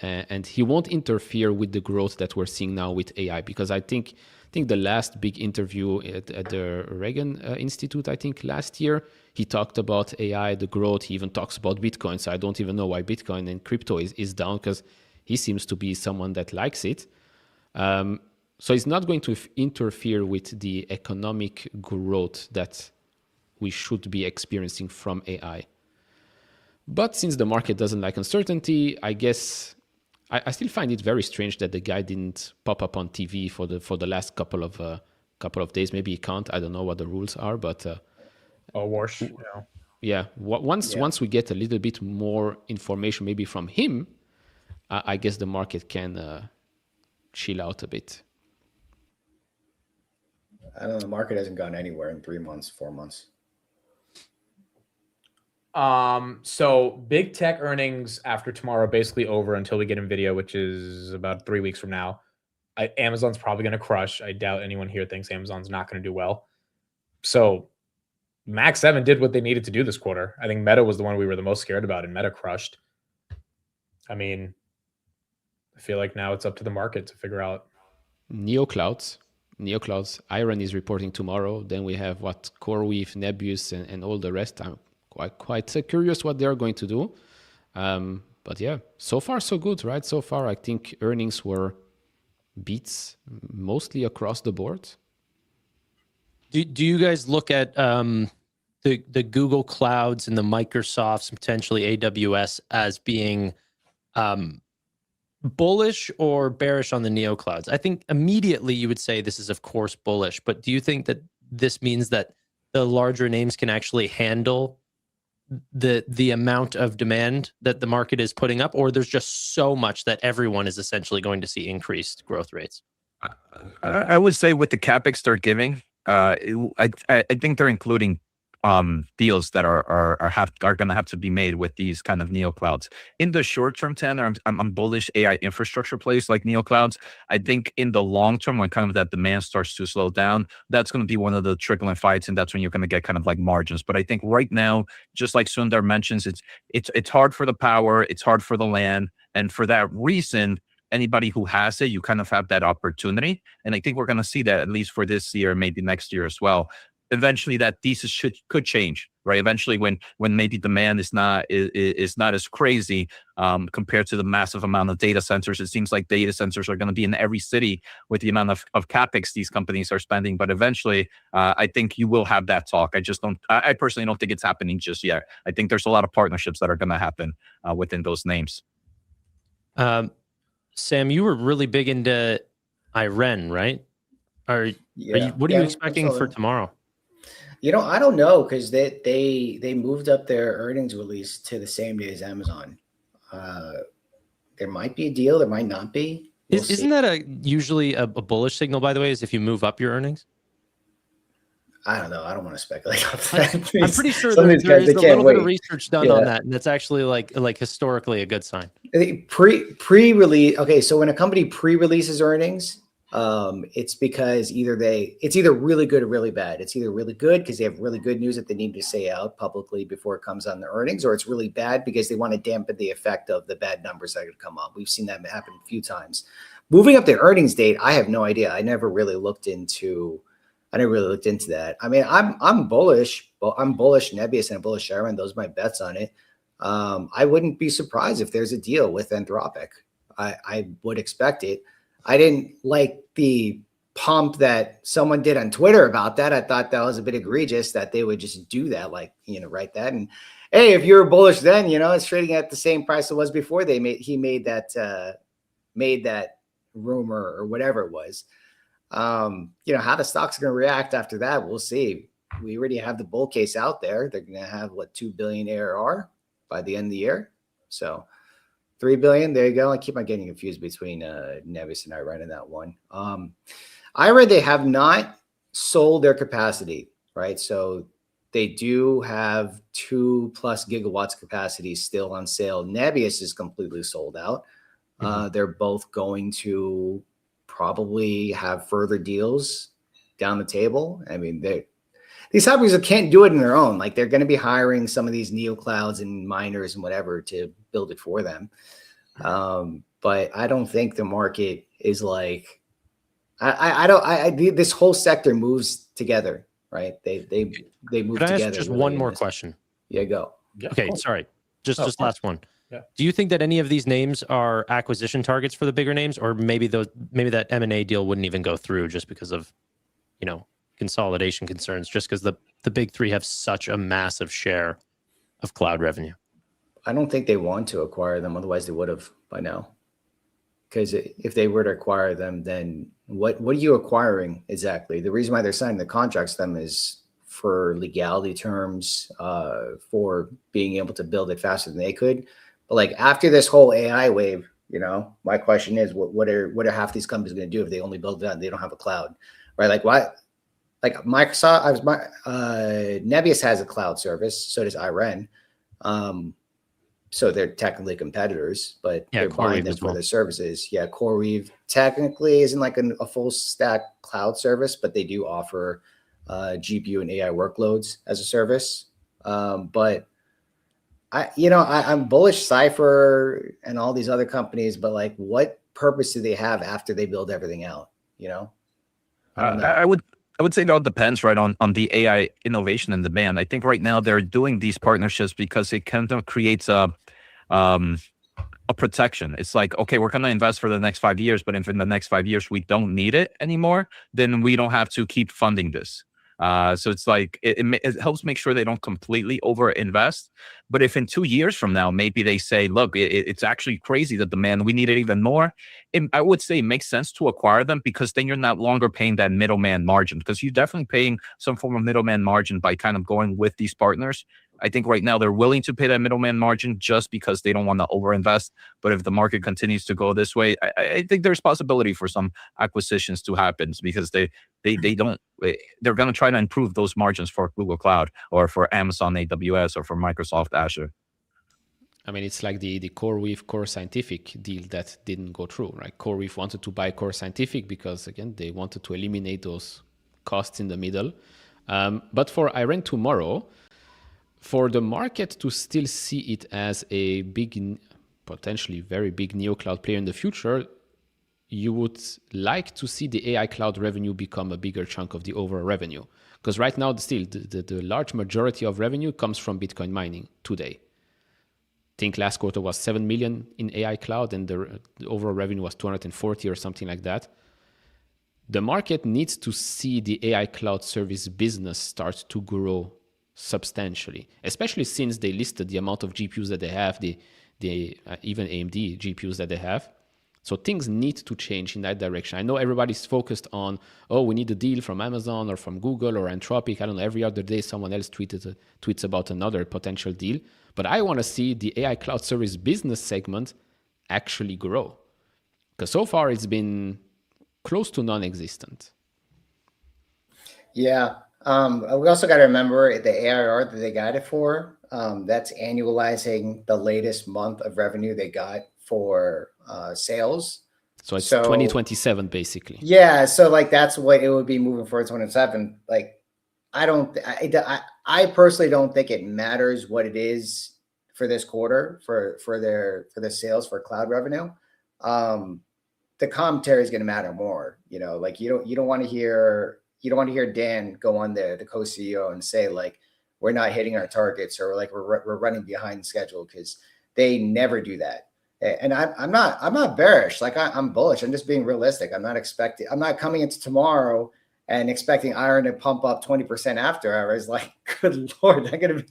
And he won't interfere with the growth that we're seeing now with AI, because I think the last big interview at the Reagan Institute, I think last year, he talked about AI, the growth. He even talks about Bitcoin. So I don't even know why Bitcoin and crypto is down, because he seems to be someone that likes it. So he's not going to interfere with the economic growth that we should be experiencing from AI. But since the market doesn't like uncertainty, I guess I still find it very strange that the guy didn't pop up on TV for the last couple of days. Maybe he can't. I don't know what the rules are, but Warsh. Yeah. Once we get a little bit more information, maybe from him, I guess the market can chill out a bit. I don't know. The market hasn't gone anywhere in 3 months, 4 months. So big tech earnings after tomorrow, basically over until we get NVIDIA, which is about 3 weeks from now. Amazon's probably going to crush. I doubt anyone here thinks Amazon's not going to do well. So Max 7 did what they needed to do this quarter. I think Meta was the one we were the most scared about, and Meta crushed. I mean, I feel like now it's up to the market to figure out. Neoclouds, Iron is reporting tomorrow. Then we have CoreWeave, Nebius, and all the rest. I'm quite curious what they're going to do. But yeah, so far so good, right? So far, I think earnings were beats mostly across the board. Do you guys look at the Google Clouds and the Microsofts, potentially AWS, as being bullish or bearish on the neoclouds? I think immediately you would say this is, of course, bullish. But do you think that this means that the larger names can actually handle the amount of demand that the market is putting up, or there's just so much that everyone is essentially going to see increased growth rates? I would say with the Capex they're giving, I think they're including deals that are going to have to be made with these kind of neoclouds. In the short term, Tanner, I'm bullish AI infrastructure plays like neoclouds. I think in the long term, when kind of that demand starts to slow down, that's going to be one of the trickling fights, and that's when you're going to get kind of like margins. But I think right now, just like Sundar mentions, it's hard for the power, it's hard for the land, and for that reason, anybody who has it, you kind of have that opportunity. And I think we're going to see that at least for this year, maybe next year as well. Eventually that thesis could change, right? Eventually when maybe demand is not as crazy compared to the massive amount of data centers. It seems like data centers are going to be in every city with the amount of Capex these companies are spending. But eventually I think you will have that talk. I personally don't think it's happening just yet. I think there's a lot of partnerships that are going to happen within those names. Sam, you were really big into Iran, right? What are you expecting for tomorrow? I don't know, because they moved up their earnings release to the same day as Amazon. There might be a deal, there might not be. Isn't that usually a bullish signal, by the way, is if you move up your earnings? I don't know. I don't want to speculate on that. I'm pretty sure there is a little bit of research done on that, and that's actually like historically a good sign. Pre-release. Okay, so when a company pre-releases earnings, It's because it's either really good or really bad. It's either really good because they have really good news that they need to say out publicly before it comes on the earnings, or it's really bad because they want to dampen the effect of the bad numbers that are going to come up. We've seen that happen a few times. Moving up the earnings date, I have no idea. I never really looked into that. I mean, I'm bullish. Well, I'm bullish Nebius and bullish Sharon. Those are my bets on it. I wouldn't be surprised if there's a deal with Anthropic. I would expect it. I didn't like the pump that someone did on Twitter about that. I thought that was a bit egregious that they would just do that, like, write that. And hey, if you're bullish, then, it's trading at the same price it was before he made that rumor or whatever it was. How the stock's going to react after that, we'll see. We already have the bull case out there. They're going to have 2 billion ARR by the end of the year. So 3 billion, there you go. I keep on getting confused between Nevis and Iran in that one. Iran, they have not sold their capacity, right? So they do have 2+ gigawatts capacity still on sale. Nebius is completely sold out. They're both going to probably have further deals down the table. I mean, these companies can't do it on their own. Like, they're going to be hiring some of these neo clouds and miners and whatever to build it for them. But I don't think the market is like, this whole sector moves together, right? They move Could I together. ask just really one in more this. question? Yeah, go. Yeah, Okay, sorry. Just last one. Yeah. Do you think that any of these names are acquisition targets for the bigger names, or maybe that M&A deal wouldn't even go through just because of, consolidation concerns, just because the big three have such a massive share of cloud revenue? I don't think they want to acquire them. Otherwise, they would have by now. Because if they were to acquire them, then what are you acquiring exactly? The reason why they're signing the contracts to them is for legality terms, for being able to build it faster than they could. But like, after this whole AI wave, my question is, what are half these companies going to do if they only build it and they don't have a cloud, right? Like, why? Like Microsoft, Nebius has a cloud service, so does Iran. So they're technically competitors, but they're buying them for their services. Yeah, CoreWeave technically isn't like a full stack cloud service, but they do offer GPU and AI workloads as a service. But I'm bullish Cypher and all these other companies, but like, what purpose do they have after they build everything out? I would say it all depends, right, on the AI innovation and demand. I think right now they're doing these partnerships because it kind of creates a protection. It's like, okay, we're going to invest for the next 5 years, but if in the next 5 years we don't need it anymore, then we don't have to keep funding this. So it's like, it helps make sure they don't completely overinvest. But if in 2 years from now, maybe they say, look, it's actually crazy, the demand, we need it even more. I would say it makes sense to acquire them, because then you're not longer paying that middleman margin, because you're definitely paying some form of middleman margin by kind of going with these partners. I think right now they're willing to pay that middleman margin just because they don't want to overinvest. But if the market continues to go this way, I think there's possibility for some acquisitions to happen, because they're going to try to improve those margins for Google Cloud or for Amazon AWS or for Microsoft Azure. I mean, it's like the CoreWeave Core Scientific deal that didn't go through, right? CoreWeave wanted to buy Core Scientific because, again, they wanted to eliminate those costs in the middle. But for Iran tomorrow, for the market to still see it as a big, potentially very big neo-cloud player in the future, you would like to see the AI cloud revenue become a bigger chunk of the overall revenue. Because right now, still, the large majority of revenue comes from Bitcoin mining today. I think last quarter was 7 million in AI cloud, and the overall revenue was 240 or something like that. The market needs to see the AI cloud service business start to grow substantially, especially since they listed the amount of GPUs that they have, the even AMD GPUs that they have. So things need to change in that direction. I know everybody's focused on, we need a deal from Amazon or from Google or Anthropic. I don't know, every other day someone else tweets about another potential deal. But I want to see the AI cloud service business segment actually grow. Because so far it's been close to non-existent. Yeah. We also got to remember the ARR that they got it for. That's annualizing the latest month of revenue they got for sales. So it's 2027 basically. Yeah, so like that's what it would be moving forward 2027. Like I personally don't think it matters what it is for this quarter for their sales for cloud revenue. The commentary is going to matter more. You know, like you don't want to hear Dan go on there, the co-CEO, and say like we're not hitting our targets or like we're running behind schedule, because they never do that. And I'm not bearish. Like I'm bullish. I'm just being realistic. I'm not coming into tomorrow and expecting iron to pump up 20% after hours. Like, good Lord, they're going to be.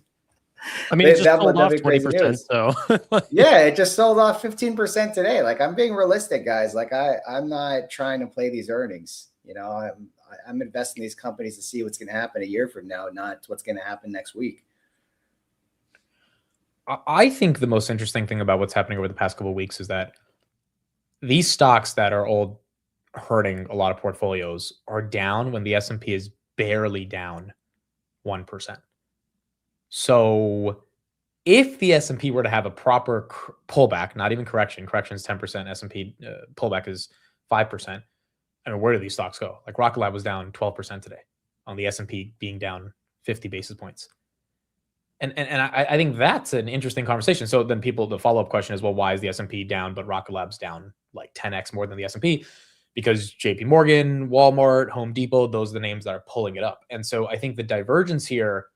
I mean, it just sold off 20%. So yeah, it just sold off 15% today. Like, I'm being realistic, guys. Like I'm not trying to play these earnings. You know, I'm investing in these companies to see what's going to happen a year from now, not what's going to happen next week. I think the most interesting thing about what's happening over the past couple of weeks is that these stocks that are all hurting a lot of portfolios are down when the S&P is barely down 1%. So if the S&P were to have a proper pullback, not even correction is 10%, S&P pullback is 5%. I mean, where do these stocks go? Like Rocket Lab was down 12% today on the S&P being down 50 basis points. And I think that's an interesting conversation. So then the follow-up question is, well, why is the S&P down, but Rocket Lab's down like 10x more than the S&P? Because JP Morgan, Walmart, Home Depot, those are the names that are pulling it up. And so I think the divergence here,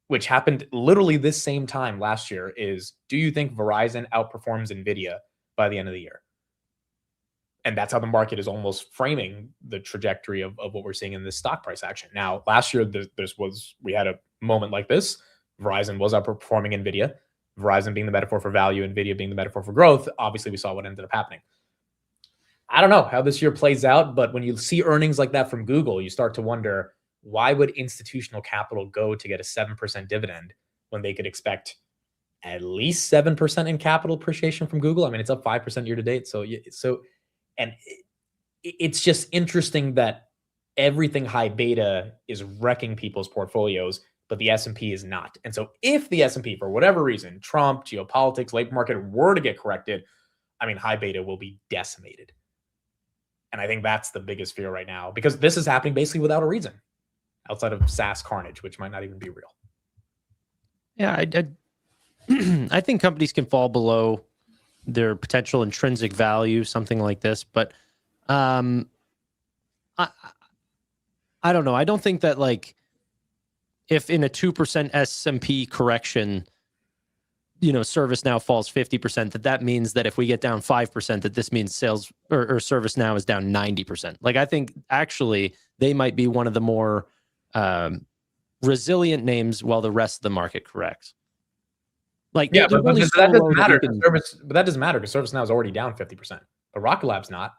which happened literally this same time last year, is, do you think Verizon outperforms NVIDIA by the end of the year? And that's how the market is almost framing the trajectory of what we're seeing in this stock price action. Now, last year, we had a moment like this. Verizon was outperforming NVIDIA. Verizon being the metaphor for value, NVIDIA being the metaphor for growth. Obviously, we saw what ended up happening. I don't know how this year plays out, but when you see earnings like that from Google, you start to wonder, why would institutional capital go to get a 7% dividend when they could expect at least 7% in capital appreciation from Google? I mean, it's up 5% year to date. And it's just interesting that everything high beta is wrecking people's portfolios, but the S&P is not. And so if the S&P, for whatever reason, Trump, geopolitics, labor market, were to get corrected, I mean, high beta will be decimated. And I think that's the biggest fear right now, because this is happening basically without a reason outside of SaaS carnage, which might not even be real. Yeah, I think companies can fall below their potential intrinsic value, something like this. But I don't know. I don't think that, like, if in a 2% S&P correction, you know, ServiceNow falls 50%, that means that if we get down 5%, that this means sales or ServiceNow is down 90%. Like, I think actually they might be one of the more resilient names while the rest of the market corrects. Like, yeah, but that doesn't matter. But that doesn't matter because ServiceNow is already down 50%. But Rocket Lab's not.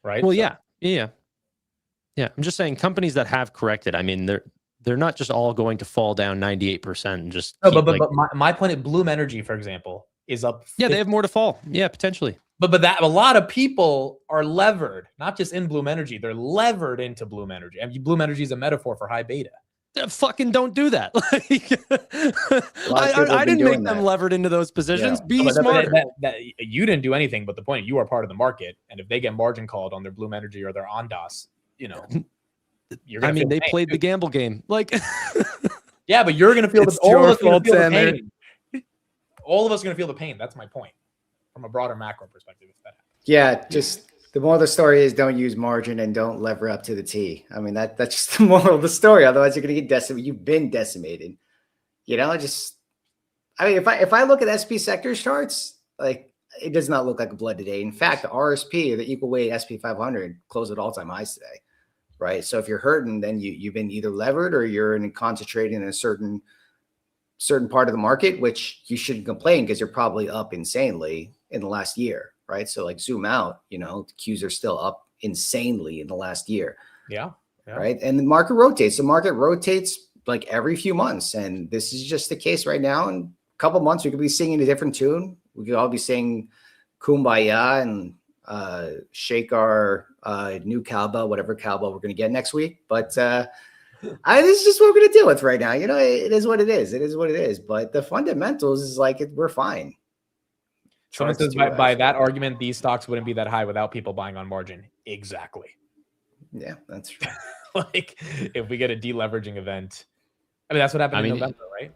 Right? Well, yeah. I'm just saying companies that have corrected, I mean, they're not just all going to fall down 98% and just. No, but my point at Bloom Energy, for example, is up. Yeah, they have more to fall. Yeah, potentially. But that a lot of people are levered, not just in Bloom Energy. They're levered into Bloom Energy. I mean, Bloom Energy is a metaphor for high beta. Fucking don't do that. I didn't make them levered into those positions. Yeah. Be smarter. You didn't do anything, but the point, you are part of the market. And if they get margin called on their Bloom Energy or their Ondas, you know, you're gonna they played the gamble game. Like, yeah, but you're going to feel all of us going to feel the pain. All of us are going to feel the pain. That's my point from a broader macro perspective. Yeah, just the moral of the story is don't use margin and don't lever up to the T. I mean, that's just the moral of the story. Otherwise, you're going to get decimated. You've been decimated. You know, I mean, if I look at SP sectors charts, like, it does not look like a blood today. In fact, the RSP, or the equal weight SP 500, closed at all-time highs today, right? So if you're hurting, then you've been either levered or you're concentrating in a certain part of the market, which you shouldn't complain because you're probably up insanely in the last year. Right. So like zoom out, you know, the Qs are still up insanely in the last year. Yeah. Right. And the market rotates. The market rotates like every few months. And this is just the case right now. In a couple months, we could be singing a different tune. We could all be singing Kumbaya and shake our new cowbell, whatever cowbell we're going to get next week. But this is just what we're going to deal with right now. You know, it is what it is. It is what it is. But the fundamentals is like we're fine. Someone says by that argument, these stocks wouldn't be that high without people buying on margin. Exactly. Yeah, that's true. Like if we get a deleveraging event, I mean, that's what happened in November, right?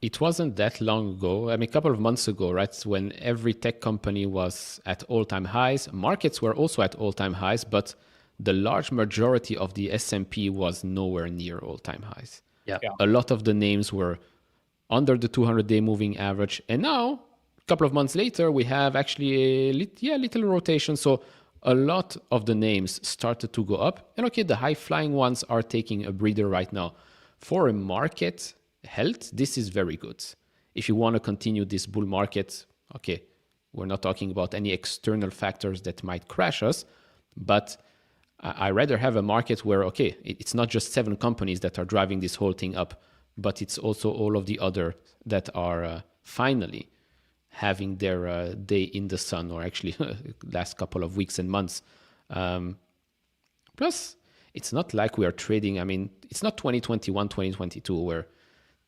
It wasn't that long ago. I mean, a couple of months ago, right? When every tech company was at all-time highs. Markets were also at all-time highs, but the large majority of the S&P was nowhere near all-time highs. Yeah. A lot of the names were under the 200-day moving average. And now, a couple of months later, we have actually a little rotation. So a lot of the names started to go up. And okay, the high-flying ones are taking a breather right now. For a market health, this is very good. If you want to continue this bull market, okay, we're not talking about any external factors that might crash us, but I rather have a market where, okay, it's not just 7 companies that are driving this whole thing up, but it's also all of the other that are finally having their day in the sun, or actually last couple of weeks and months. Plus, it's not like we are trading. I mean, it's not 2021, 2022, where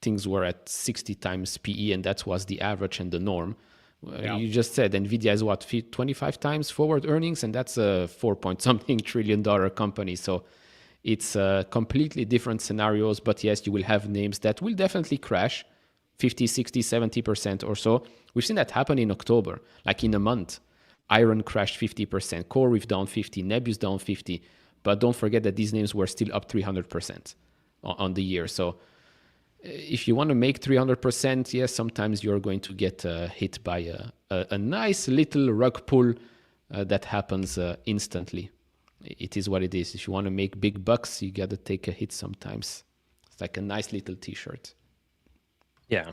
things were at 60 times PE, and that was the average and the norm. You just said NVIDIA is what, 25 times forward earnings, and that's a $4-point-something trillion company. So it's completely different scenarios. But yes, you will have names that will definitely crash 50, 60, 70% or so. We've seen that happen in October, like in a month. Iron crashed 50%, CoreWeave down 50, Nebius down 50. But don't forget that these names were still up 300% on the year. So if you want to make 300%, yes, sometimes you're going to get hit by a nice little rug pull that happens instantly. It is what it is. If you want to make big bucks, you got to take a hit sometimes. It's like a nice little t-shirt. Yeah.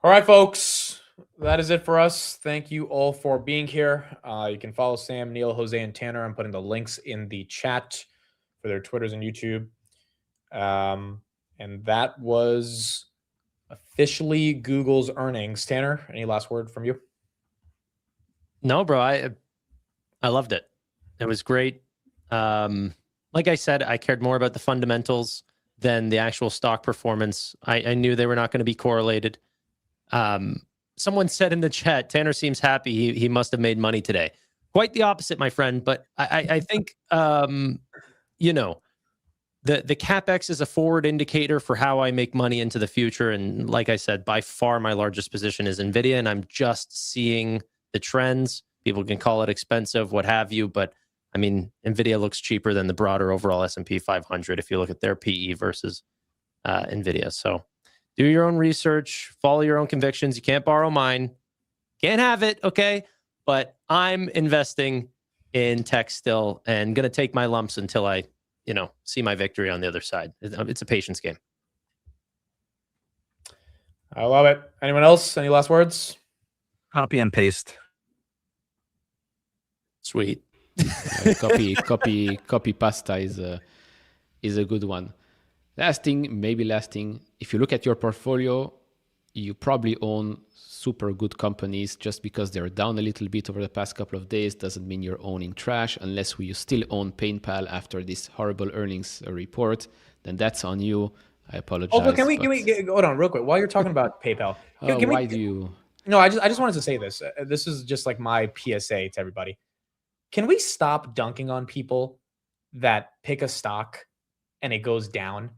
All right, folks. That is it for us. Thank you all for being here. You can follow Sam, Neil, Jose, and Tanner. I'm putting the links in the chat for their Twitters and YouTube. And that was officially Google's earnings. Tanner, any last word from you? No, bro. I loved it. It was great. Like I said, I cared more about the fundamentals than the actual stock performance. I knew they were not going to be correlated. Someone said in the chat, Tanner seems happy. He must have made money today. Quite the opposite, my friend. But I think, you know, the Capex is a forward indicator for how I make money into the future. And like I said, by far my largest position is NVIDIA, and I'm just seeing the trends. People can call it expensive, what have you, but I mean, NVIDIA looks cheaper than the broader overall S&P 500 if you look at their PE versus NVIDIA. So do your own research, follow your own convictions. You can't borrow mine. Can't have it, okay? But I'm investing in tech still and going to take my lumps until I, you know, see my victory on the other side. It's a patience game. I love it. Anyone else? Any last words? Copy and paste. Sweet. Copy pasta is a good one. Last thing, if you look at your portfolio, you probably own super good companies. Just because they're down a little bit over the past couple of days doesn't mean you're owning trash. Unless you still own PayPal after this horrible earnings report, then that's on you. I apologize. Oh, but can we hold on real quick while you're talking about PayPal? No, I just wanted to say this. This is just like my PSA to everybody. Can we stop dunking on people that pick a stock and it goes down,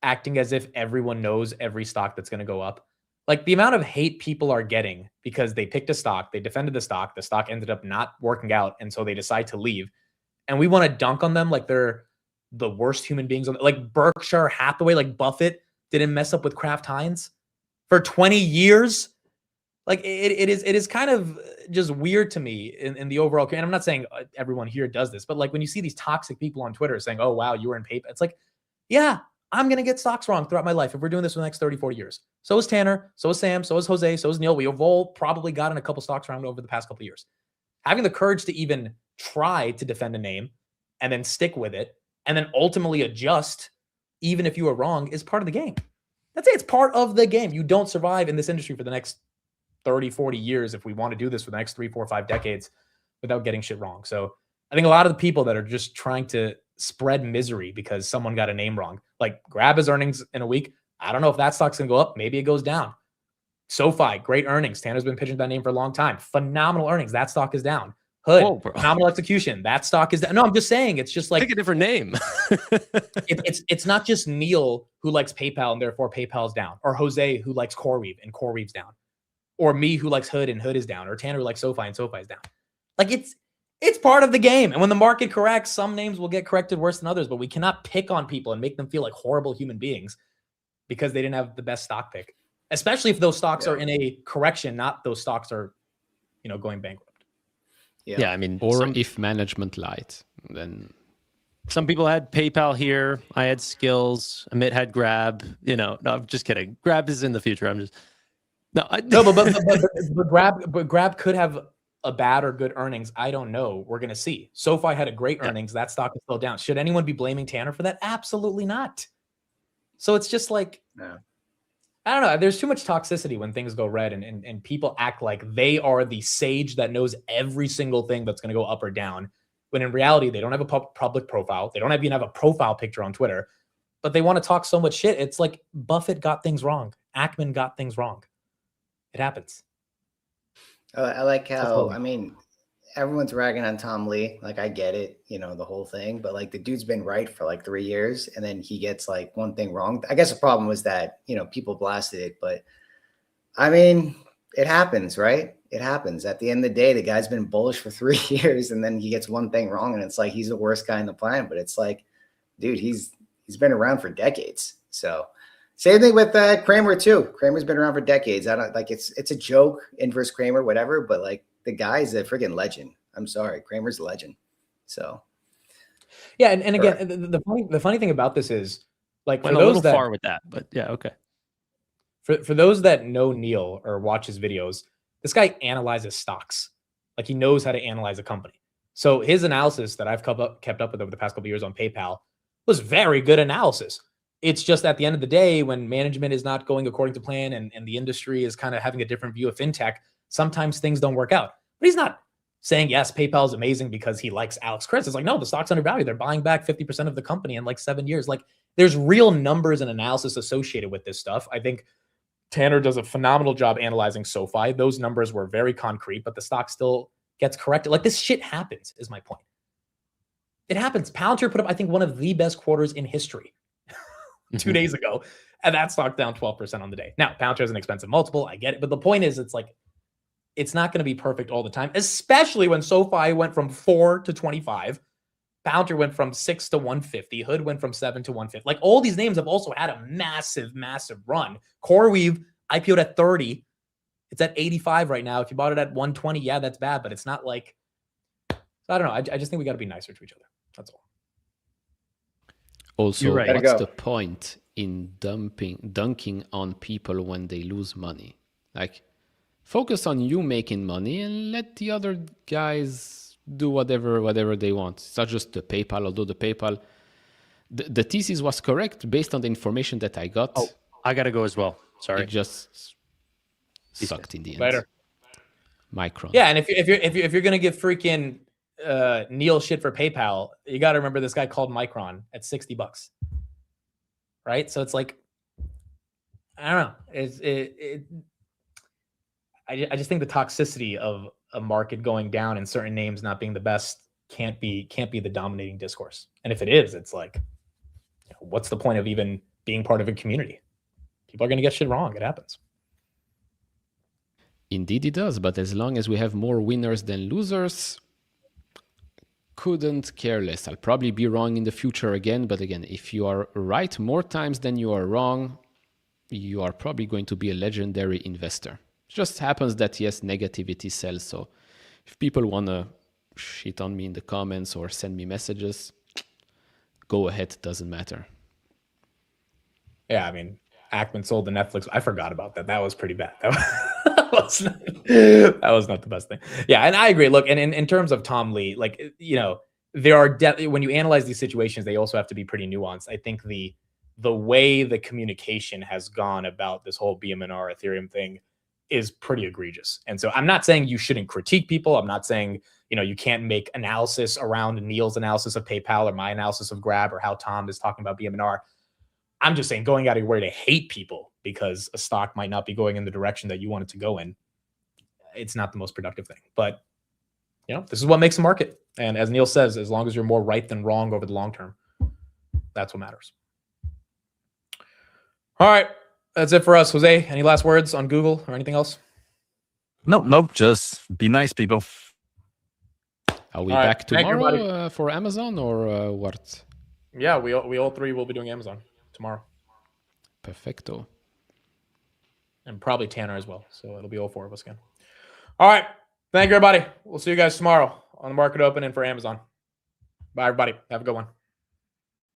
acting as if everyone knows every stock that's going to go up? Like the amount of hate people are getting because they picked a stock, they defended the stock ended up not working out, and so they decide to leave. And we want to dunk on them like they're the worst human beings. Like Berkshire Hathaway, like Buffett didn't mess up with Kraft Heinz for 20 years. Like it is kind of just weird to me in the overall. And I'm not saying everyone here does this, but like when you see these toxic people on Twitter saying, oh, wow, you were in PayPal. It's like, yeah, I'm going to get stocks wrong throughout my life if we're doing this for the next 30, 40 years. So is Tanner, so is Sam, so is Jose, so is Neil. We have all probably gotten a couple stocks wrong over the past couple of years. Having the courage to even try to defend a name and then stick with it and then ultimately adjust, even if you are wrong, is part of the game. That's it. It's part of the game. You don't survive in this industry for the next 30, 40 years if we want to do this for the next 3, 4, 5 decades without getting shit wrong. So I think a lot of the people that are just trying to spread misery because someone got a name wrong, like grab his earnings in a week. I don't know if that stock's going to go up. Maybe it goes down. SoFi, great earnings. Tanner's been pitching that name for a long time. Phenomenal earnings. That stock is down. Hood, phenomenal execution. That stock is down. No, I'm just saying, it's just like pick a different name. it's not just Neil who likes PayPal and therefore PayPal's down, or Jose who likes CoreWeave and CoreWeave's down, or me who likes Hood and Hood is down, or Tanner who likes SoFi and SoFi is down. Like it's part of the game. And when the market corrects, some names will get corrected worse than others, but we cannot pick on people and make them feel like horrible human beings because they didn't have the best stock pick, especially if those stocks are in a correction, not those stocks are, going bankrupt. Yeah, I mean, or if management lied, then some people had PayPal here. I had Skills. Amit had Grab. No, I'm just kidding. Grab is in the future. I'm just but Grab could have a bad or good earnings. I don't know. We're gonna see. SoFi had a great earnings. That stock is still down. Should anyone be blaming Tanner for that? Absolutely not. So it's just like, I don't know. There's too much toxicity when things go red and people act like they are the sage that knows every single thing that's going to go up or down. When in reality, they don't have a public profile. They don't even have a profile picture on Twitter, but they want to talk so much shit. It's like Buffett got things wrong. Ackman got things wrong. It happens. I like how, everyone's ragging on Tom Lee. Like, I get it, the whole thing, but like the dude's been right for like 3 years and then he gets like one thing wrong. I guess the problem was that, people blasted it, but it happens, right? It happens. At the end of the day, the guy's been bullish for 3 years and then he gets one thing wrong and it's like, he's the worst guy in the planet, but it's like, dude, he's been around for decades. So same thing with Kramer too. Kramer's been around for decades. I don't like, it's a joke, inverse Kramer, whatever, but like, the guy's a freaking legend. I'm sorry. Kramer's a legend. So. Yeah. And again, the funny thing about this is like, went a little far with that, but yeah. Okay. For those that know Neil or watch his videos, this guy analyzes stocks. Like he knows how to analyze a company. So his analysis that I've kept up with over the past couple of years on PayPal was very good analysis. It's just at the end of the day, when management is not going according to plan and the industry is kind of having a different view of fintech, sometimes things don't work out. But he's not saying, yes, PayPal is amazing because he likes Alex Chris. It's like, no, the stock's undervalued. They're buying back 50% of the company in like 7 years. Like there's real numbers and analysis associated with this stuff. I think Tanner does a phenomenal job analyzing SoFi. Those numbers were very concrete, but the stock still gets corrected. Like this shit happens is my point. It happens. Palantir put up, I think, one of the best quarters in history 2 days ago. And that stock down 12% on the day. Now, Palantir is an expensive multiple. I get it. But the point is, it's like, it's not going to be perfect all the time, especially when SoFi went from 4 to 25. Palantir went from 6 to 150. Hood went from 7 to 150. Like all these names have also had a massive, massive run. CoreWeave IPO'd at 30. It's at 85 right now. If you bought it at 120, yeah, that's bad, but it's not like, I don't know. I just think we got to be nicer to each other. That's all. Also, what's the point in dunking on people when they lose money? Like, focus on you making money and let the other guys do whatever they want. It's not just the PayPal, although the PayPal, the thesis was correct based on the information that I got. Oh, I got to go as well. Sorry. It just sucked in the end. Later. Micron. Yeah, and if you're gonna give freaking Neil shit for PayPal, you got to remember this guy called Micron at $60, right? So it's like, I don't know. I just think the toxicity of a market going down and certain names not being the best can't be the dominating discourse. And if it is, it's like, what's the point of even being part of a community? People are going to get shit wrong. It happens. Indeed it does. But as long as we have more winners than losers, couldn't care less. I'll probably be wrong in the future again. But again, if you are right more times than you are wrong, you are probably going to be a legendary investor. It just happens that, yes, negativity sells. So if people want to shit on me in the comments or send me messages, go ahead. Doesn't matter. Yeah, I mean, Ackman sold the Netflix. I forgot about that. That was pretty bad. That was not the best thing. Yeah, and I agree. Look, and in terms of Tom Lee, like, there are when you analyze these situations, they also have to be pretty nuanced. I think the way the communication has gone about this whole BMNR Ethereum thing is pretty egregious. And so I'm not saying you shouldn't critique people. I'm not saying, you can't make analysis around Neil's analysis of PayPal or my analysis of Grab or how Tom is talking about BMNR. I'm just saying going out of your way to hate people because a stock might not be going in the direction that you want it to go in, it's not the most productive thing. But this is what makes a market. And as Neil says, as long as you're more right than wrong over the long term, that's what matters. All right, that's it for us. Jose, any last words on Google or anything else? Nope. Just be nice, people. Are we All right, back thank you, tomorrow for Amazon or what? Yeah, we all three will be doing Amazon tomorrow. Perfecto. And probably Tanner as well. So it'll be all four of us again. All right. Thank you, everybody. We'll see you guys tomorrow on the market opening for Amazon. Bye, everybody. Have a good one.